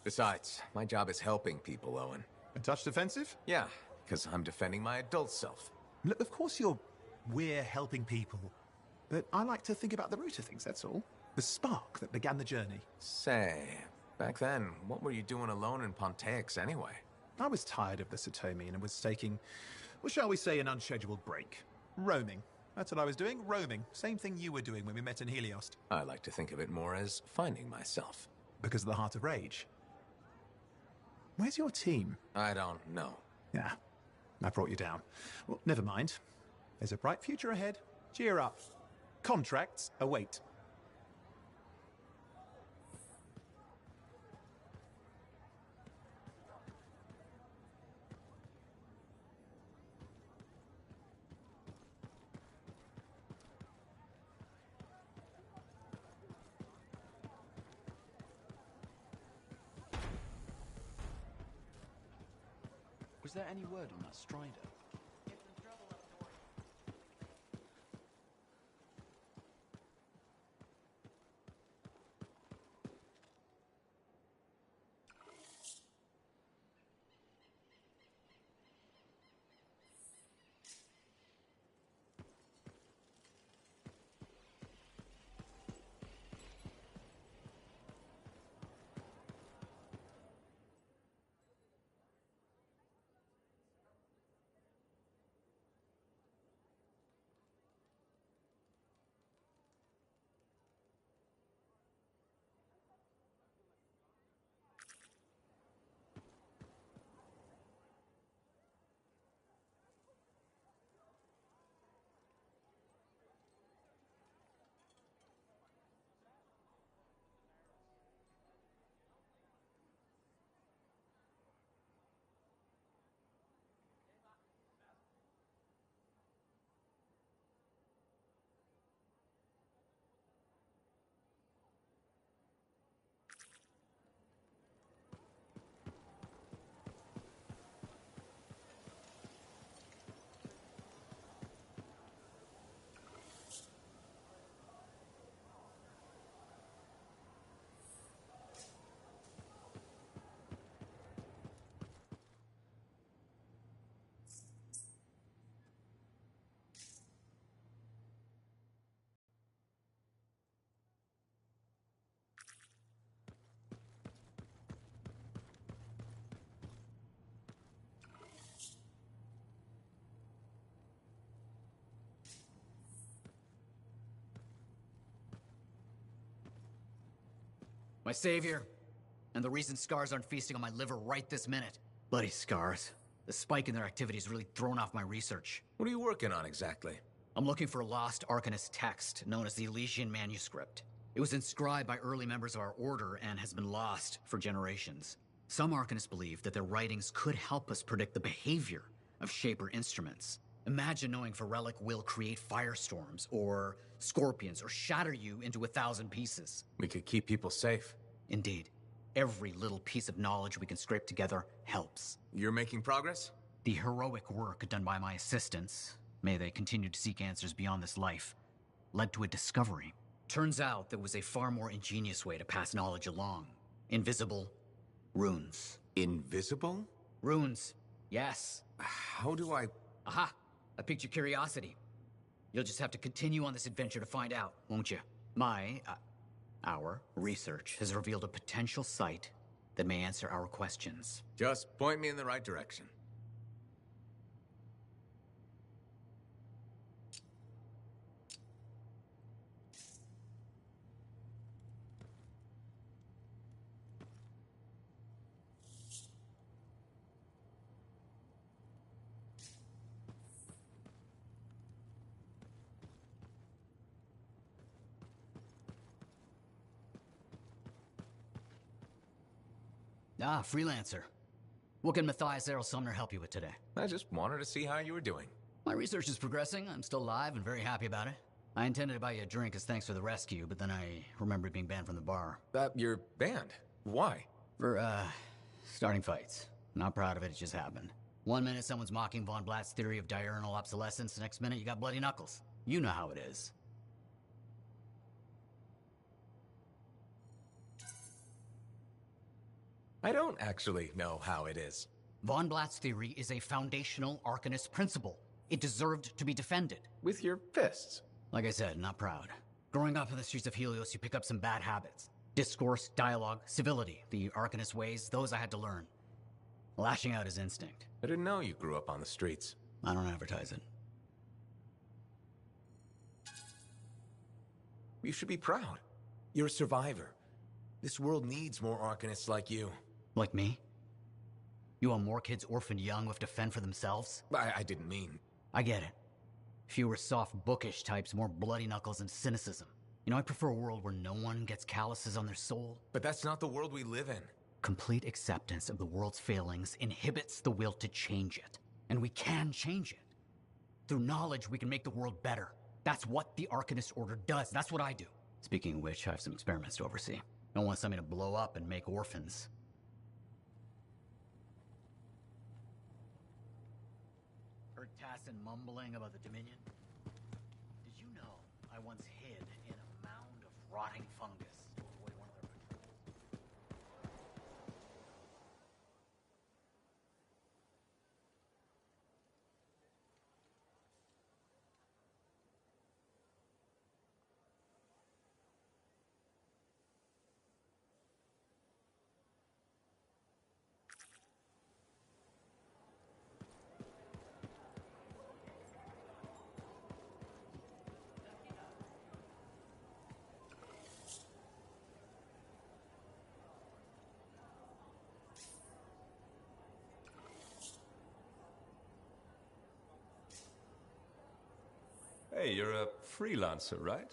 Besides, my job is helping people, Owen. A touch defensive? Yeah, because I'm defending my adult self. Look, of course we're helping people, but I like to think about the root of things, that's all. The spark that began the journey. Say, back then, what were you doing alone in Pontaix anyway? I was tired of the Satomian and was taking, well, shall we say, an unscheduled break. Roaming. That's what I was doing, roaming. Same thing you were doing when we met in Heliost. I like to think of it more as finding myself. Because of the Heart of Rage. Where's your team? I don't know. Yeah, I brought you down. Well, never mind. There's a bright future ahead. Cheer up. Contracts await. Was there any word on that Strider? My savior, and the reason scars aren't feasting on my liver right this minute. Bloody scars. The spike in their activity has really thrown off my research. What are you working on exactly? I'm looking for a lost Arcanist text known as the Elysian Manuscript. It was inscribed by early members of our order and has been lost for generations. Some Arcanists believe that their writings could help us predict the behavior of Shaper instruments. Imagine knowing if a relic will create firestorms, or scorpions, or shatter you into 1,000 pieces. We could keep people safe. Indeed. Every little piece of knowledge we can scrape together helps. You're making progress? The heroic work done by my assistants, may they continue to seek answers beyond this life, led to a discovery. Turns out there was a far more ingenious way to pass knowledge along. Invisible runes. Invisible? Runes, yes. How do I... Aha! I piqued your curiosity. You'll just have to continue on this adventure to find out, won't you? Our research has revealed a potential site that may answer our questions. Just point me in the right direction. Ah, freelancer. What can Matthias Errol Sumner help you with today? I just wanted to see how you were doing. My research is progressing. I'm still alive and very happy about it. I intended to buy you a drink as thanks for the rescue, but then I remembered being banned from the bar. You're banned? Why? For, starting fights. Not proud of it, it just happened. One minute someone's mocking Von Blatt's theory of diurnal obsolescence, the next minute you got bloody knuckles. You know how it is. I don't actually know how it is. Von Blatt's theory is a foundational Arcanist principle. It deserved to be defended. With your fists. Like I said, not proud. Growing up in the streets of Helios, you pick up some bad habits. Discourse, dialogue, civility. The Arcanist ways, those I had to learn. Lashing out is instinct. I didn't know you grew up on the streets. I don't advertise it. You should be proud. You're a survivor. This world needs more Arcanists like you. Like me? You want more kids orphaned young who have to fend for themselves? I didn't mean... I get it. Fewer soft, bookish types, more bloody knuckles and cynicism. You know, I prefer a world where no one gets calluses on their soul. But that's not the world we live in. Complete acceptance of the world's failings inhibits the will to change it. And we can change it. Through knowledge, we can make the world better. That's what the Arcanist Order does. That's what I do. Speaking of which, I have some experiments to oversee. Don't want something to blow up and make orphans. Heard Tassin mumbling about the Dominion? Did you know I once hid in a mound of rotting fungus to avoid one of their patrols? Hey, you're a freelancer, right?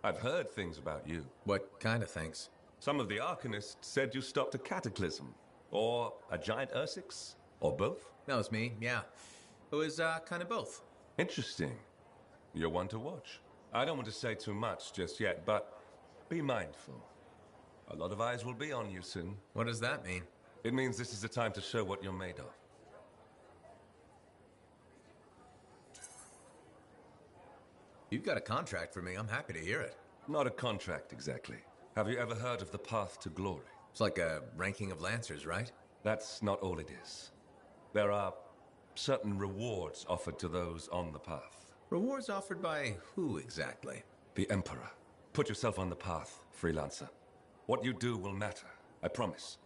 I've heard things about you. What kind of things? Some of the Arcanists said you stopped a cataclysm. Or a giant Ursix. Or both. That was me, yeah. It was, kind of both. Interesting. You're one to watch. I don't want to say too much just yet, but be mindful. A lot of eyes will be on you soon. What does that mean? It means this is the time to show what you're made of. You've got a contract for me. I'm happy to hear it. Not a contract, exactly. Have you ever heard of the Path to Glory? It's like a ranking of Lancers, right? That's not all it is. There are certain rewards offered to those on the path. Rewards offered by who exactly? The Emperor. Put yourself on the path, freelancer. What you do will matter, I promise.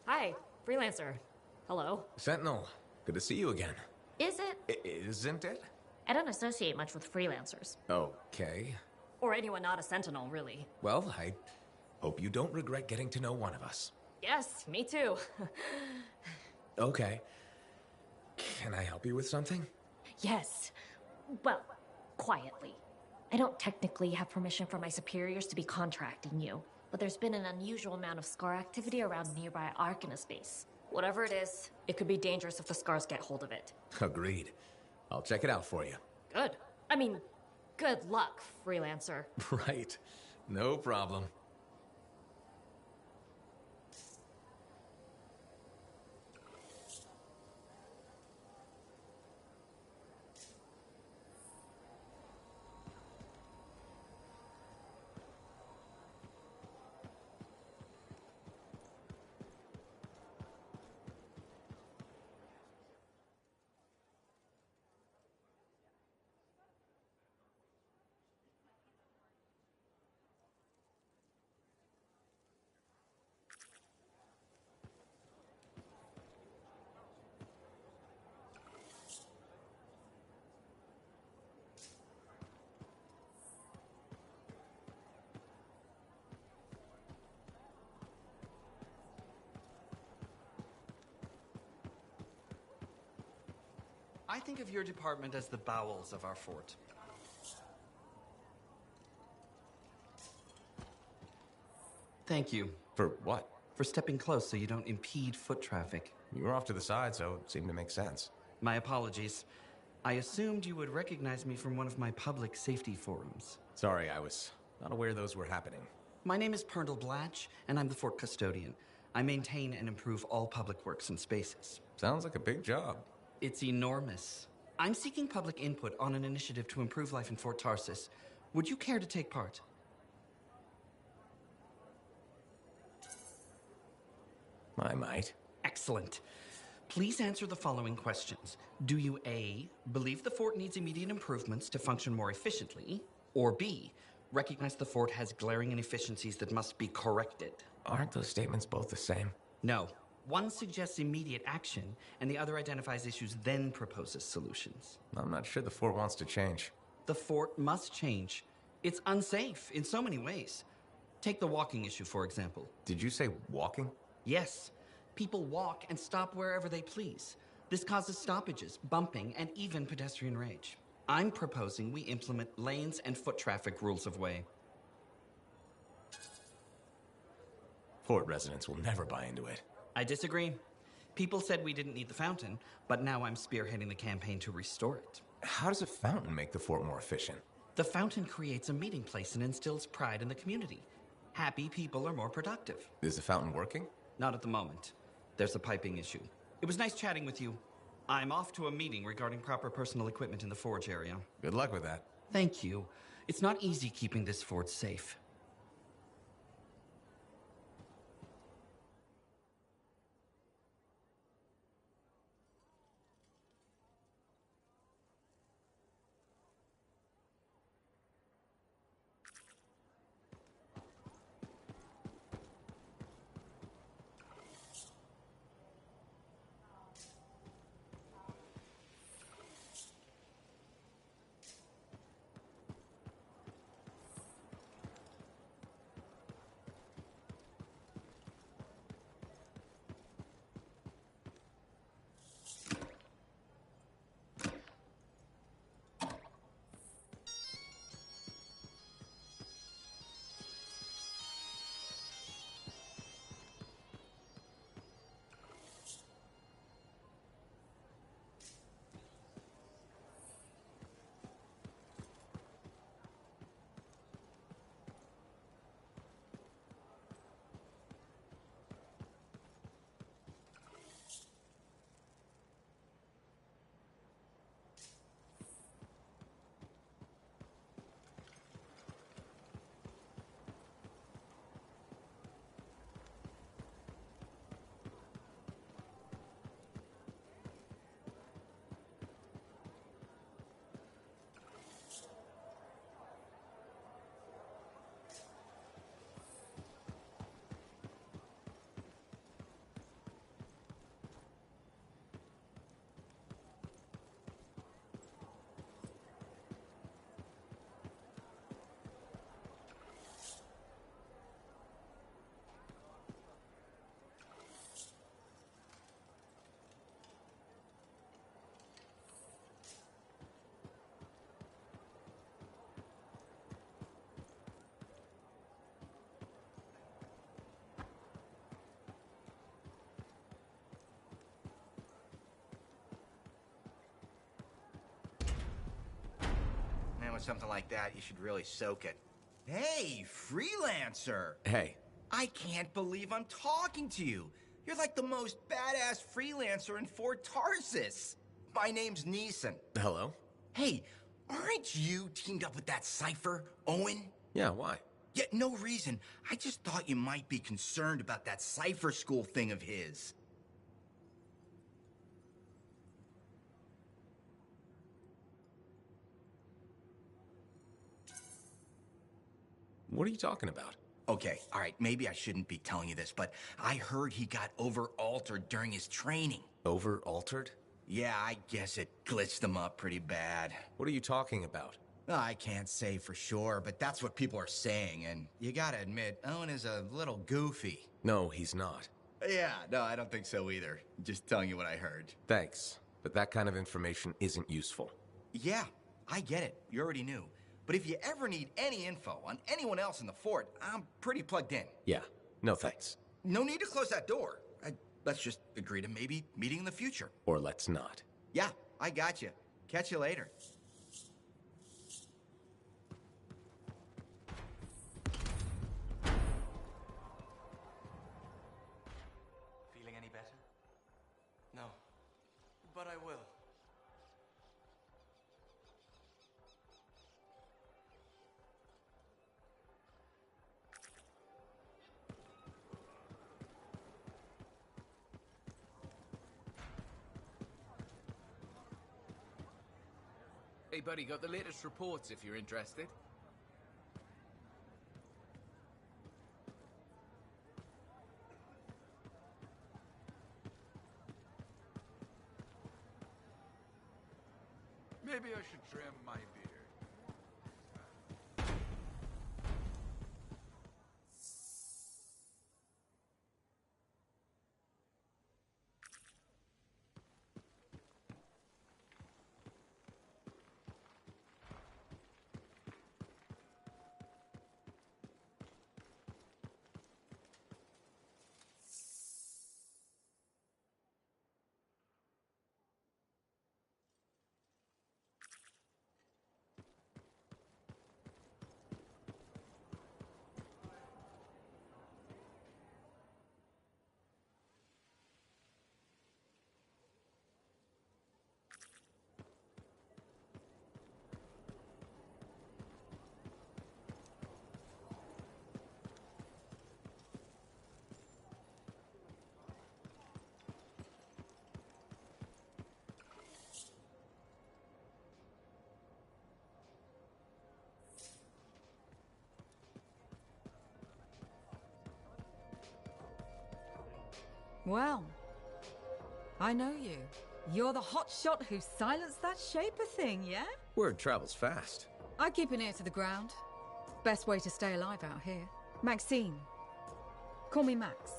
Hi, freelancer. Hello. Sentinel, good to see you again. Is it? Isn't it? I don't associate much with freelancers. Okay. Or anyone not a sentinel, really. Well, I hope you don't regret getting to know one of us. Yes, me too. Okay. Can I help you with something? Yes. Well, quietly. I don't technically have permission from my superiors to be contracting you, but there's been an unusual amount of Scar activity around nearby Arcanist base. Whatever it is, it could be dangerous if the Scars get hold of it. Agreed. I'll check it out for you. Good. I mean, good luck, freelancer. Right. No problem. I think of your department as the bowels of our fort. Thank you. For what? For stepping close so you don't impede foot traffic. You were off to the side, so it seemed to make sense. My apologies. I assumed you would recognize me from one of my public safety forums. Sorry, I was not aware those were happening. My name is Pernell Blatch, and I'm the fort custodian. I maintain and improve all public works and spaces. Sounds like a big job. It's enormous. I'm seeking public input on an initiative to improve life in Fort Tarsis. Would you care to take part? I might. Excellent. Please answer the following questions. Do you A, believe the fort needs immediate improvements to function more efficiently? Or B, recognize the fort has glaring inefficiencies that must be corrected? Aren't those statements both the same? No. One suggests immediate action, and the other identifies issues, then proposes solutions. I'm not sure the fort wants to change. The fort must change. It's unsafe in so many ways. Take the walking issue, for example. Did you say walking? Yes. People walk and stop wherever they please. This causes stoppages, bumping, and even pedestrian rage. I'm proposing we implement lanes and foot traffic rules of way. Fort residents will never buy into it. I disagree. People said we didn't need the fountain, but now I'm spearheading the campaign to restore it. How does a fountain make the fort more efficient? The fountain creates a meeting place and instills pride in the community. Happy people are more productive. Is the fountain working? Not at the moment. There's a piping issue. It was nice chatting with you. I'm off to a meeting regarding proper personal equipment in the forge area. Good luck with that. Thank you. It's not easy keeping this fort safe. With something like that, you should really soak it. Hey, freelancer! Hey. I can't believe I'm talking to you. You're like the most badass freelancer in Fort Tarsis. My name's Neeson. Hello? Hey, aren't you teamed up with that cipher, Owen? Yeah, why? Yeah, no reason. I just thought you might be concerned about that cipher school thing of his. What are you talking about? Okay, all right, maybe I shouldn't be telling you this, but I heard he got over-altered during his training. Over-altered? Yeah, I guess it glitched him up pretty bad. What are you talking about? I can't say for sure, but that's what people are saying, and you gotta admit, Owen is a little goofy. No, he's not. Yeah, no, I don't think so either. Just telling you what I heard. Thanks, but that kind of information isn't useful. Yeah, I get it. You already knew. But if you ever need any info on anyone else in the fort, I'm pretty plugged in. Yeah, no thanks. No need to close that door. Let's just agree to maybe meeting in the future. Or let's not. Yeah, I got you. Catch you later. but I will. Hey, buddy, got the latest reports if you're interested. Maybe I should trim my beard. Well, I know you. You're the hotshot who silenced that Shaper thing, yeah? Word travels fast. I keep an ear to the ground. Best way to stay alive out here. Maxine. Call me Max.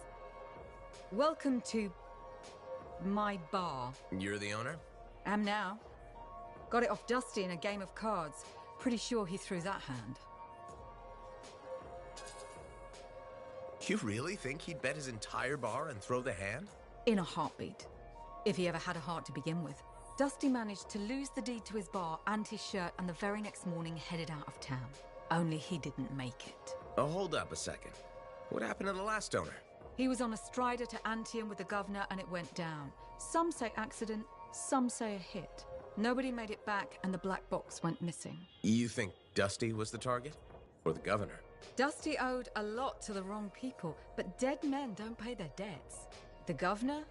Welcome to my bar. You're the owner? Am now. Got it off Dusty in a game of cards. Pretty sure he threw that hand. You really think he'd bet his entire bar and throw the hand? In a heartbeat. If he ever had a heart to begin with. Dusty managed to lose the deed to his bar and his shirt, and the very next morning headed out of town. Only he didn't make it. Oh, hold up a second. What happened to the last owner? He was on a strider to Anthem with the governor and it went down. Some say accident, some say a hit. Nobody made it back and the black box went missing. You think Dusty was the target? Or the governor? Dusty owed a lot to the wrong people, but dead men don't pay their debts. The governor?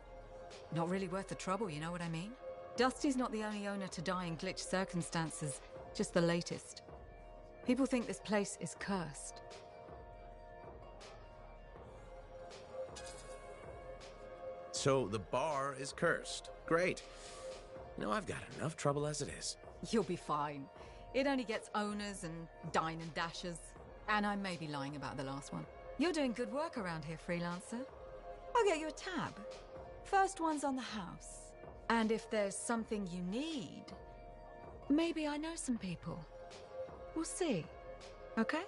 Not really worth the trouble, you know what I mean? Dusty's not the only owner to die in glitch circumstances, just the latest. People think this place is cursed. So the bar is cursed. Great. You know, I've got enough trouble as it is. You'll be fine. It only gets owners and dine and dashers. And I may be lying about the last one. You're doing good work around here, freelancer. I'll get you a tab. First one's on the house. And if there's something you need, maybe I know some people. We'll see. Okay?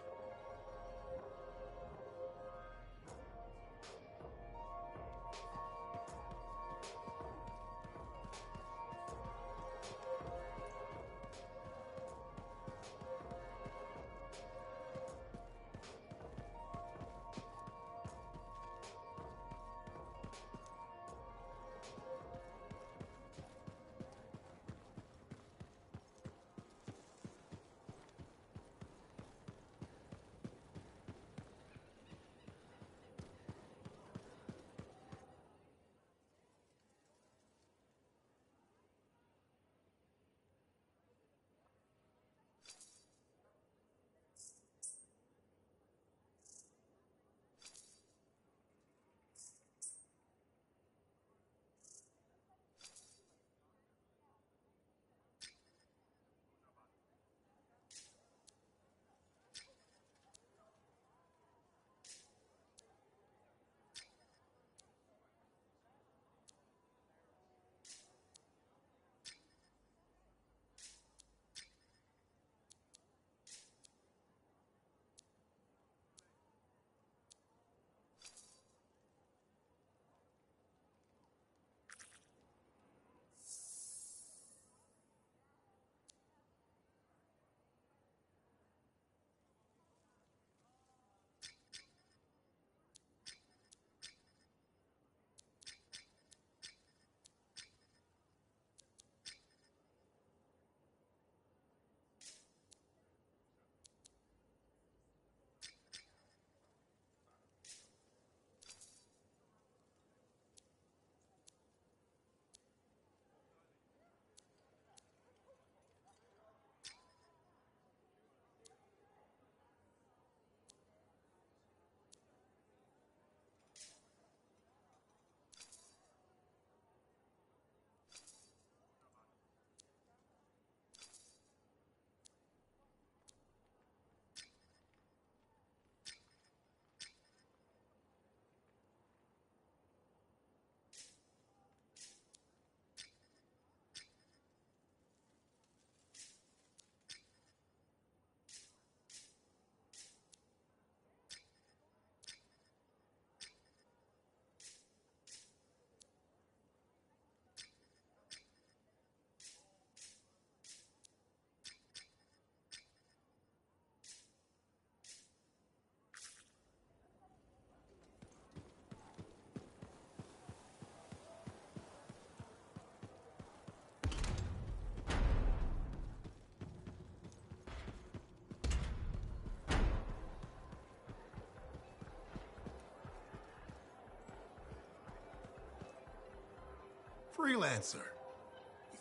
Freelancer.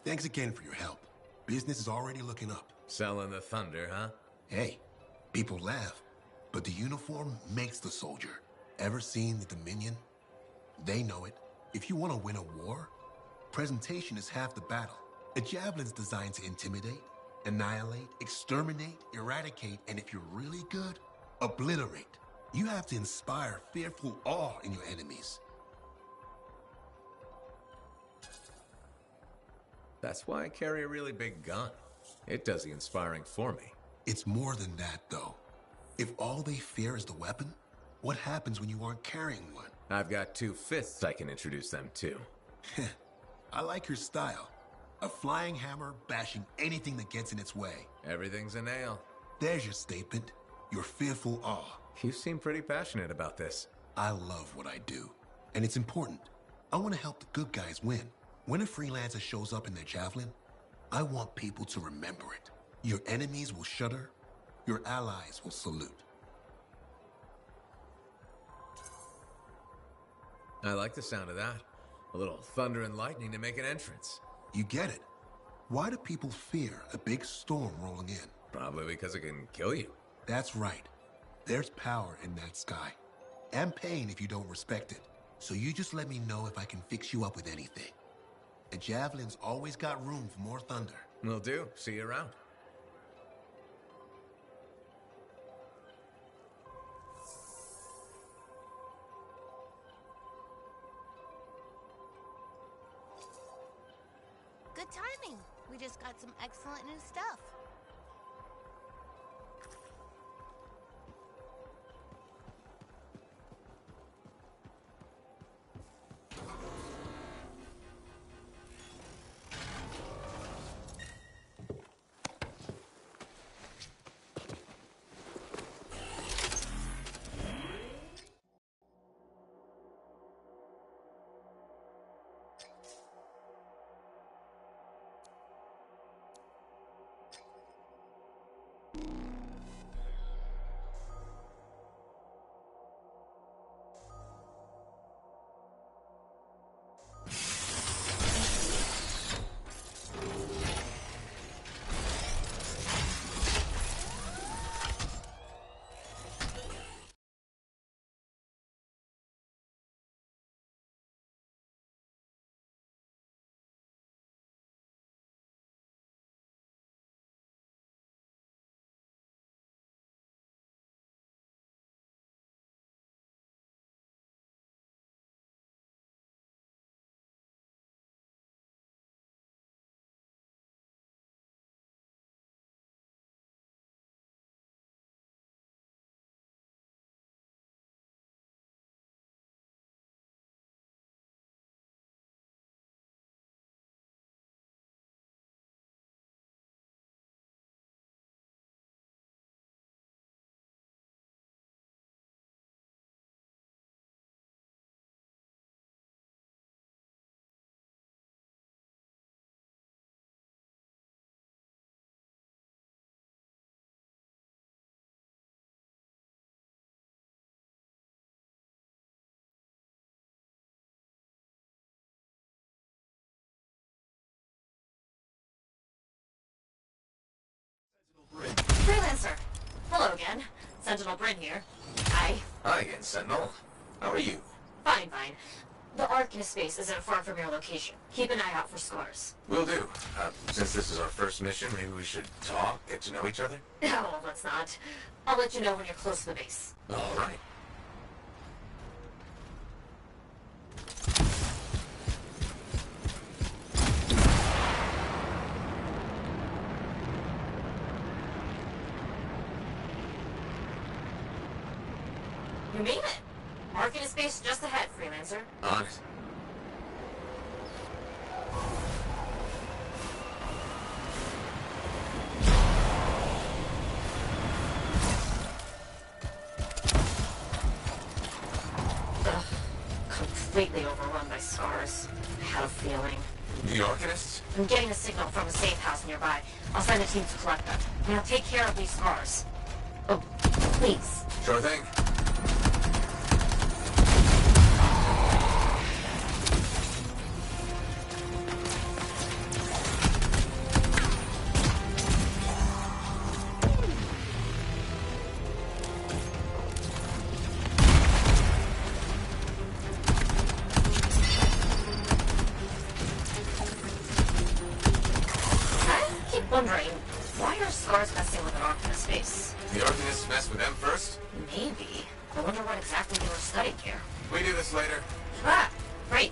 Thanks again for your help. Business is already looking up. Selling the thunder, huh? Hey, people laugh, but the uniform makes the soldier. Ever seen the Dominion? They know it. If you want to win a war, presentation is half the battle. A javelin's designed to intimidate, annihilate, exterminate, eradicate, and if you're really good, obliterate. You have to inspire fearful awe in your enemies. That's why I carry a really big gun. It does the inspiring for me. It's more than that, though. If all they fear is the weapon, what happens when you aren't carrying one? I've got 2 fists I can introduce them to. I like your style. A flying hammer bashing anything that gets in its way. Everything's a nail. There's your statement. Your fearful awe. You seem pretty passionate about this. I love what I do. And it's important. I want to help the good guys win. When a freelancer shows up in their javelin, I want people to remember it. Your enemies will shudder. Your allies will salute. I like the sound of that. A little thunder and lightning to make an entrance. You get it. Why do people fear a big storm rolling in? Probably because it can kill you. That's right. There's power in that sky. And pain if you don't respect it. So you just let me know if I can fix you up with anything. A javelin's always got room for more thunder. Will do. See you around. Good timing. We just got some excellent new stuff. Freelancer! Hello again. Sentinel Bryn here. Hi. Hi again, Sentinel. How are you? Fine, fine. The Arcanist space isn't far from your location. Keep an eye out for scars. Will do. Since this is our first mission, maybe we should talk, get to know each other? No, let's not. I'll let you know when you're close to the base. All right. You made it! Arcanist space just ahead, Freelancer. On it. Ugh. Completely overrun by scars. I had a feeling. The Arcanists? I'm getting a signal from a safe house nearby. I'll send a team to collect them. Now take care of these scars. Oh, please. Sure thing. Wondering, why are scars messing with an Arcanist base? The Arcanists mess with them first? Maybe. I wonder what exactly they were studying here. We do this later. Ah! Right.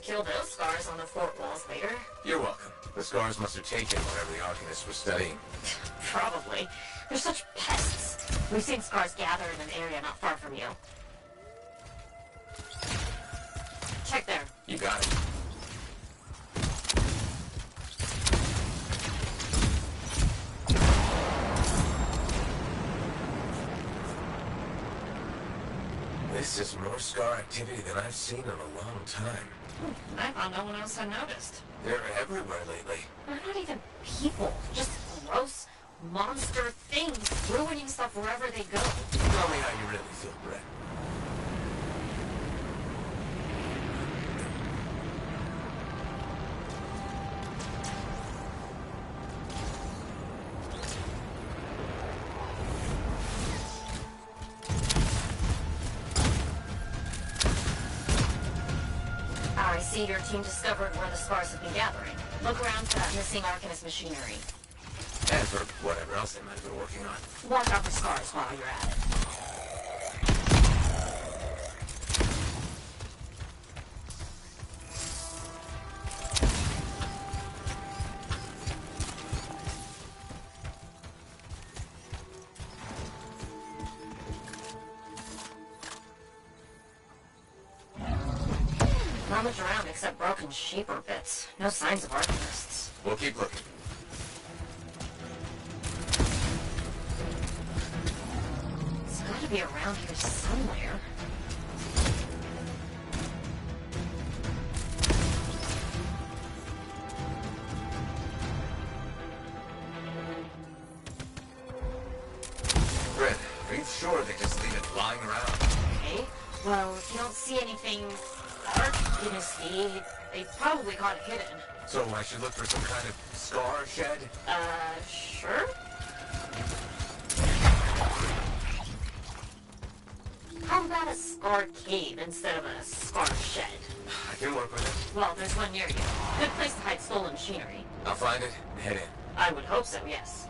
Kill those scars on the fort walls later. You're welcome. The scars must have taken whatever the Arcanists were studying. Probably. They're such pests. We've seen scars gather in an area not far from you. Check there. You got it. This is more scar activity than I've seen in a long time. I thought no one else had noticed. They're everywhere lately. They're not even people. Just gross monster things ruining stuff wherever they go. Tell me how you really feel, Brett. I see your team discovered where the scars have been gathering. Look around for that missing Arcanist machinery. And for whatever else they might have been working on. Watch out for scars while you're at it. Not much around except broken shaper bits. No signs of Arcanists. We'll keep looking. It's gotta be around here somewhere. Brett, are you sure they just leave it lying around? Okay. Well, if you don't see anything Arcanist-y, they probably got it hidden. So I should look for some kind of scar shed? Sure? How about a scar cave instead of a scar shed? I can work with it. Well, there's one near you. Good place to hide stolen machinery. I'll find it and head in. I would hope so, yes.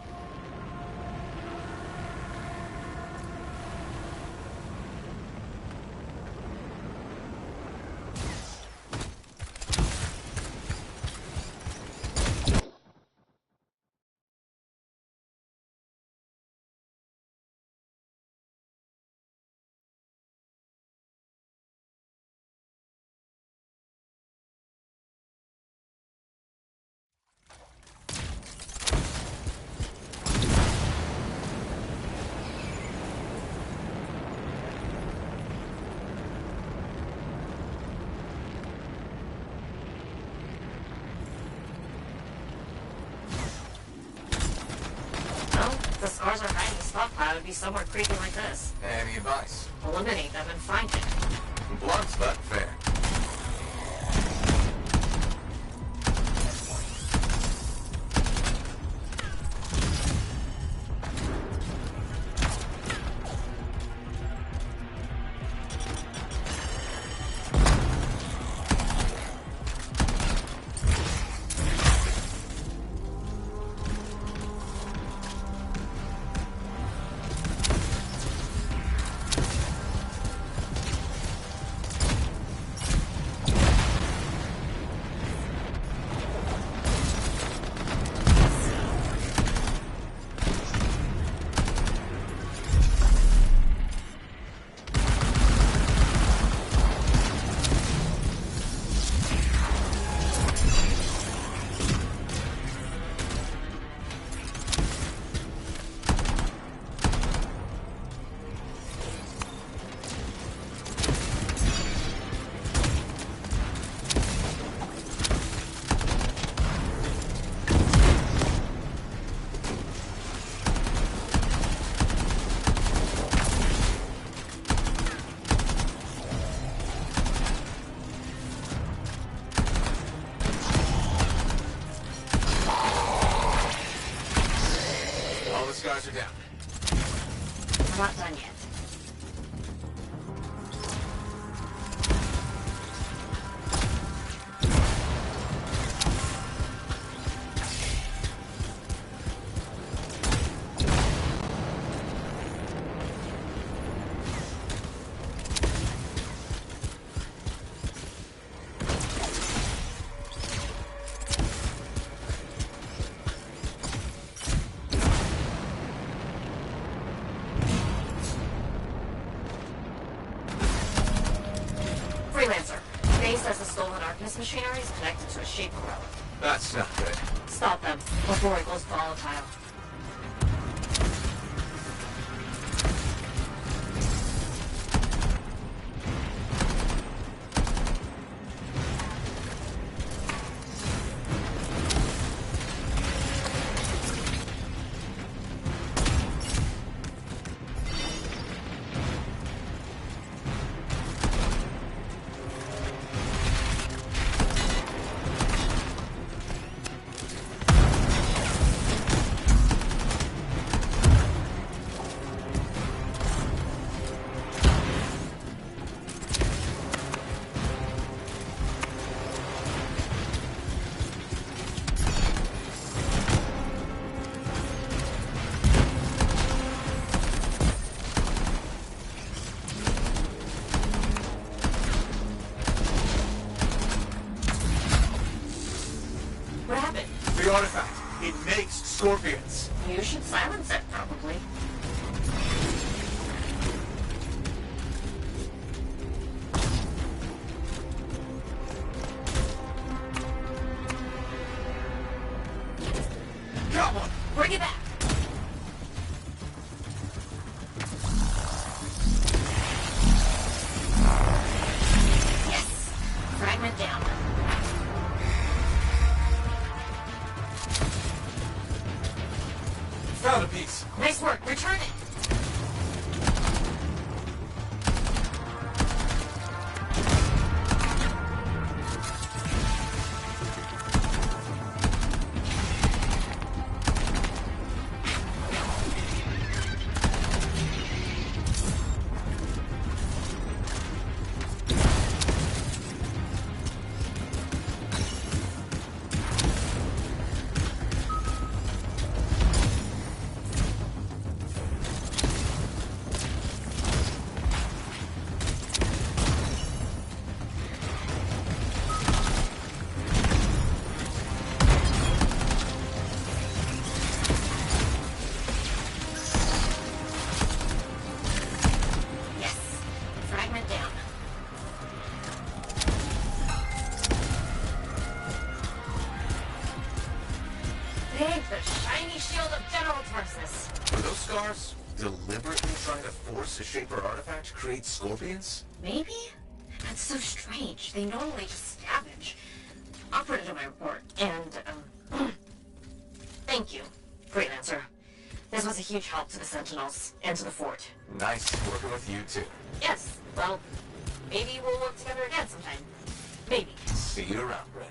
The scars are hiding the stockpile would be somewhere creepy like this. Any advice? Eliminate them and find it. Blunt's but fair. says the stolen Arcanist machinery is connected to a Shaper relic. That's not good. Stop them before it goes volatile. The artifact. It makes scorpions. You should silence it, probably. Got one. Bring it back. Yes. Fragment down. Found a piece. Nice work. Return it. Deliberately trying to force a Shaper artifact to create scorpions? Maybe? That's so strange. They normally just scavenge. I'll put it in my report. And, thank you, Freelancer. This was a huge help to the Sentinels and to the fort. Nice working with you, too. Yes, well, maybe we'll work together again sometime. Maybe. See you around, Bren.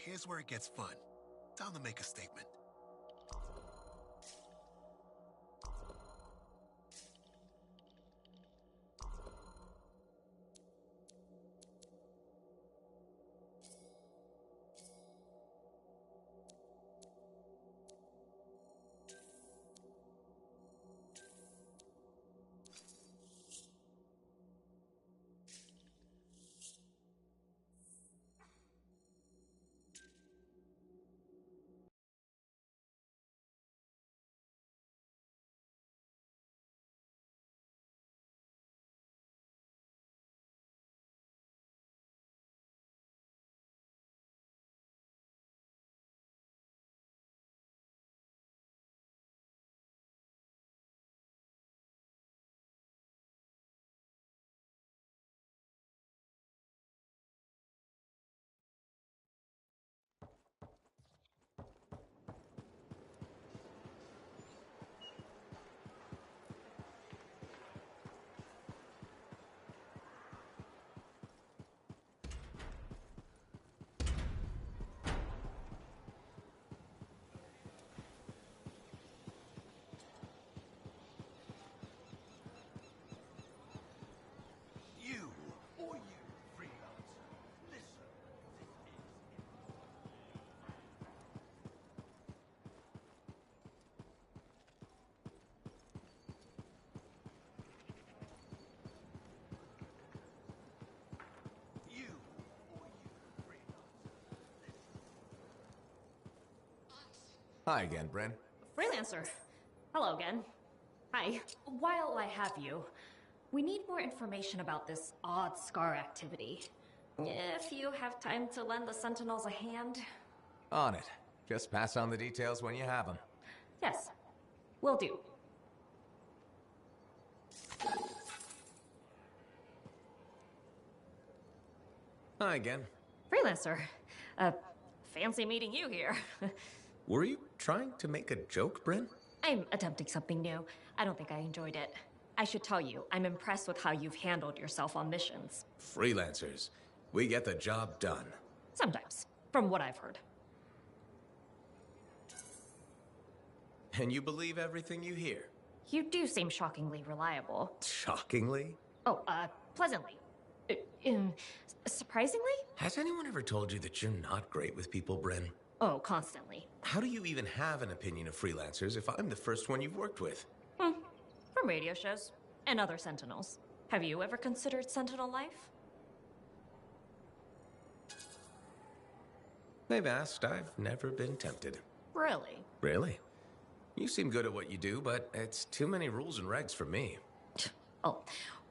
here's where it gets fun. Time to make a statement. Hi again, Bryn. Freelancer. Hello again. Hi. While I have you, we need more information about this odd scar activity. If you have time to lend the Sentinels a hand. On it. Just pass on the details when you have them. Yes, will do. Hi again. Freelancer. Fancy meeting you here. Were you trying to make a joke, Bryn? I'm attempting something new. I don't think I enjoyed it. I should tell you, I'm impressed with how you've handled yourself on missions. Freelancers. We get the job done. Sometimes, from what I've heard. And you believe everything you hear? You do seem shockingly reliable. Shockingly? Oh, pleasantly. Surprisingly? Has anyone ever told you that you're not great with people, Bryn? Oh, constantly. How do you even have an opinion of freelancers if I'm the first one you've worked with? From radio shows and other Sentinels. Have you ever considered Sentinel life? They've asked. I've never been tempted. Really? Really? You seem good at what you do, but it's too many rules and regs for me. Oh,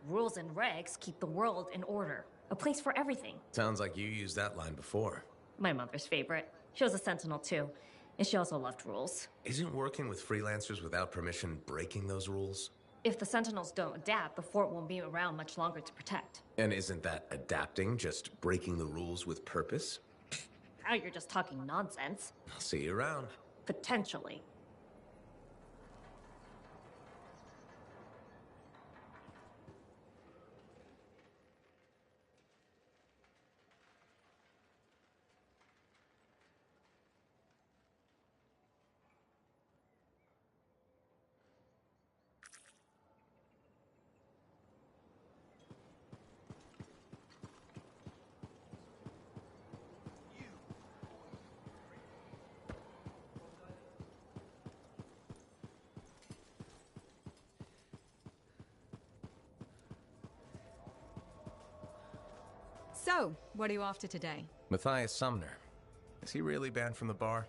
rules and regs keep the world in order. A place for everything. Sounds like you used that line before. My mother's favorite. She was a Sentinel too, and she also loved rules. Isn't working with freelancers without permission breaking those rules? If the Sentinels don't adapt, the fort won't be around much longer to protect. And isn't that adapting just breaking the rules with purpose? Now you're just talking nonsense. I'll see you around. Potentially. So, what are you after today? Matthias Sumner. Is he really banned from the bar?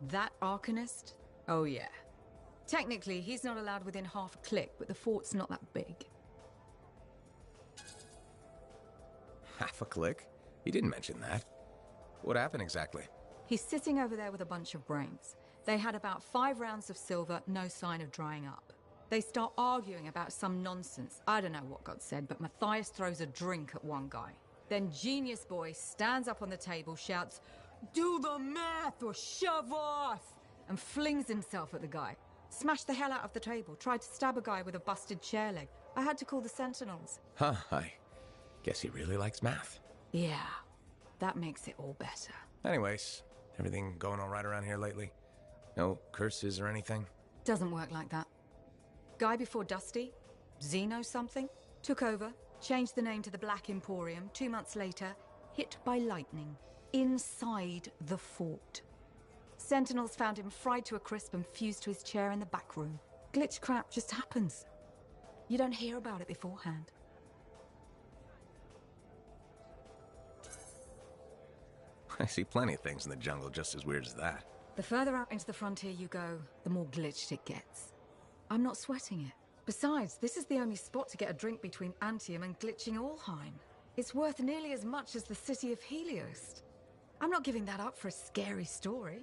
That Arcanist? Oh yeah. Technically, he's not allowed within half a click, but the fort's not that big. Half a click? He didn't mention that. What happened exactly? He's sitting over there with a bunch of brains. They had about 5 rounds of silver, no sign of drying up. They start arguing about some nonsense. I don't know what got said, but Matthias throws a drink at one guy. Then Genius Boy stands up on the table, shouts, "Do the math or shove off!" and flings himself at the guy. Smashed the hell out of the table, tried to stab a guy with a busted chair leg. I had to call the Sentinels. Huh, I guess he really likes math. Yeah, that makes it all better. Anyways, Everything going all right around here lately? No curses or anything? Doesn't work like that. Guy before Dusty, Xeno something, took over, changed the name to the Black Emporium. 2 months later, hit by lightning. Inside the fort. Sentinels found him fried to a crisp and fused to his chair in the back room. Glitch crap just happens. You don't hear about it beforehand. I see plenty of things in the jungle just as weird as that. The further out into the frontier you go, the more glitched it gets. I'm not sweating it. Besides, this is the only spot to get a drink between Anthem and glitching Allheim. It's worth nearly as much as the city of Helios. I'm not giving that up for a scary story.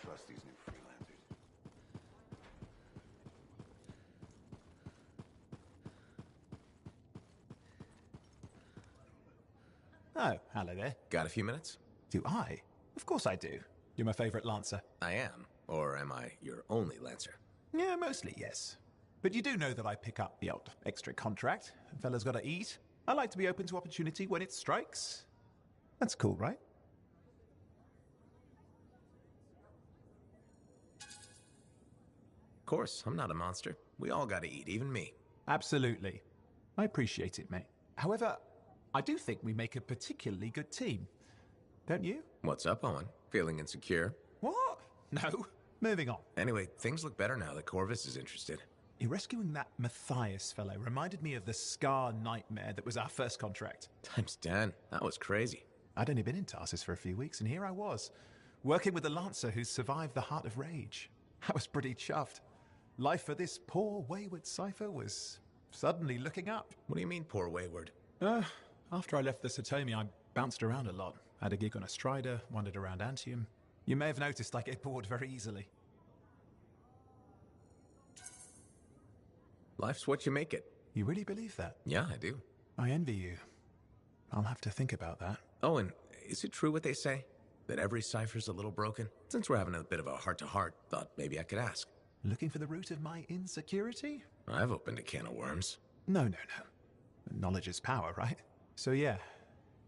Trust these new freelancers. Oh, hello there. Got a few minutes? Do I? Of course I do. You're my favorite Lancer. I am. Or am I your only Lancer? Yeah, mostly, yes. But you do know that I pick up the odd extra contract. A fella's gotta eat. I like to be open to opportunity when it strikes. That's cool, right? Of course, I'm not a monster. We all gotta eat, even me. Absolutely. I appreciate it, mate. However, I do think we make a particularly good team. Don't you? What's up, Owen? Feeling insecure? What? No. Moving on. Anyway, things look better now that Corvus is interested. You rescuing that Matthias fellow reminded me of the Scar nightmare that was our first contract. Times 10. That was crazy. I'd only been in Tarsus for a few weeks, and here I was, working with a Lancer who's survived the Heart of Rage. I was pretty chuffed. Life for this poor, wayward cipher was suddenly looking up. What do you mean, poor wayward? After I left the Satomi, I bounced around a lot. Had a gig on a Strider, wandered around Antium. You may have noticed I get bored very easily. Life's what you make it. You really believe that? Yeah, I do. I envy you. I'll have to think about that. Oh, and is it true what they say? That every cipher's a little broken? Since we're having a bit of a heart-to-heart, thought maybe I could ask. Looking for the root of my insecurity? I've opened a can of worms. No. Knowledge is power, right? So yeah,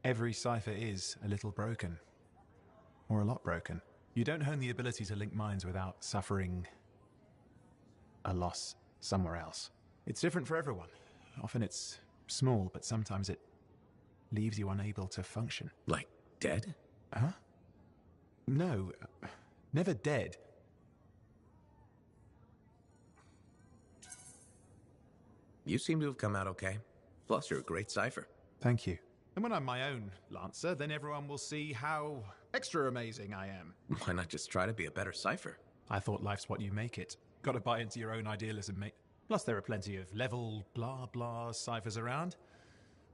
every cipher is a little broken. Or a lot broken. You don't hone the ability to link minds without suffering a loss somewhere else. It's different for everyone. Often it's small, but sometimes it leaves you unable to function. Like dead? Huh? No, never dead. You seem to have come out okay. Plus, you're a great cipher. Thank you. And when I'm my own Lancer, then everyone will see how extra amazing I am. Why not just try to be a better cipher? I thought life's what you make it. Gotta buy into your own idealism, mate. Plus, there are plenty of level blah blah ciphers around.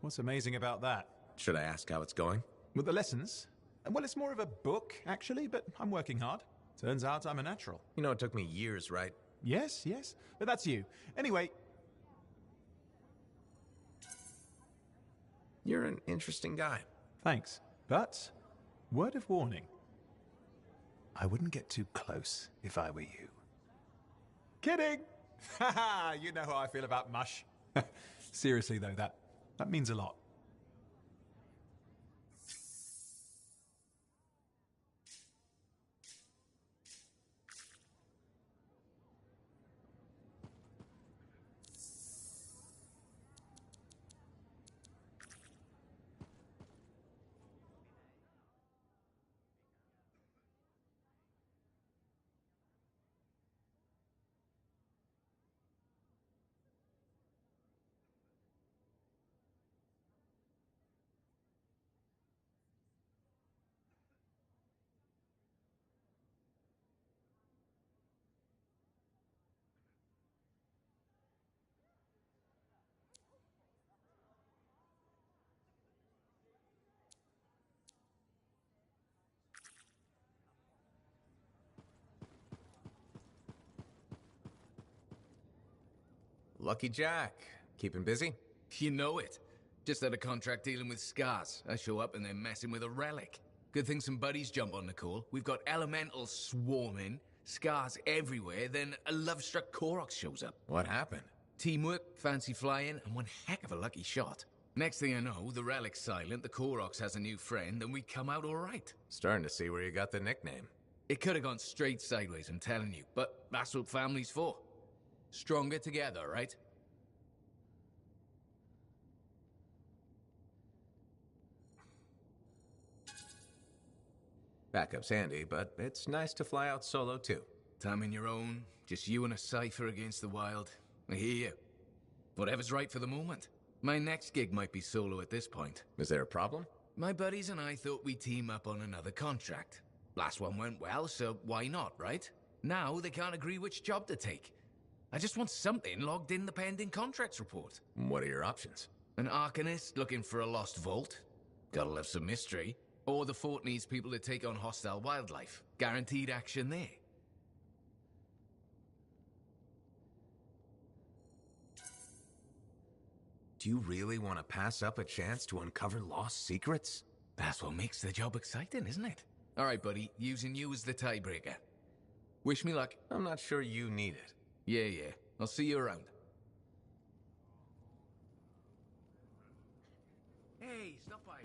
What's amazing about that? Should I ask how it's going? With the lessons? Well, it's more of a book, actually, but I'm working hard. Turns out I'm a natural. You know, it took me years, right? Yes, but that's you. Anyway... You're an interesting guy. Thanks. But, word of warning. I wouldn't get too close if I were you. Kidding! Haha, you know how I feel about mush. Seriously, though, that means a lot. lucky Jack. Keeping busy? You know it. Just had a contract dealing with Scars. I show up and they're messing with a relic. Good thing some buddies jump on the call. We've got elementals swarming, Scars everywhere, then a love-struck Koroks shows up. What happened? Teamwork, fancy flying, and one heck of a lucky shot. Next thing I know, the relic's silent, the Koroks has a new friend, and we come out all right. Starting to see where you got the nickname. It could have gone straight sideways, I'm telling you, but that's what family's for. Stronger together, right? Backup's handy, but it's nice to fly out solo, too. Time on your own, just you and a cipher against the wild. I hear you. Whatever's right for the moment. My next gig might be solo at this point. Is there a problem? My buddies and I thought we'd team up on another contract. Last one went well, so why not, right? Now they can't agree which job to take. I just want something logged in the pending contracts report. What are your options? An Arcanist looking for a lost vault. Gotta love some mystery. Or the fort needs people to take on hostile wildlife. Guaranteed action there. Do you really want to pass up a chance to uncover lost secrets? That's what makes the job exciting, isn't it? All right, buddy. Using you as the tiebreaker. Wish me luck. I'm not sure you need it. Yeah. I'll see you around. Hey, stop by,